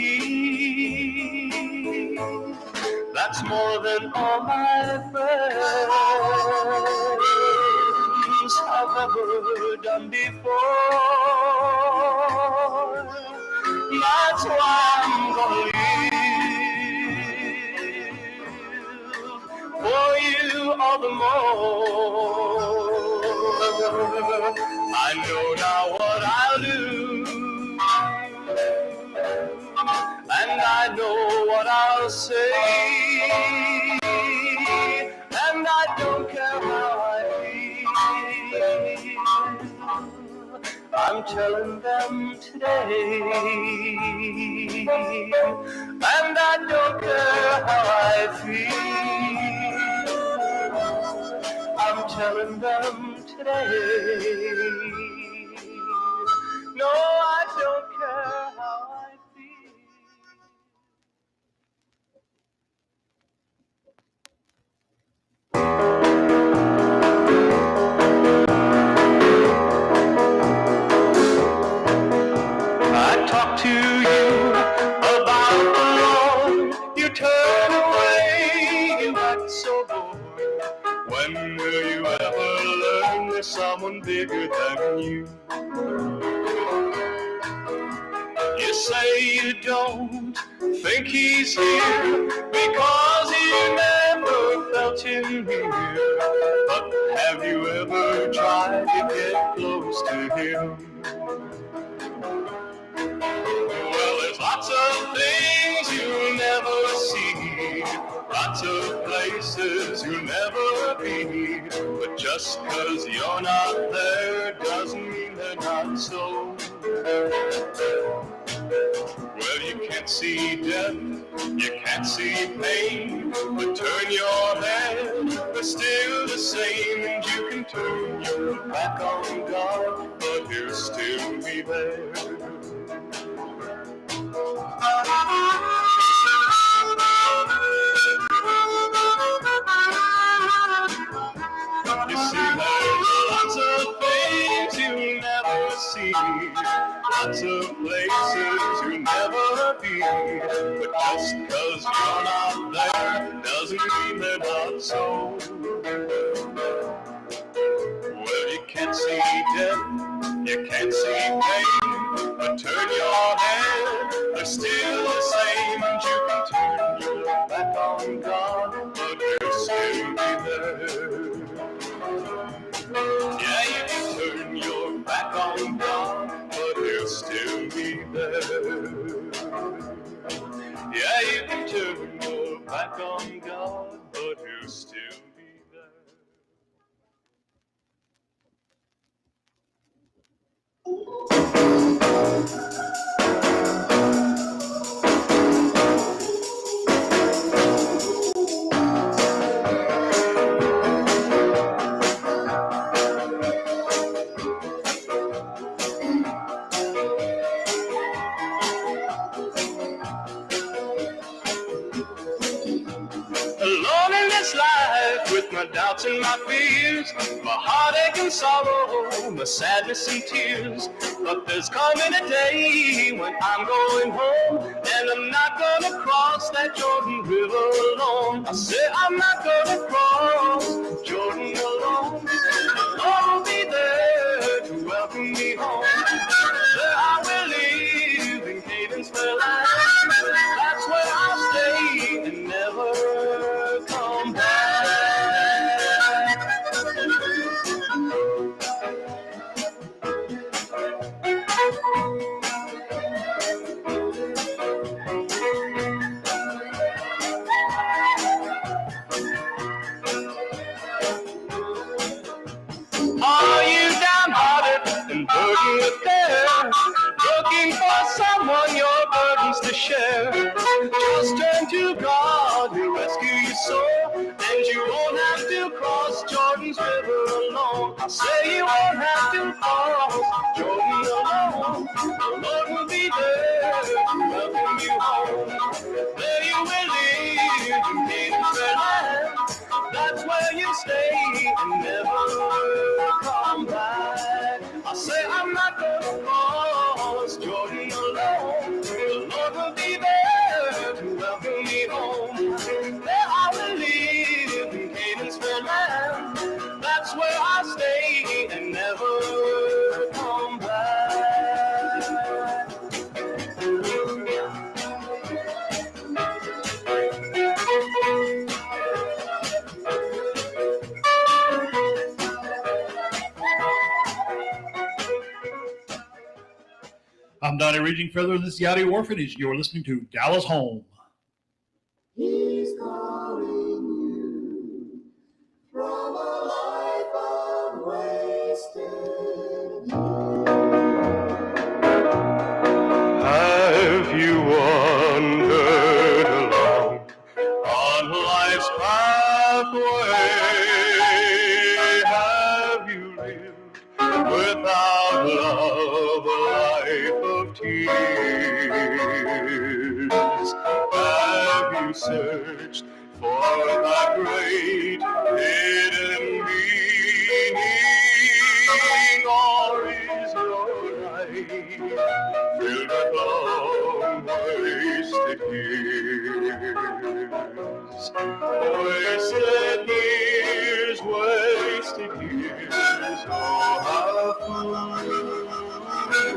That's more than all my friends have ever done before. That's why I'm gonna live for you all the more. I know now what I'll do, and I know what I'll say, and I don't care how I feel. I'm telling them today, and I don't care how I feel. I'm telling them today, no, I don't care how I feel. I talk to you about the Lord, you turn away, you act so bored. When will you ever learn there's someone bigger than you? You say you don't think he's here because you never felt him here. But have you ever tried to get close to him? Well, there's lots of things you'll never see, lots of places you'll never be. But just 'cause you're not there doesn't mean they're not so. Well, you can't see death, you can't see pain, but turn your head, they're still the same. And you can turn your back on God, but he'll still be there. You see, there's lots of things you'll never see, lots of places you'll never be. But just 'cause you're not there doesn't mean they're not so. Well, you can't see death, you can't see pain, but turn your head, they're still the same. And you can turn your back on God, but he'll still be there. Yeah, you can turn your back on God, but he'll still be there. Yeah, you can turn your back on God, but he'll still be there. Alone in this life with my doubts and my fears, my heartache and sorrow, my sadness and tears. But there's coming a day when I'm going home, and I'm not gonna cross that Jordan River alone. I say I'm not gonna cross Jordan alone. The Lord will be there to welcome me home. There I will live in Cadensville land. That's where I'll stay and never come back. Are you downhearted and burdened with care, looking for someone your burdens to share? Just turn to God, he'll rescue your soul, and you won't have to cross Jordan's River alone. I say you won't have to cross Jordan alone. The Lord will be there to welcome you home. There you will live in Cadensville land. That's where you stay and never come back. I say I'm not gonna cross Jordan alone. The Lord will be there to welcome me home. There I will live in Cadensville land. That's where I stay and never come back. I'm Donnie Reaching Further in this Yachty Orphanage. You're listening to Dallas Home. He's calling you from a life of wasted years. love, a life of tears. Have you searched for that great hidden meaning, or is your life filled with long wasted years? Wasted years, wasted years, oh how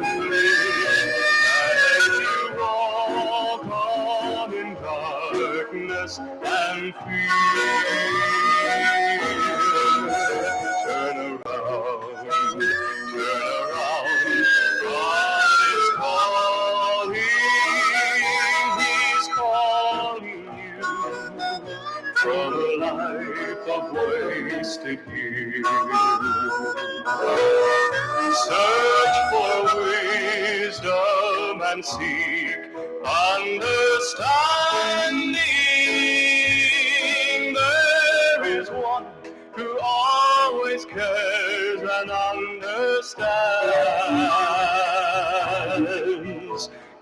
foolish as you walk on in darkness and fear. Turn around, God is calling, He's calling you from a life of wasted years. Search for wisdom and seek understanding. There is one who always cares and understands.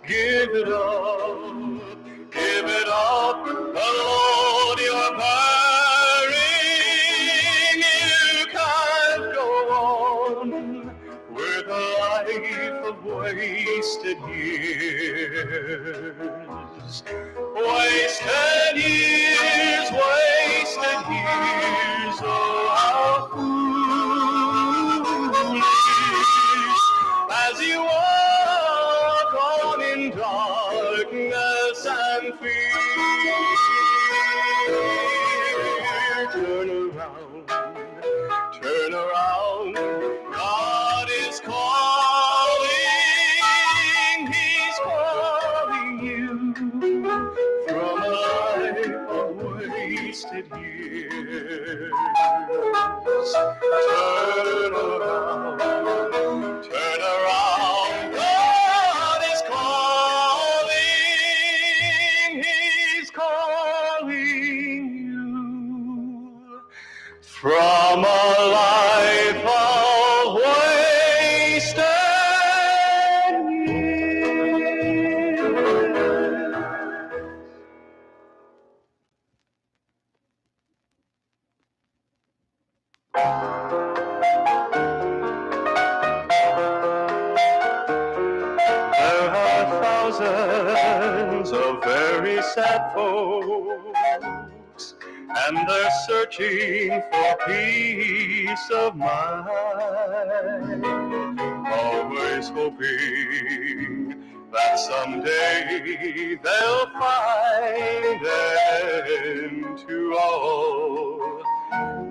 Give it up, the Lord you're bearing. You can't go on with a life of wasted years. Wasted years, wasted years, oh how foolish as you walk on in darkness and fear. Turn around, God is calling, He's calling you from a life of wasted years. Turn around, God is calling, He's calling you from a life of wasted There are thousands of very sad folks, and they're searching for peace of mind, always hoping that someday they'll find an end to all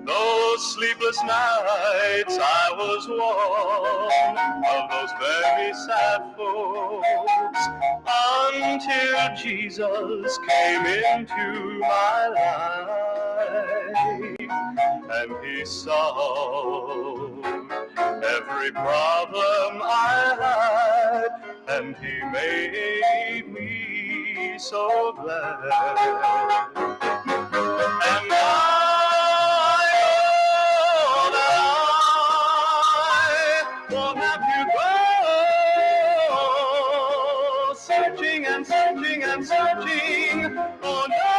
those sleepless nights. I was one of those very sad folks, until Jesus came into my life, and He solved every problem I had, and He made me so glad. And I won't have to go searching and searching and searching. Oh no,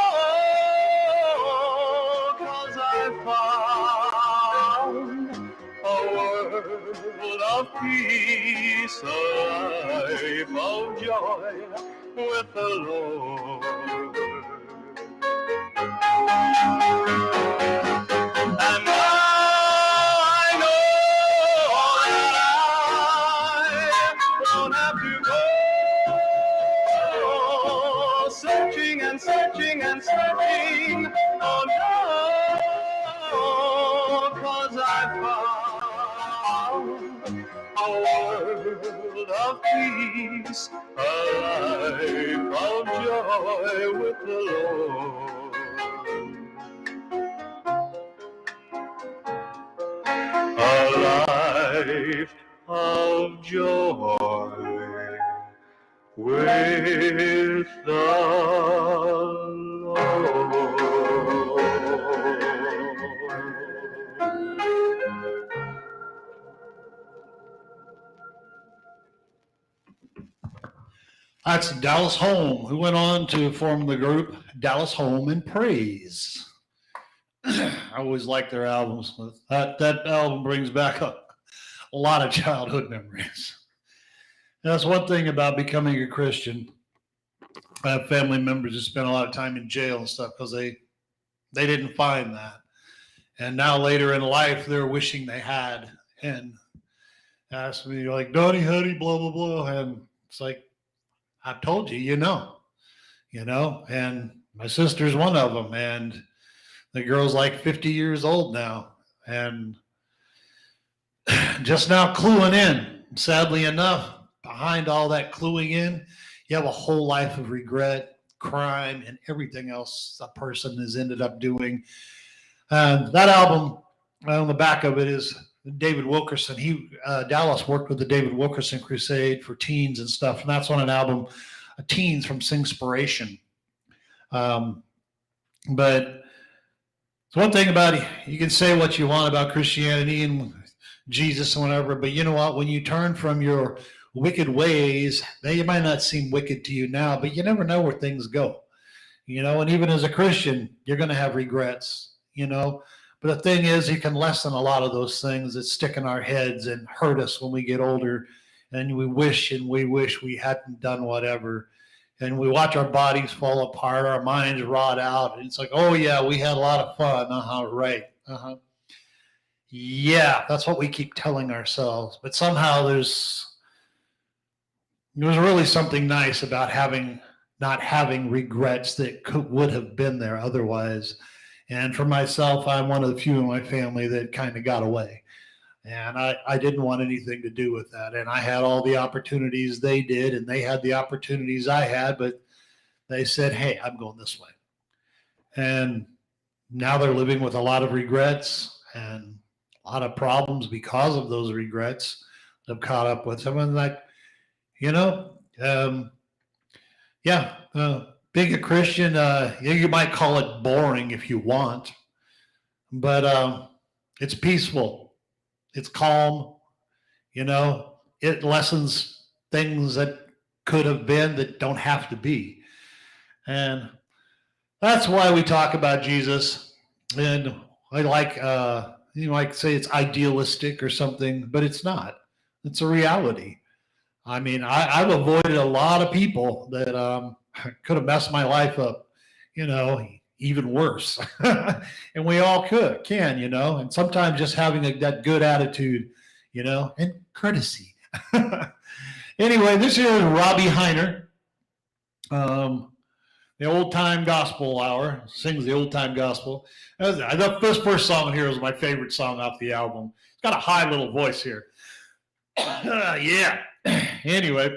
'cause I found a world of peace, a life of joy with the Lord. And now I know that I don't have to go searching and searching and searching. Oh no, 'cause I found a world of peace, a life of joy with the Lord. A life of joy with the Lord. That's Dallas Home, who went on to form the group Dallas Home and Praise. I always like their albums. That album brings back a lot of childhood memories. And that's one thing about becoming a Christian. I have family members who spent a lot of time in jail and stuff because they didn't find that. And now later in life, they're wishing they had. And ask me like, Donnie, honey, blah, blah, blah. And it's like, I've told you, you know, and my sister's one of them. And the girl's like 50 years old now. And just now cluing in, sadly enough, behind all that cluing in, you have a whole life of regret, crime, and everything else a person has ended up doing. That album, on the back of it is David Wilkerson. Dallas worked with the David Wilkerson Crusade for teens and stuff, and that's on an album, Teens from Singspiration. But it's one thing about it, you can say what you want about Christianity and Jesus and whatever, but you know what? When you turn from your wicked ways, they might not seem wicked to you now, but you never know where things go. And even as a Christian, you're going to have regrets, But the thing is, you can lessen a lot of those things that stick in our heads and hurt us when we get older. And we wish we hadn't done whatever. And we watch our bodies fall apart, our minds rot out. And it's like, oh, yeah, we had a lot of fun. Right. Yeah, that's what we keep telling ourselves. But somehow there's really something nice about not having regrets that would have been there otherwise. And for myself, I'm one of the few in my family that kind of got away. And I didn't want anything to do with that. And I had all the opportunities they did, and they had the opportunities I had, but they said, hey, I'm going this way. And now they're living with a lot of regrets and a lot of problems because of those regrets that have caught up with them. And being a Christian, you might call it boring if you want, but it's peaceful. It's calm. It lessens things that could have been that don't have to be. And that's why we talk about Jesus. And I like, you might say it's idealistic or something, but it's not. It's a reality. I mean, I've avoided a lot of people that could have messed my life up, even worse. And we all can, and sometimes just having that good attitude, and courtesy. Anyway, this is Robbie Heiner, the Old Time Gospel Hour, sings the Old Time Gospel. The first song here is my favorite song off the album. It's got a high little voice here. Yeah. Anyway,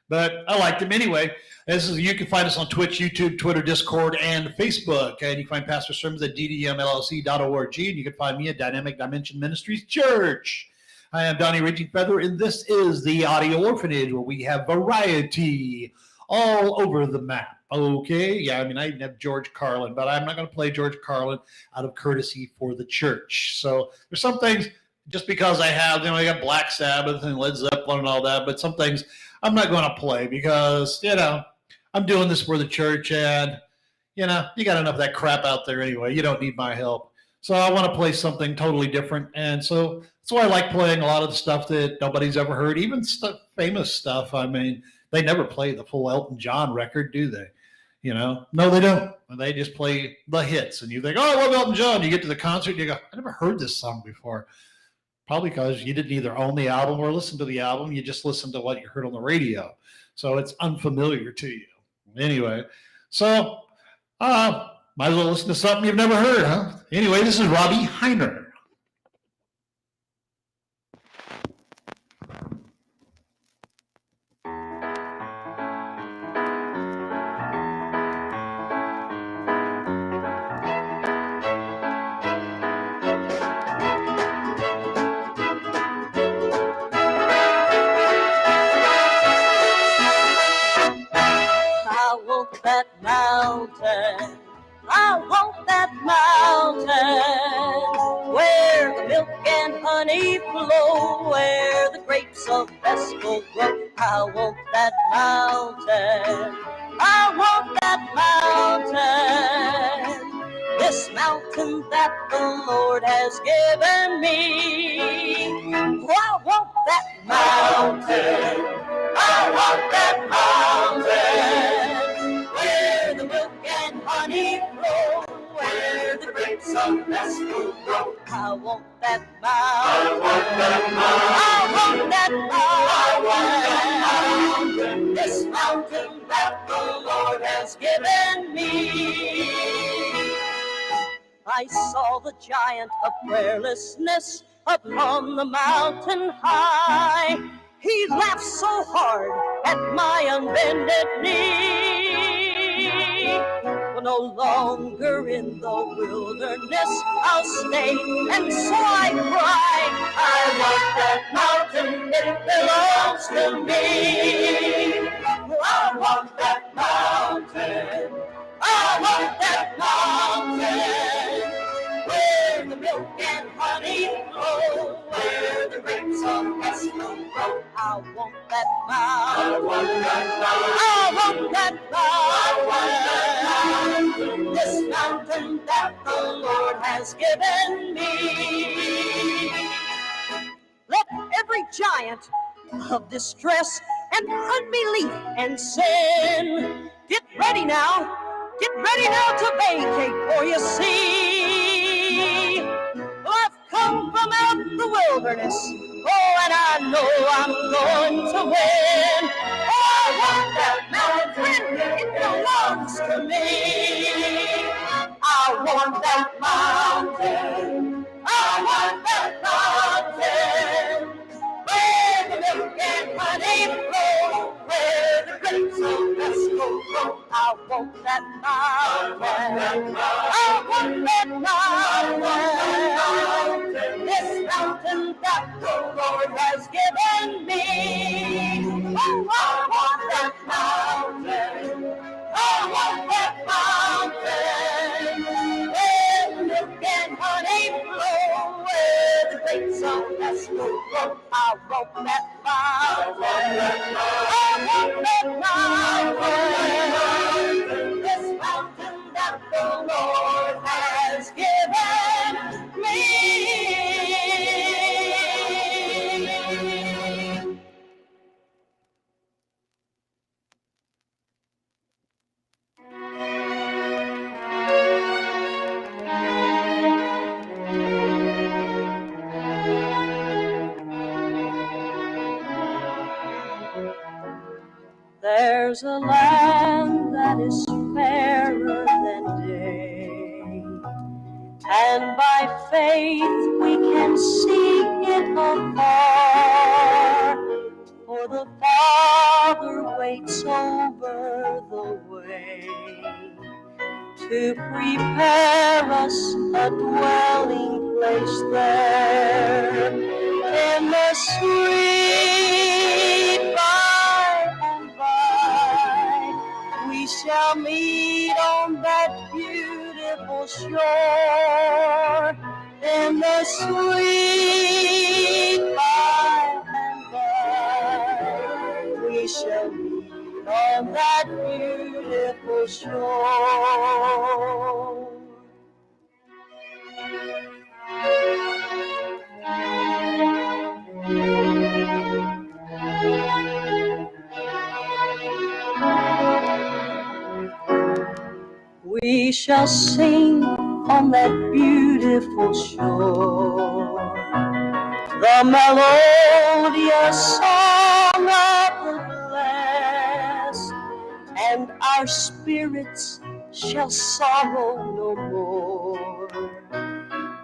but I liked him anyway. You can find us on Twitch, YouTube, Twitter, Discord, and Facebook. And you can find Pastor Sermons at ddmllc.org. And you can find me at Dynamic Dimension Ministries Church. I am Donnie Raging Feather, and this is the Audio Orphanage, where we have variety all over the map. Okay? Yeah, I mean, I even have George Carlin, but I'm not going to play George Carlin out of courtesy for the church. So there's some things, just because I have, I got Black Sabbath and Led Zeppelin and all that, but some things I'm not going to play because, I'm doing this for the church, and, you got enough of that crap out there anyway. You don't need my help. So I want to play something totally different. And so that's why I like playing a lot of the stuff that nobody's ever heard, even famous stuff. I mean, they never play the full Elton John record, do they? No, they don't. They just play the hits. And you think, oh, I love Elton John. You get to the concert, and you go, I never heard this song before. Probably because you didn't either own the album or listen to the album. You just listened to what you heard on the radio. So it's unfamiliar to you. Anyway, so might as well listen to something you've never heard, huh? Anyway, this is Robbie Heiner. I want that mountain where the milk and honey flow, where the grapes of peaceful growth. I want that mountain. I want that mountain. This mountain that the Lord has given me. Oh, I want that mountain. I want that mountain. Where the milk and honey flow, where the grapes of best will grow. I want that mountain. I want that mountain. I want that mountain. This mountain that the Lord has given me. I saw the giant of prayerlessness upon the mountain high. He laughed so hard at my unbended knee. But no longer in the wilderness I'll stay, and so I cry, I want that mountain, it belongs to me. I want that mountain. I want that mountain, where the milk and honey flow, where the grapes of best will grow. I want that mountain. I want that mountain. I want that mountain. This mountain that the Lord has given me. Let every giant of distress and unbelief and sin get ready now. Get ready now to vacate, for you see, I've come from out the wilderness, oh, and I know I'm going to win. Oh, I want that mountain, it belongs to me. I want that mountain, I want that mountain, where the milk and honey flow, where the grapes of best will grow. I want that mountain. I want that mountain. This mountain that the Lord has given me. Oh, I want that mountain. I want that mountain. Where the milk and honey flow, where the grapes of best will grow. I want that mountain. I want that mountain. This mountain that the Lord has given me. There's a land that is fairer than day, and by faith we can see it afar, for the Father waits over the way to prepare us a dwelling place there in the sweet by and by. We shall meet on that beautiful shore in the sweet by and by. We shall meet on that beautiful shore. We shall sing on that beautiful shore the melodious song of the blessed, and our spirits shall sorrow no more.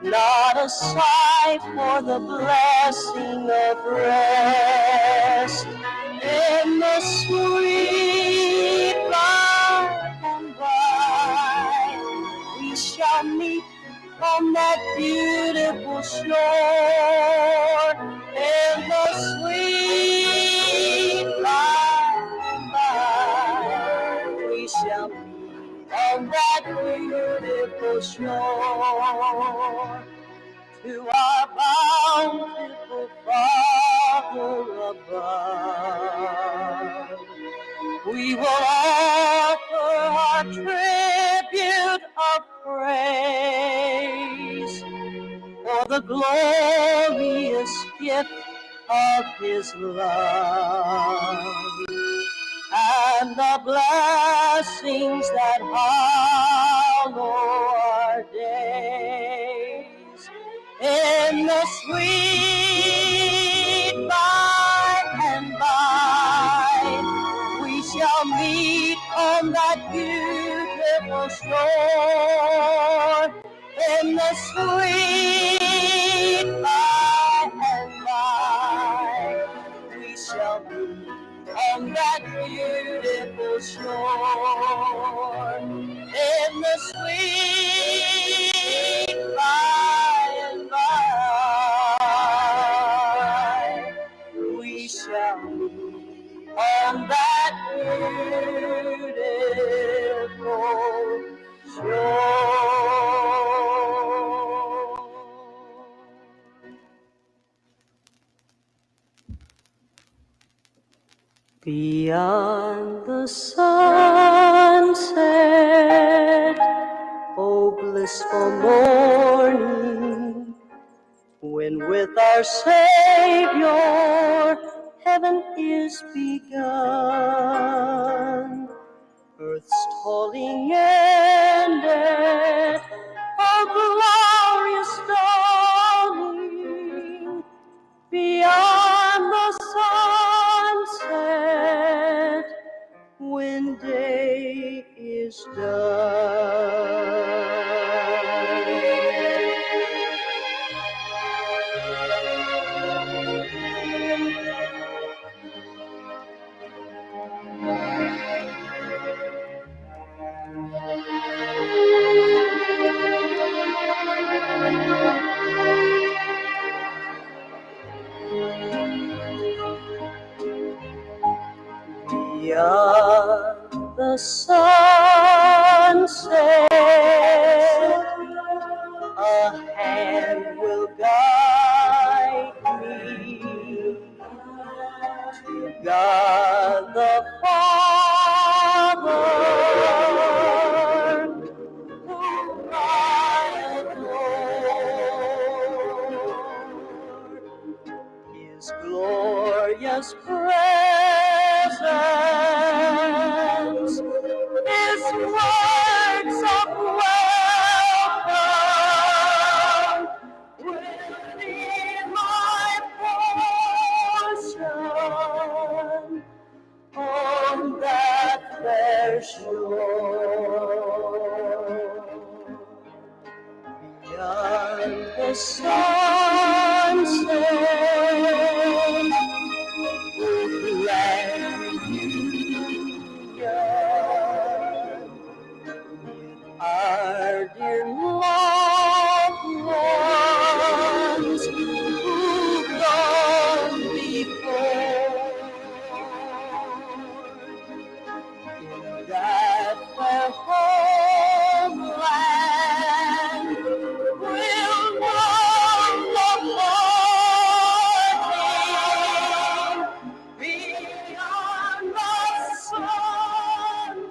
Not a sigh for the blessing of rest in the sweet by and by. We shall meet on that beautiful shore in the sweet by and by. We shall meet on that beautiful shore to our bountiful Father. Father above. We will offer our tribute of praise for the glorious gift of His love and the blessings that hallow our days. In the sweet by and by, we shall meet on that beautiful shore. In the sweet by and by, we shall meet on that beautiful shore. In the sweet by and by, we shall meet on that beautiful shore. Beyond the sunset, oh blissful morning, when with our Savior heaven is begun, earth's tolling ended, oh glorious dawning, beyond the sunset, when day is done. Beyond the sunset, a hand will guide me to God the Father, whom I adore. His glorious presence, His words of welcome will be my portion on that fair shore. Beyond the sunset, our dear loved ones who've gone before, in that fair homeland we'll know the morning beyond the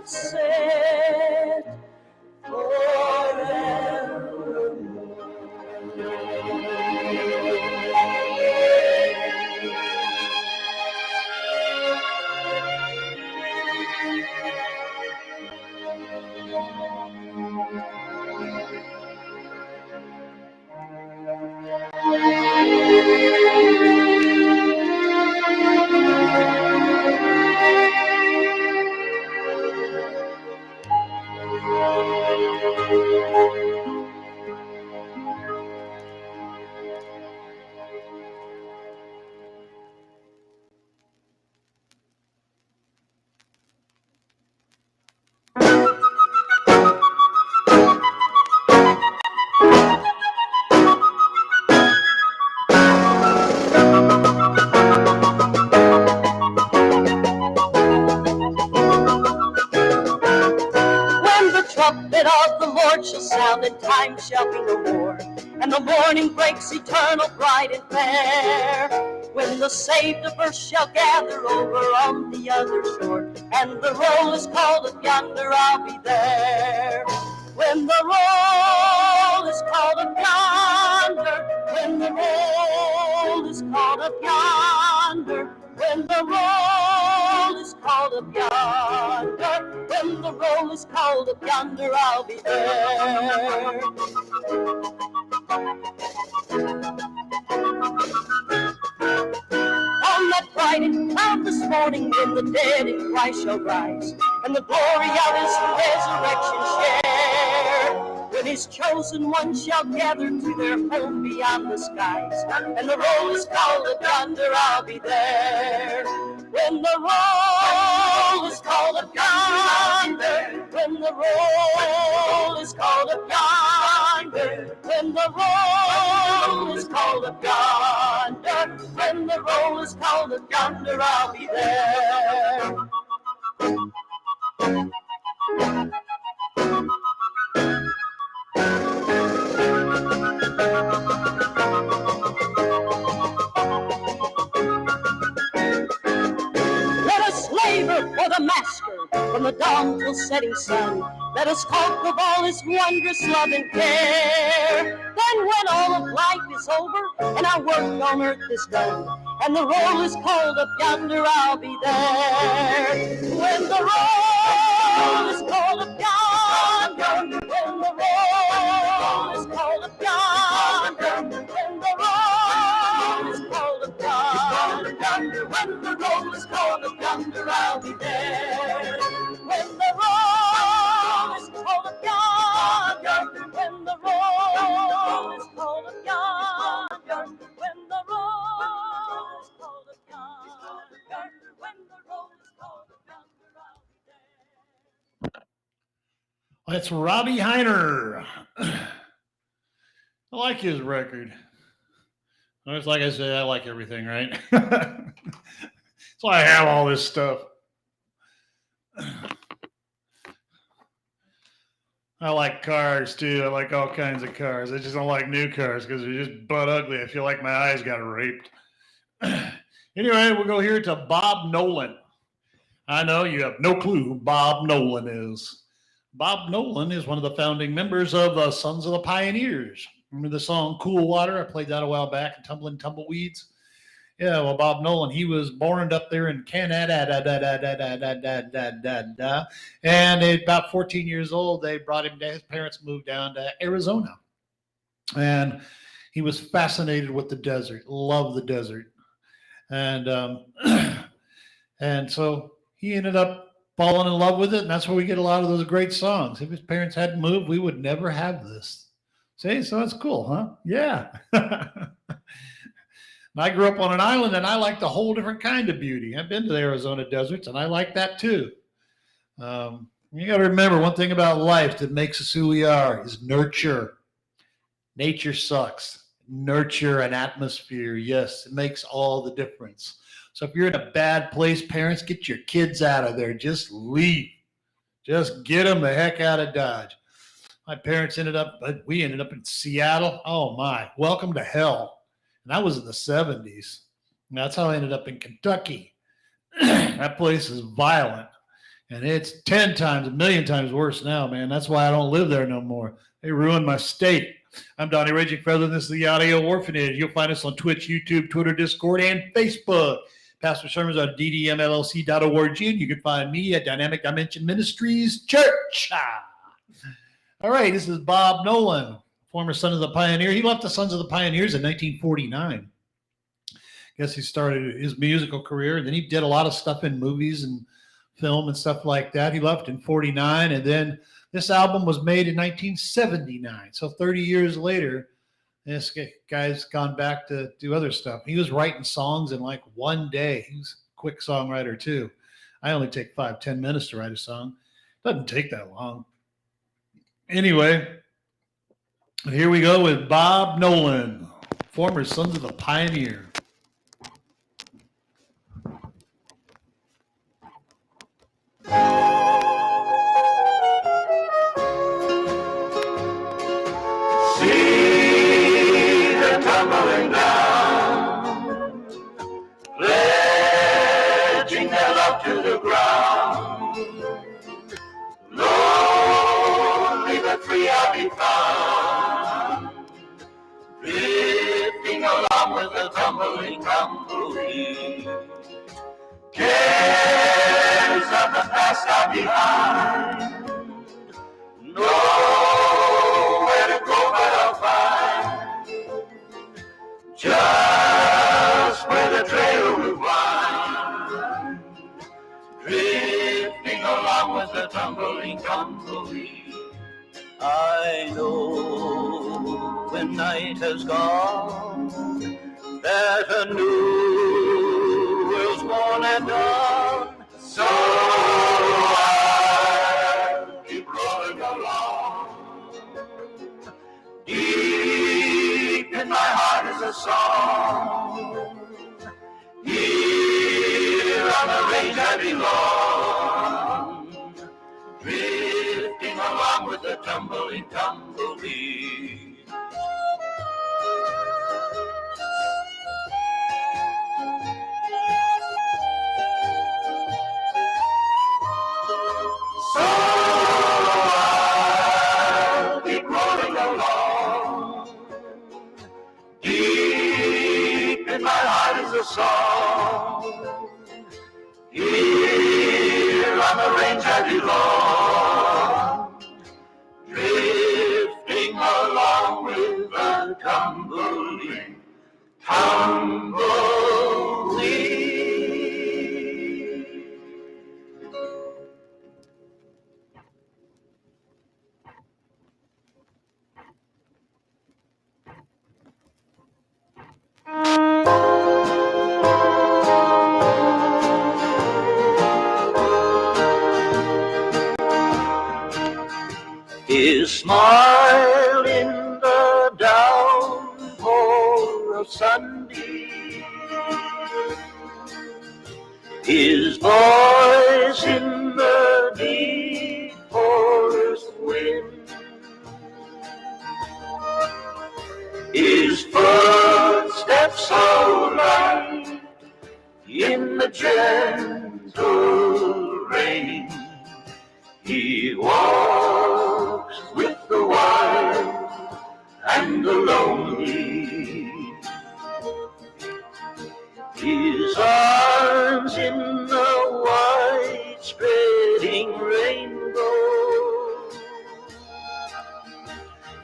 sunset. Trumpet of the Lord shall sound, and time shall be no more, and the morning breaks eternal, bright and fair. when the saved of earth shall gather over on the other shore, and the roll is called up yonder, I'll be there. When the roll is called up yonder, when the roll is called up yonder, when the roll is called up yonder, when the roll is called up yonder, I'll be there. On that bright and cloudless morning, when the dead in Christ shall rise, and the glory of his resurrection share, when his chosen ones shall gather to their home beyond the skies, and the roll is called up yonder, I'll be there. When the roll is called up yonder, when the roll is called up yonder, when the roll is called up yonder, when the roll is called up yonder, I'll be there. Let us labor for the Master from the dawn till setting sun. Let us talk of all his wondrous love and care. Then when all of life is over and our work on earth is done, and the roll is called up yonder, I'll be there. When the roll is called up yonder, when the roll is called up yonder, when the roll is called up yonder, when the roll is called up yonder, I'll be there. When the roll is called up yonder, when the roll is called up yonder, when the roll is called up yonder, when the roll is called up yonder, I'll be there. That's Robbie Heiner. I like his record. It's like I said, I like everything, right? So I have all this stuff. I like cars too. I like all kinds of cars. I just don't like new cars because they're just butt ugly. I feel like my eyes got raped. Anyway, we'll go here to Bob Nolan. I know you have no clue who Bob Nolan is. Bob Nolan is one of the founding members of the Sons of the Pioneers. Remember the song Cool Water? I played that a while back in Tumbling Tumbleweeds. Yeah, well, Bob Nolan, he was born up there in Canada, and at about 14 years old, they brought him down. His parents moved down to Arizona, and he was fascinated with the desert, loved the desert, and so he ended up falling in love with it, and that's where we get a lot of those great songs. If his parents hadn't moved, we would never have this. See, so it's cool, huh? Yeah. I grew up on an island, and I liked a whole different kind of beauty. I've been to the Arizona deserts, and I like that too. You got to remember one thing about life that makes us who we are is nurture. Nature sucks. Nurture an atmosphere, yes, it makes all the difference. So if you're in a bad place, parents, get your kids out of there. Just leave. Just get them the heck out of Dodge. My parents we ended up in Seattle. Oh my, welcome to hell. And that was in the 70s. And that's how I ended up in Kentucky. That place is violent. And it's 10 times, a million times worse now, man. That's why I don't live there no more. They ruined my state. I'm Donnie Raging Feather, and this is the Audio Orphanage. You'll find us on Twitch, YouTube, Twitter, Discord, and Facebook. Pastor sermons on ddmllc.org. And you can find me at Dynamic Dimension Ministries Church. All right, this is Bob Nolan, former Son of the Pioneer. He left the Sons of the Pioneers in 1949. I guess he started his musical career, and then he did a lot of stuff in movies and film and stuff like that. He left in 49, and then this album was made in 1979. So 30 years later, this guy's gone back to do other stuff. He was writing songs in like one day. He was a quick songwriter too. I only take 5-10 minutes to write a song. Doesn't take that long. Anyway, here we go with Bob Nolan, former Sons of the Pioneer. See them tumbling down Cares of the past are behind. Nowhere to go but I'll find just where the trail will wind, drifting along with the tumbling tumbleweed. I know when night has gone that a new world's born and dawn. So I'll keep rolling along. Deep in my heart is a song. Here on the range I belong, drifting along with the tumbling tumbleweed. So I'll keep rolling along. Deep in my heart is a song. Here on the range I belong, drifting along with the tumbling tumbleweed. His smile in the downpour of Sunday, his voice in the deep forest wind, his footsteps so light in the gentle rain. He walks with the wild and the lonely, his arms in the wide spreading rainbow,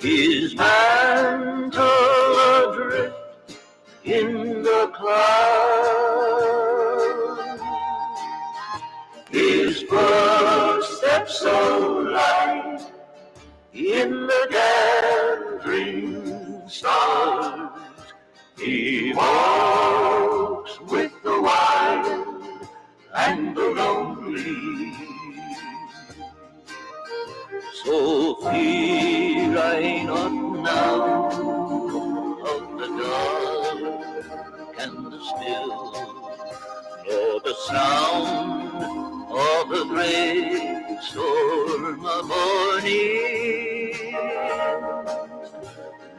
his mantle adrift in the clouds, his footsteps so light in the gathering stars. He walks with the wild and the lonely. So fear I not now of the dark and the still, nor the sound of the great storm of morning.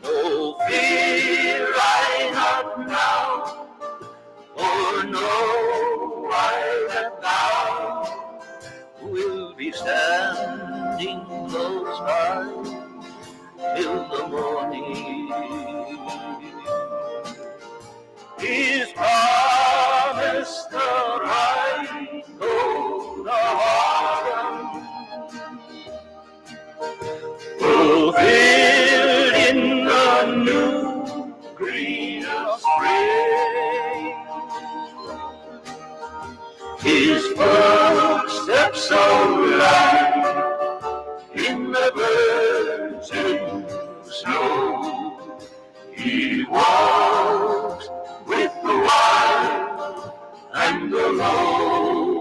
No fear I not now, for know I that thou will be standing close by till the morning. He's promised the right though the autumn, fulfilled in the new green of spring. His footsteps so light in the virgin snow. He walks with the wild and the lonely.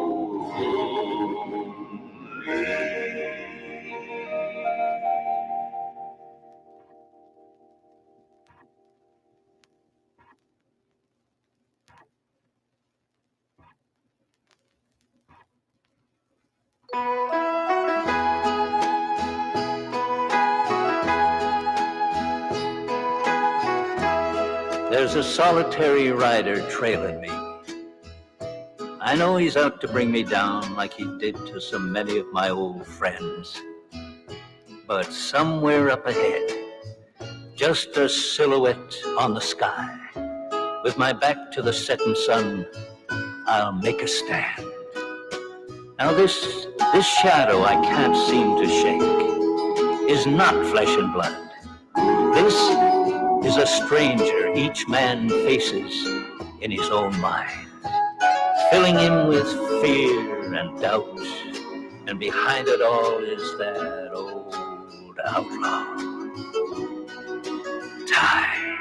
There's a solitary rider trailing me. I know he's out to bring me down like he did to so many of my old friends. But somewhere up ahead, just a silhouette on the sky, with my back to the setting sun, I'll make a stand. Now this shadow I can't seem to shake is not flesh and blood. This is a stranger each man faces in his own mind, filling him with fear and doubt, and behind it all is that old outlaw, time.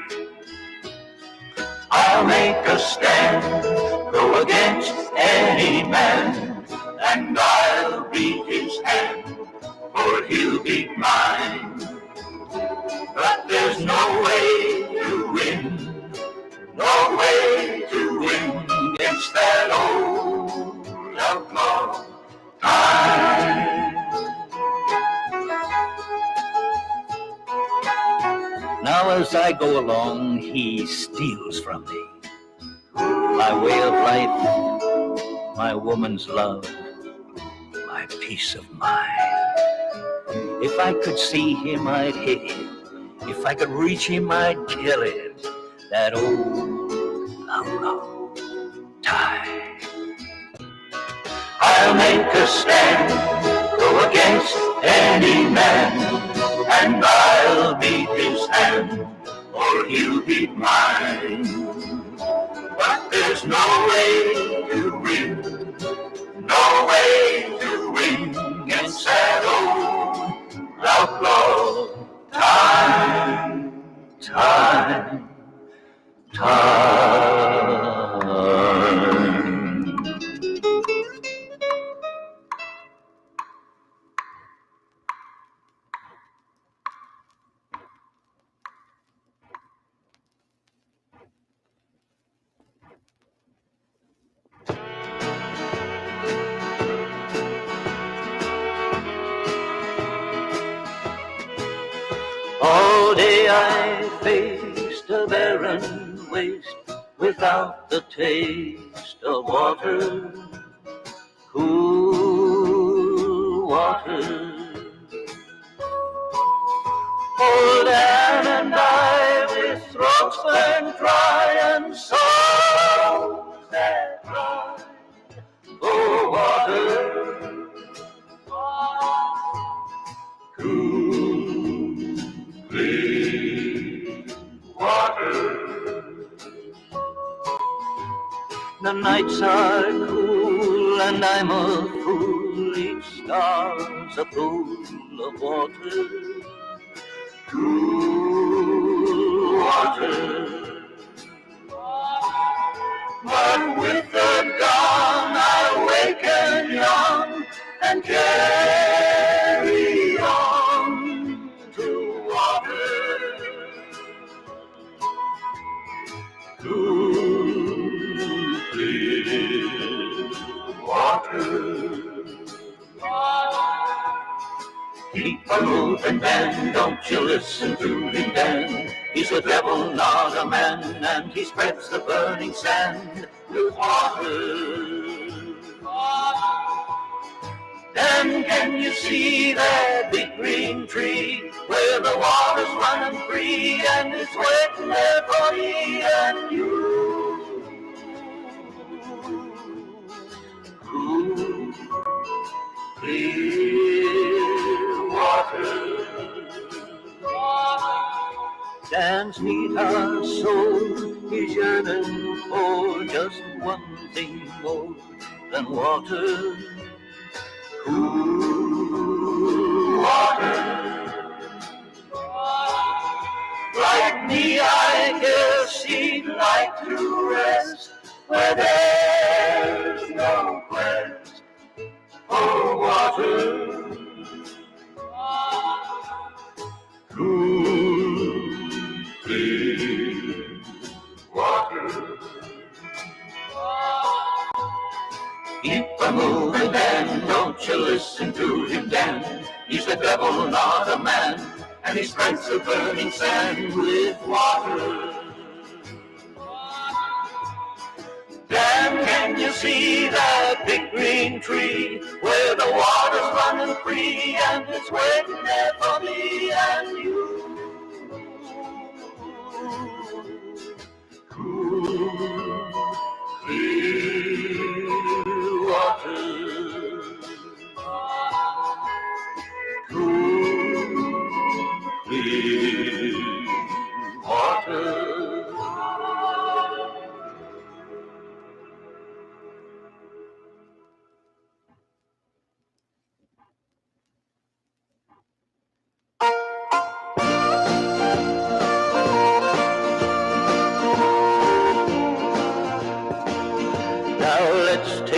I'll make a stand, go against any man, and I'll beat his hand, or he'll beat mine. But there's no way to win, no way to win against that old outlaw, time. Now as I go along, he steals from me my way of life, my woman's love, my peace of mind. If I could see him, I'd hit him. If I could reach him, I'd kill him. That old outlaw, time. I'll make a stand, go against any man, and I'll beat his hand, or he'll beat mine. But there's no way to win, no way to win against that old outlaw, time, time, time. All day I faced a barren waste without the taste of water, cool water. Old Anne and I, with throats burned dry and souls that cried for water, cool, clean water. The nights are cool and I'm a fool, each star's a pool of water, cool water. But with the dawn I waken young and carry on to water, cool, clear water. Keep a moving, Ben, don't you listen to him, Ben. He's a devil, not a man, and he spreads the burning sand with water. Then can you see that big green tree where the water's running free and it's waiting there for me and you? Cool, clear water. Dan's neat heart soul, he's yearning for just one thing more than water, cool water. Like me, I guess he'd like to rest where there's no quest for water, cool, clear water. Keep a moving, Dan, don't you listen to him, Dan. He's the devil, not a man, and he spreads the burning sand with water. Dan, can you see that big green tree where the water's running free and it's waiting there for me and you? Cool, clear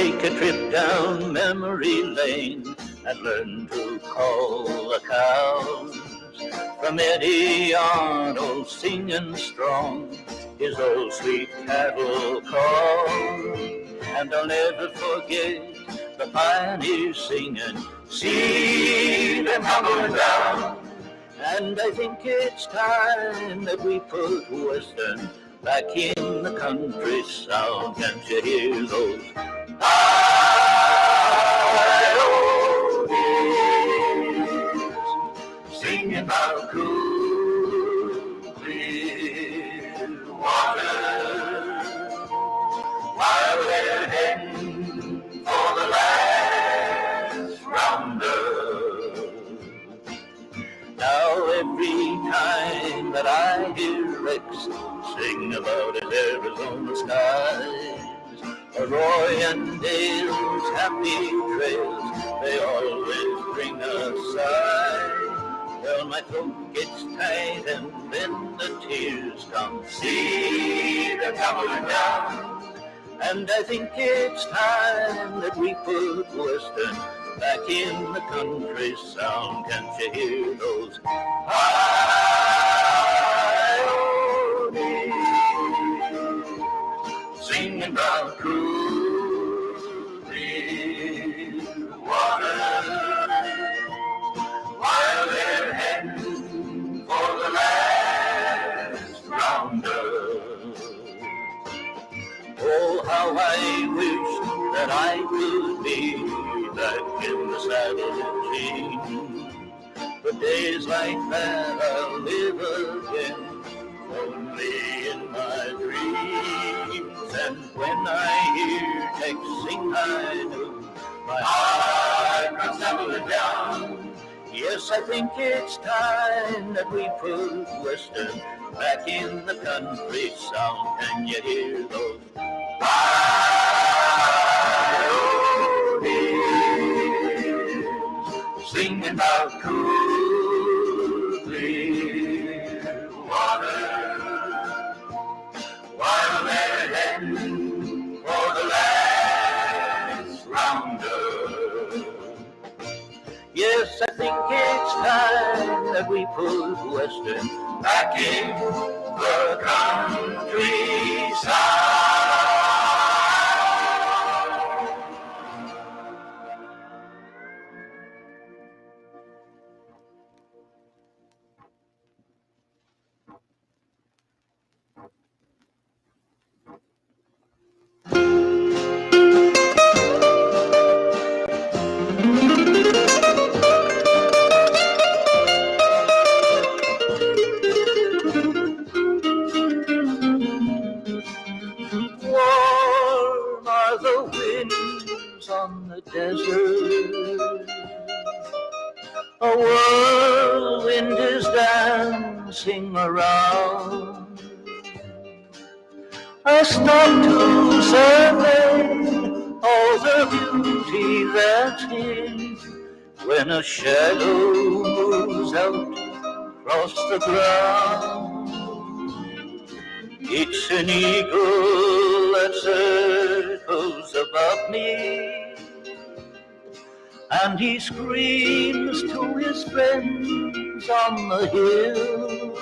take a trip down memory lane and learn to call the cows. From Eddie Arnold singing strong his old sweet cattle call. And I'll never forget the pioneers singing, see them humbling down. And I think it's time that we put Western back in the country sound. Can't you hear those pioneers singing about cool, clear water while they're heading for the last roundup? Now every time that I hear Rex sing about his Arizona skies, or Roy and Dale's happy trails, they always bring a sigh. Well, my throat gets tight and then the tears come. See them tumbling down. And I think it's time that we put Western back in the country sound. Can't you hear those pioneers singing about cool, clear water while they're heading for the last roundup? Oh, how I wish that I could be back in the saddle machine. But days like that I'll live again, only in my dreams. And when I hear Tex sing I know, my heart comes tumbling down. Yes, I think it's time that we put Western back in the country sound. Can you hear those pioneers singing about cool, clear water while they're heading for the last roundup? Yes, I think it's time that we put Western back in the countryside. Warm are the winds on the desert, a whirlwind is dancing around. I stop to survey all the beauty that's here when a shadow moves out across the ground. It's an eagle that circles above me, and he screams to his friends on the hill,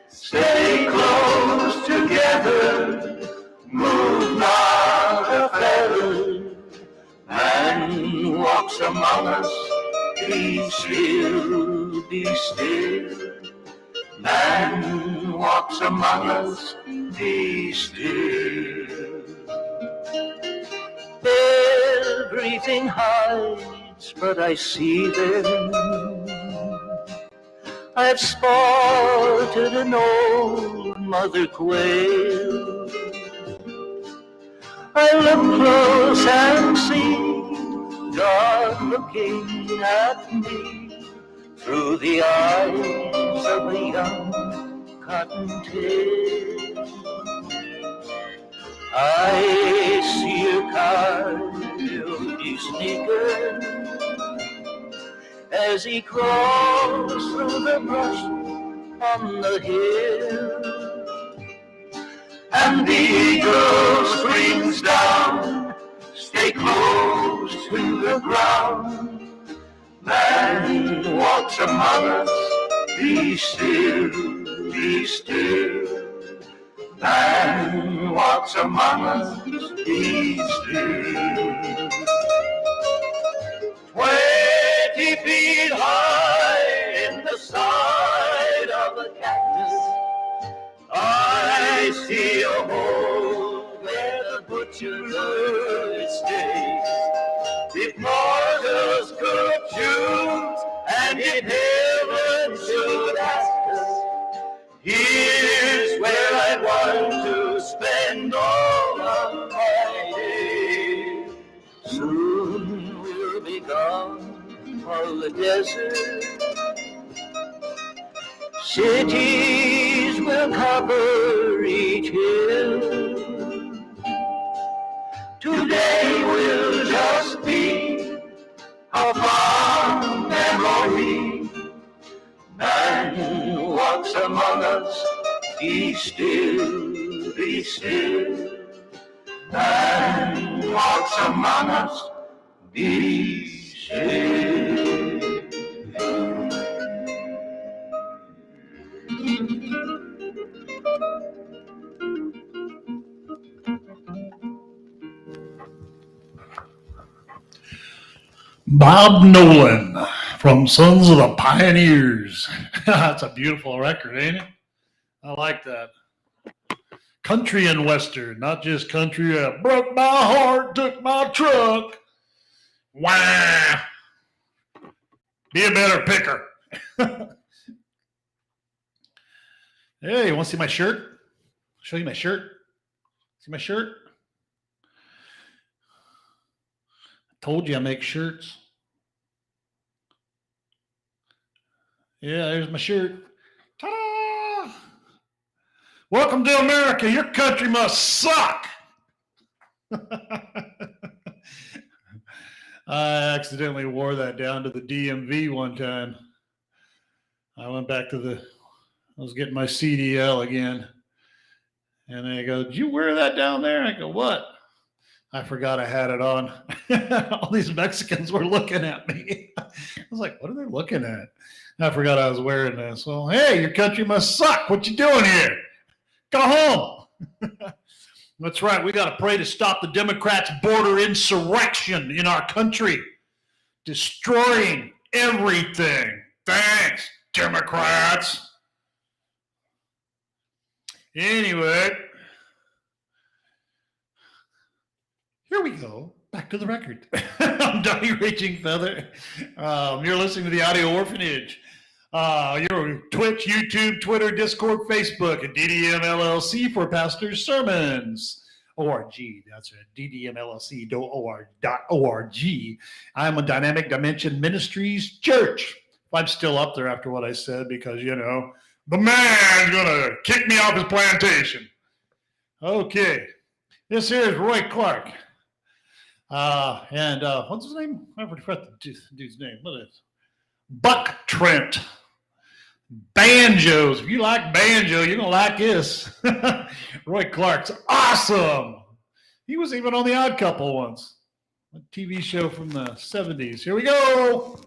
stay close together, move not a feather, man walks among us, be still, be still. Man walks among us, be still. Everything hides, but I see them. I've spotted an old mother quail. I look close and see God looking at me through the eyes of a young cottontail. I see a coyote sneaking as he crawls through the brush on the hill, and the eagle screams down, stay close to the ground. Man walks among us, be still, be still. Man walks among us, be still. 20 feet high in the side of the cactus, I see a hole where the butcher stays. If mortals could choose, and if heaven should ask us, here's where I want to spend all of my days. Soon we'll be gone on the desert. Cities will cover each hill. Today will just be a fond memory. Man walks among us, be still, be still. Man walks among us, be still. Bob Nolan from Sons of the Pioneers. That's a beautiful record, ain't it? I like that. Country and Western, not just country. Broke my heart, took my truck. Wah! Be a better picker. Hey, you want to see my shirt? Show you my shirt. See my shirt? Told you I make shirts. Yeah, there's my shirt. Ta-da! Welcome to America. Your country must suck. I accidentally wore that down to the DMV one time. I went back to I was getting my CDL again. And they go, did you wear that down there? I go, what? I forgot I had it on. All these Mexicans were looking at me. I was like, what are they looking at? I forgot I was wearing this. Well, hey, your country must suck. What you doing here? Go home. That's right. We got to pray to stop the Democrats' border insurrection in our country. Destroying everything. Thanks, Democrats. Anyway. Here we go. Back to the record. I'm Donnie Raging Feather. You're listening to the Audio Orphanage. You're Twitch, YouTube, Twitter, Discord, Facebook, and DDM LLC for Pastor's Sermons. ORG, that's right. DDMLLC.org. I'm a Dynamic Dimension Ministries church. I'm still up there after what I said because, the man's going to kick me off his plantation. Okay. This here is Roy Clark. And what's his name? I forgot the dude's name. What is it? Buck Trent. Banjos. If you like banjo, you're going to like this. Roy Clark's awesome. He was even on The Odd Couple once. A TV show from the 70s. Here we go.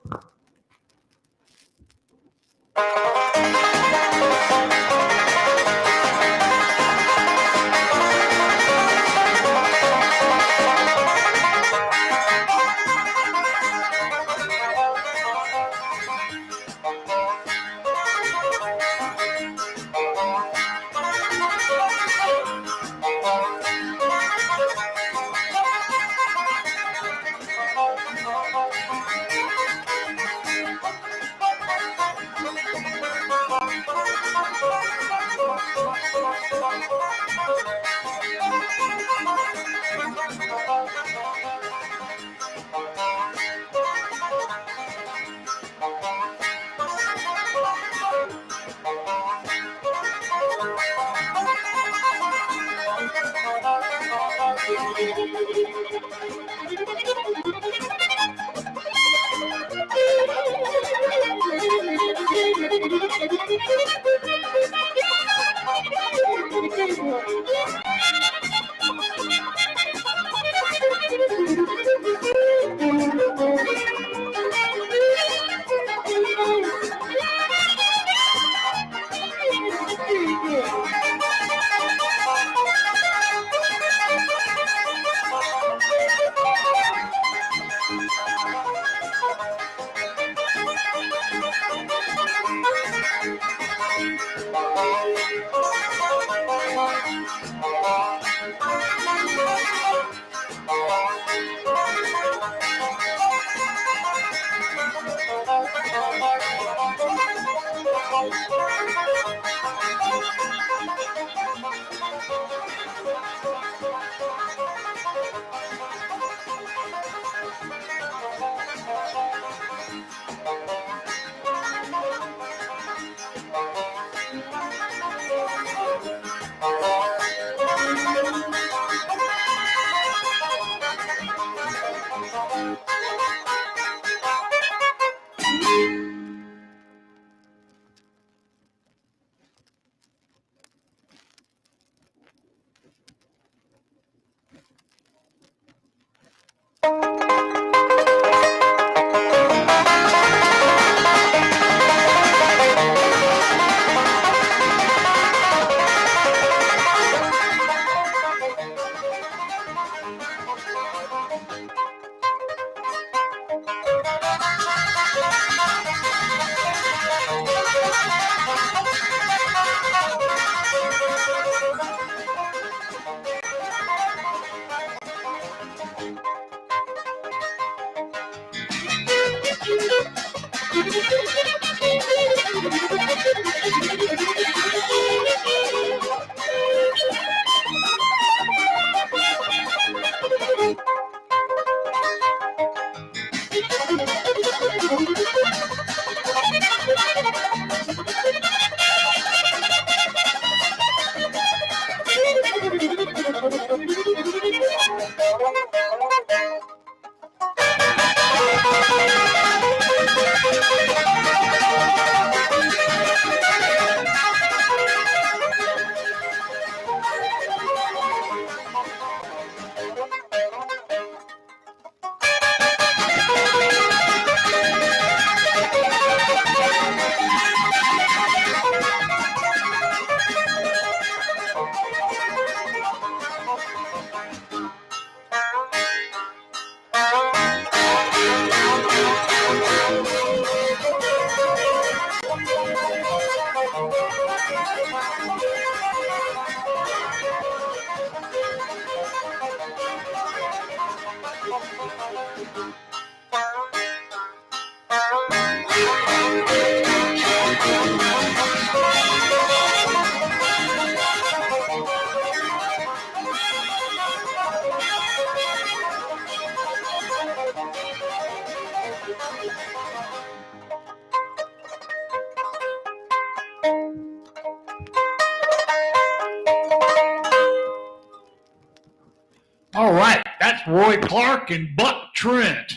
All right, that's Roy Clark and Buck Trent.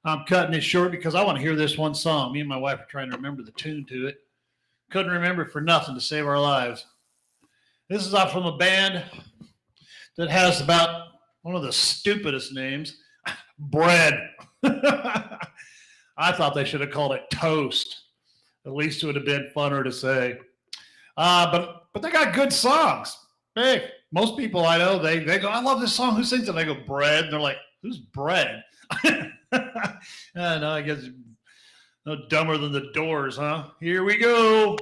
I'm cutting it short because I want to hear this one song. Me and my wife are trying to remember the tune to it. Couldn't remember it for nothing to save our lives. This is off from a band that has about one of the stupidest names, Bread. I thought they should have called it Toast. At least it would have been funner to say. But they got good songs. Hey, most people I know, they go, I love this song. Who sings it? I go, Bread. And they're like, who's Bread? No, I guess no dumber than the Doors, huh? Here we go.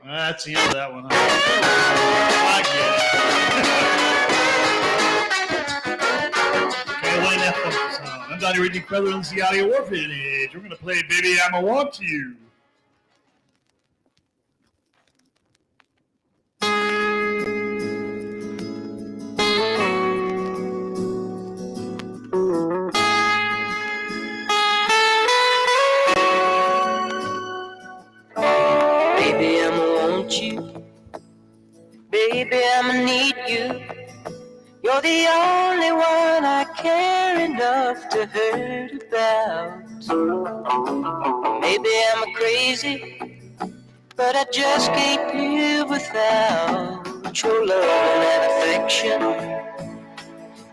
That's the end of that one, huh? I get it. Okay, Wayne F. I'm Donnie Ridley Feather in the Audio Orphanage. We're going to play Baby I'ma Want You. Baby, I'ma want you. Baby, I'ma need you. You're the only one I care enough to hurt about. Maybe I'm crazy, but I just can't live without your love and affection,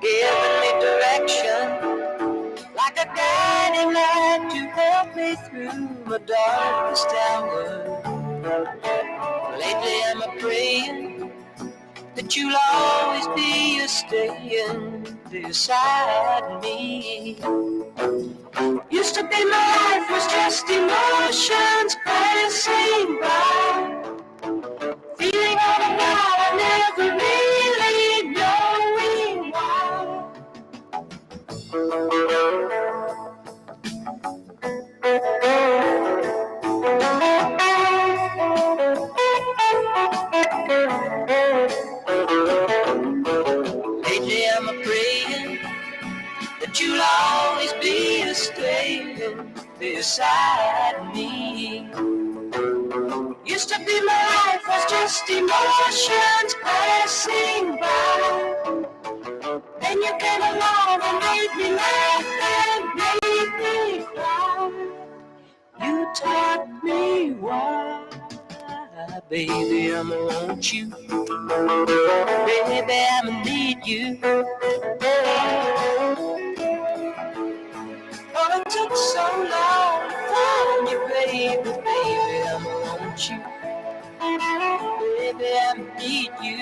giving me direction, like a guiding light to help me through my darkest hour. Lately I'm praying that you'll always be a staying beside me. Used to be my life was just emotions passing by, feeling all the while I never really knowing why. Lately I'm praying that you'll always be staying beside me. Used to be my life was just emotions passing by. Then you came along and made me laugh and made me cry. You taught me why. Baby, I'ma want you. Baby, I'ma need you. Oh, it took so long to find you, baby. Baby, I'ma want you. Baby, I'ma need you.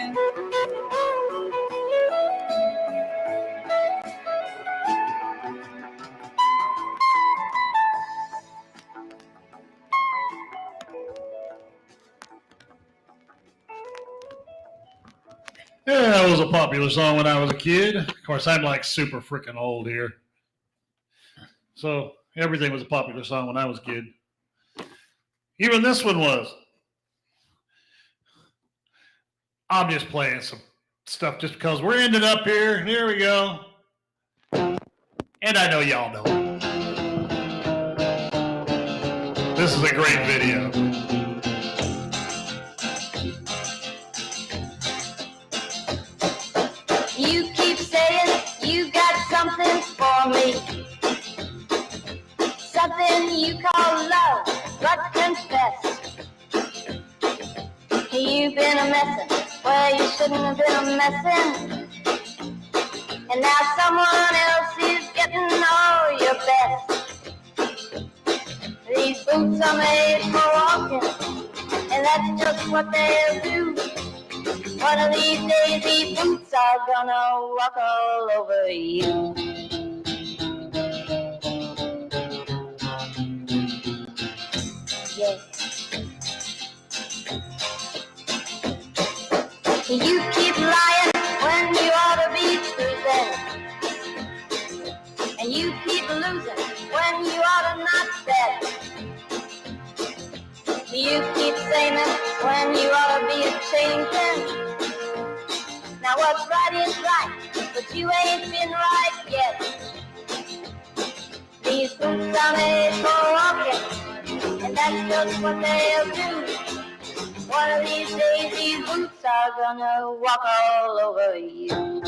popular song when I was a kid. Of course, I'm like super freaking old here. So everything was a popular song when I was a kid. Even this one was. I'm just playing some stuff just because we're ending up here. Here we go. And I know y'all know it. This is a great video. You keep saying you got something for me, something you call love, but confess you've been a messin' where you shouldn't have been a messin', and now someone else is getting all your best. These boots are made for walking, and that's just what they'll do. One of these days, these boots are gonna walk all over you. Yeah. You keep lying when you ought to be truthing, and you keep losing when you ought to not bet. You keep saying when you ought to be a changing. Now what's right is right, but you ain't been right yet. These boots are made for walking, and that's just what they'll do. One of these days, these boots are gonna walk all over you.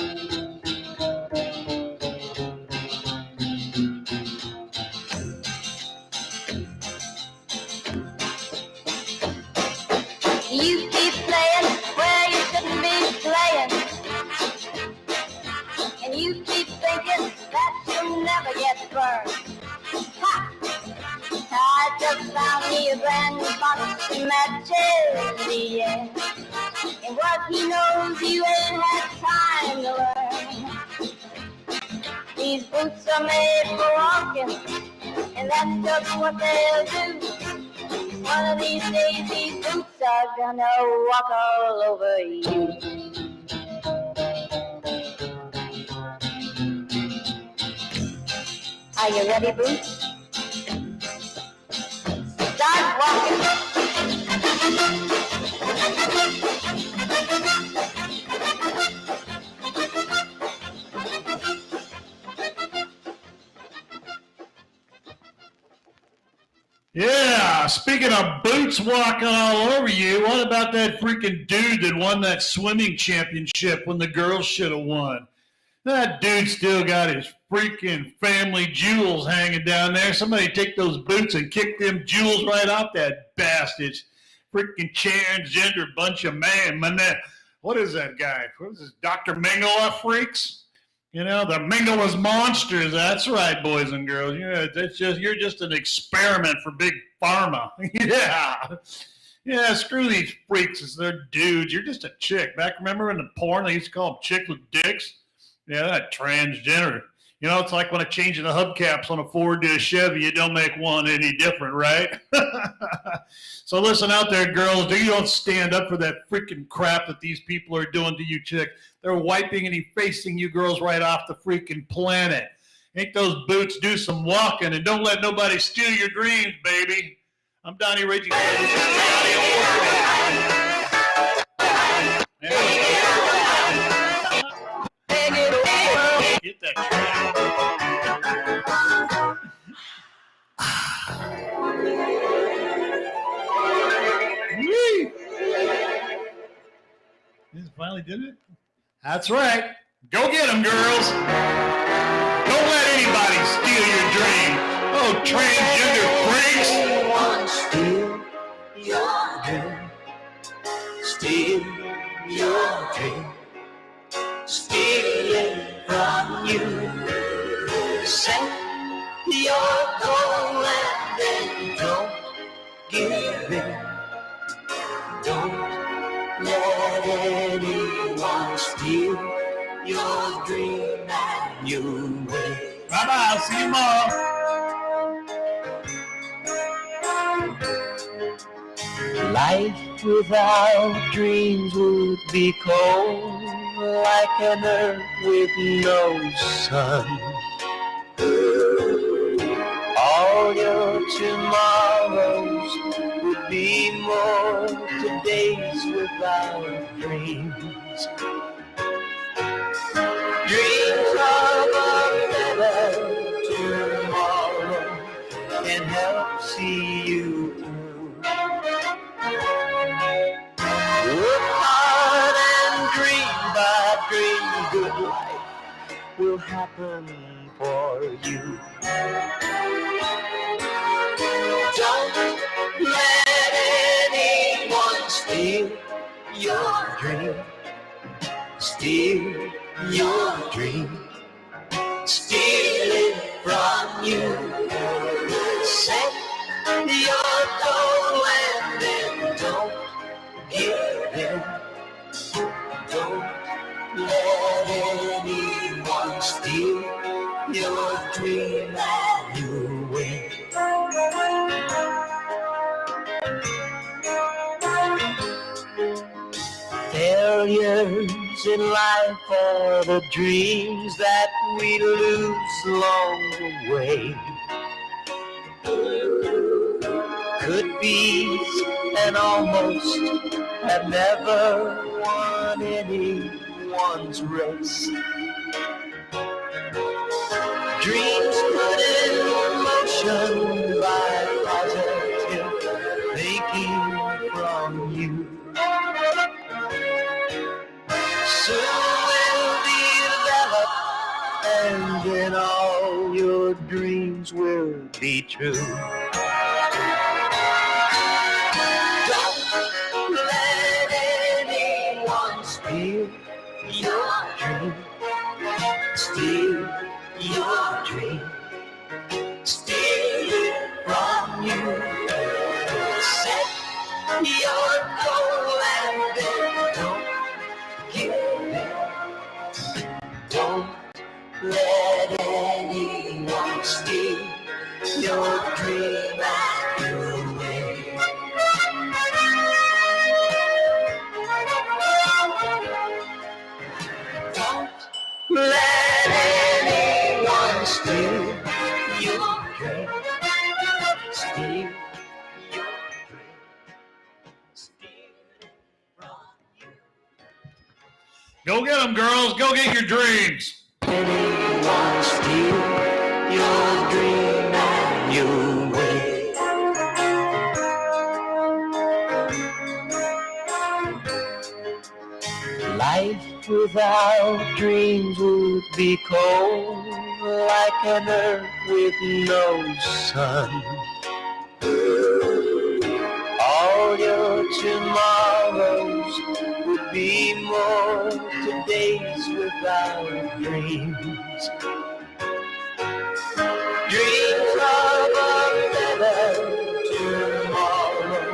You keep playing where you shouldn't be playing, and you keep thinking that you'll never get burned. Ha! I just found me a brand new box of matches, yeah. And what he knows you ain't had time to learn. These boots are made for walking, and that's just what they'll do. One of these days, these boots are gonna walk all over you. Are you ready, Boots? Start walking. Yeah, speaking of boots walking all over you, what about that freaking dude that won that swimming championship when the girls should have won? That dude still got his freaking family jewels hanging down there. Somebody take those boots and kick them jewels right off that bastard. Freaking transgender bunch of man. What is that guy? What is this, Dr. Mengele freaks? You know, the Mengele's monsters. That's right, boys and girls. You're just an experiment for big pharma. Yeah, screw these freaks. They're dudes. You're just a chick. Remember in the porn, they used to call them chicks with dicks? Yeah, that transgender. You know, it's like when I change the hubcaps on a Ford to a Chevy, it don't make one any different, right? So listen out there, girls. You don't stand up for that freaking crap that these people are doing to you, chick. They're wiping and effacing you girls right off the freaking planet. Make those boots do some walking, and don't let nobody steal your dreams, baby. I'm Donnie Raging. Get that track. You finally did it? That's right. Go get them, girls. Don't let anybody steal your dream. Oh, transgender freaks. Steal your dream. Steal your dream. Steal it from you. Set your goal and then don't give in. Don't let anyone steal your dream and you will. Bye-bye. I'll see you tomorrow. Life without dreams would be cold, like an earth with no sun. All your tomorrows would be more todays without dreams. Dreams of a better tomorrow can help see you through. Work hard and dream, but dream good life will happen for you. Don't let anyone steal your dream. Steal your dream. Steal it from you. Set your goal and then don't give in. Don't let anyone steal your dream and you win. Failures in life are the dreams that we lose along the way. Could be and almost have never won anyone's race. Dreams put in motion by positive thinking from you. Soon will develop, and then all your dreams will be true. Don't let anyone steal your dream. Steal your dream. Steal it from you. Set your goal and then don't give in. Don't let anyone steal your dream and you win. Don't let anyone steal your dream. Steal your dream. Steal it from you. Go get them, girls. Go get your dreams. Anyone steal your dream and you win. Life without dreams would be cold, like an earth with no sun. All your tomorrows would be more todays without dreams. Dreams of a better tomorrow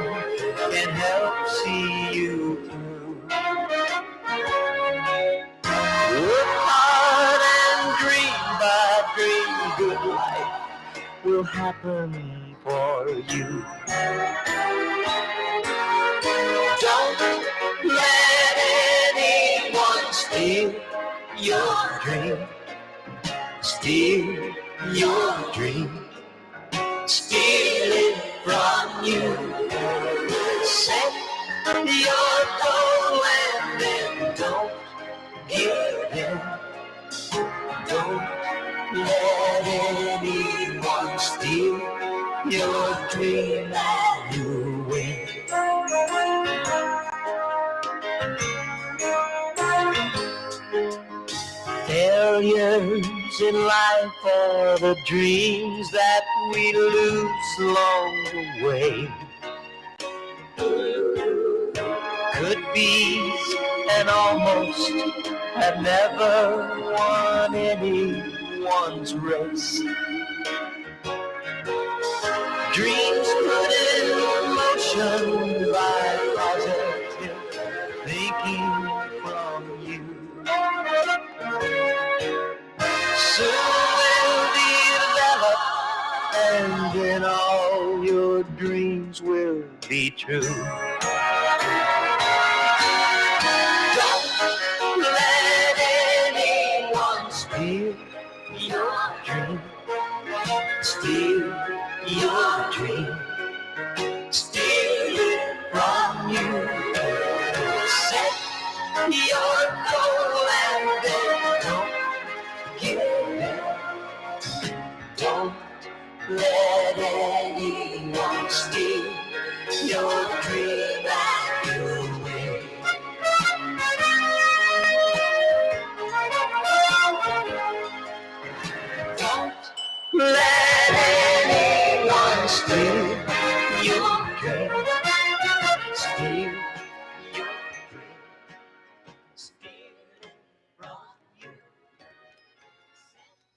can help see you through. Work hard and dream, but dream good life will happen for you. Don't let anyone steal your dream. Steal your dream. Steal it from you. Set your goal and then don't give in. Don't let anyone steal your dream and you win. Failures in life are the dreams that we lose along the way. Could be and almost have never won anyone's race. Dreams put in motion by positive thinking from you. Soon will develop, and then all your dreams will be true. your dream. Steal your dream. Steal it from you. Set your goal and then don't give it. Don't let anyone steal your dream and away. Don't let anyone steal your dream. Steal your dream. Steal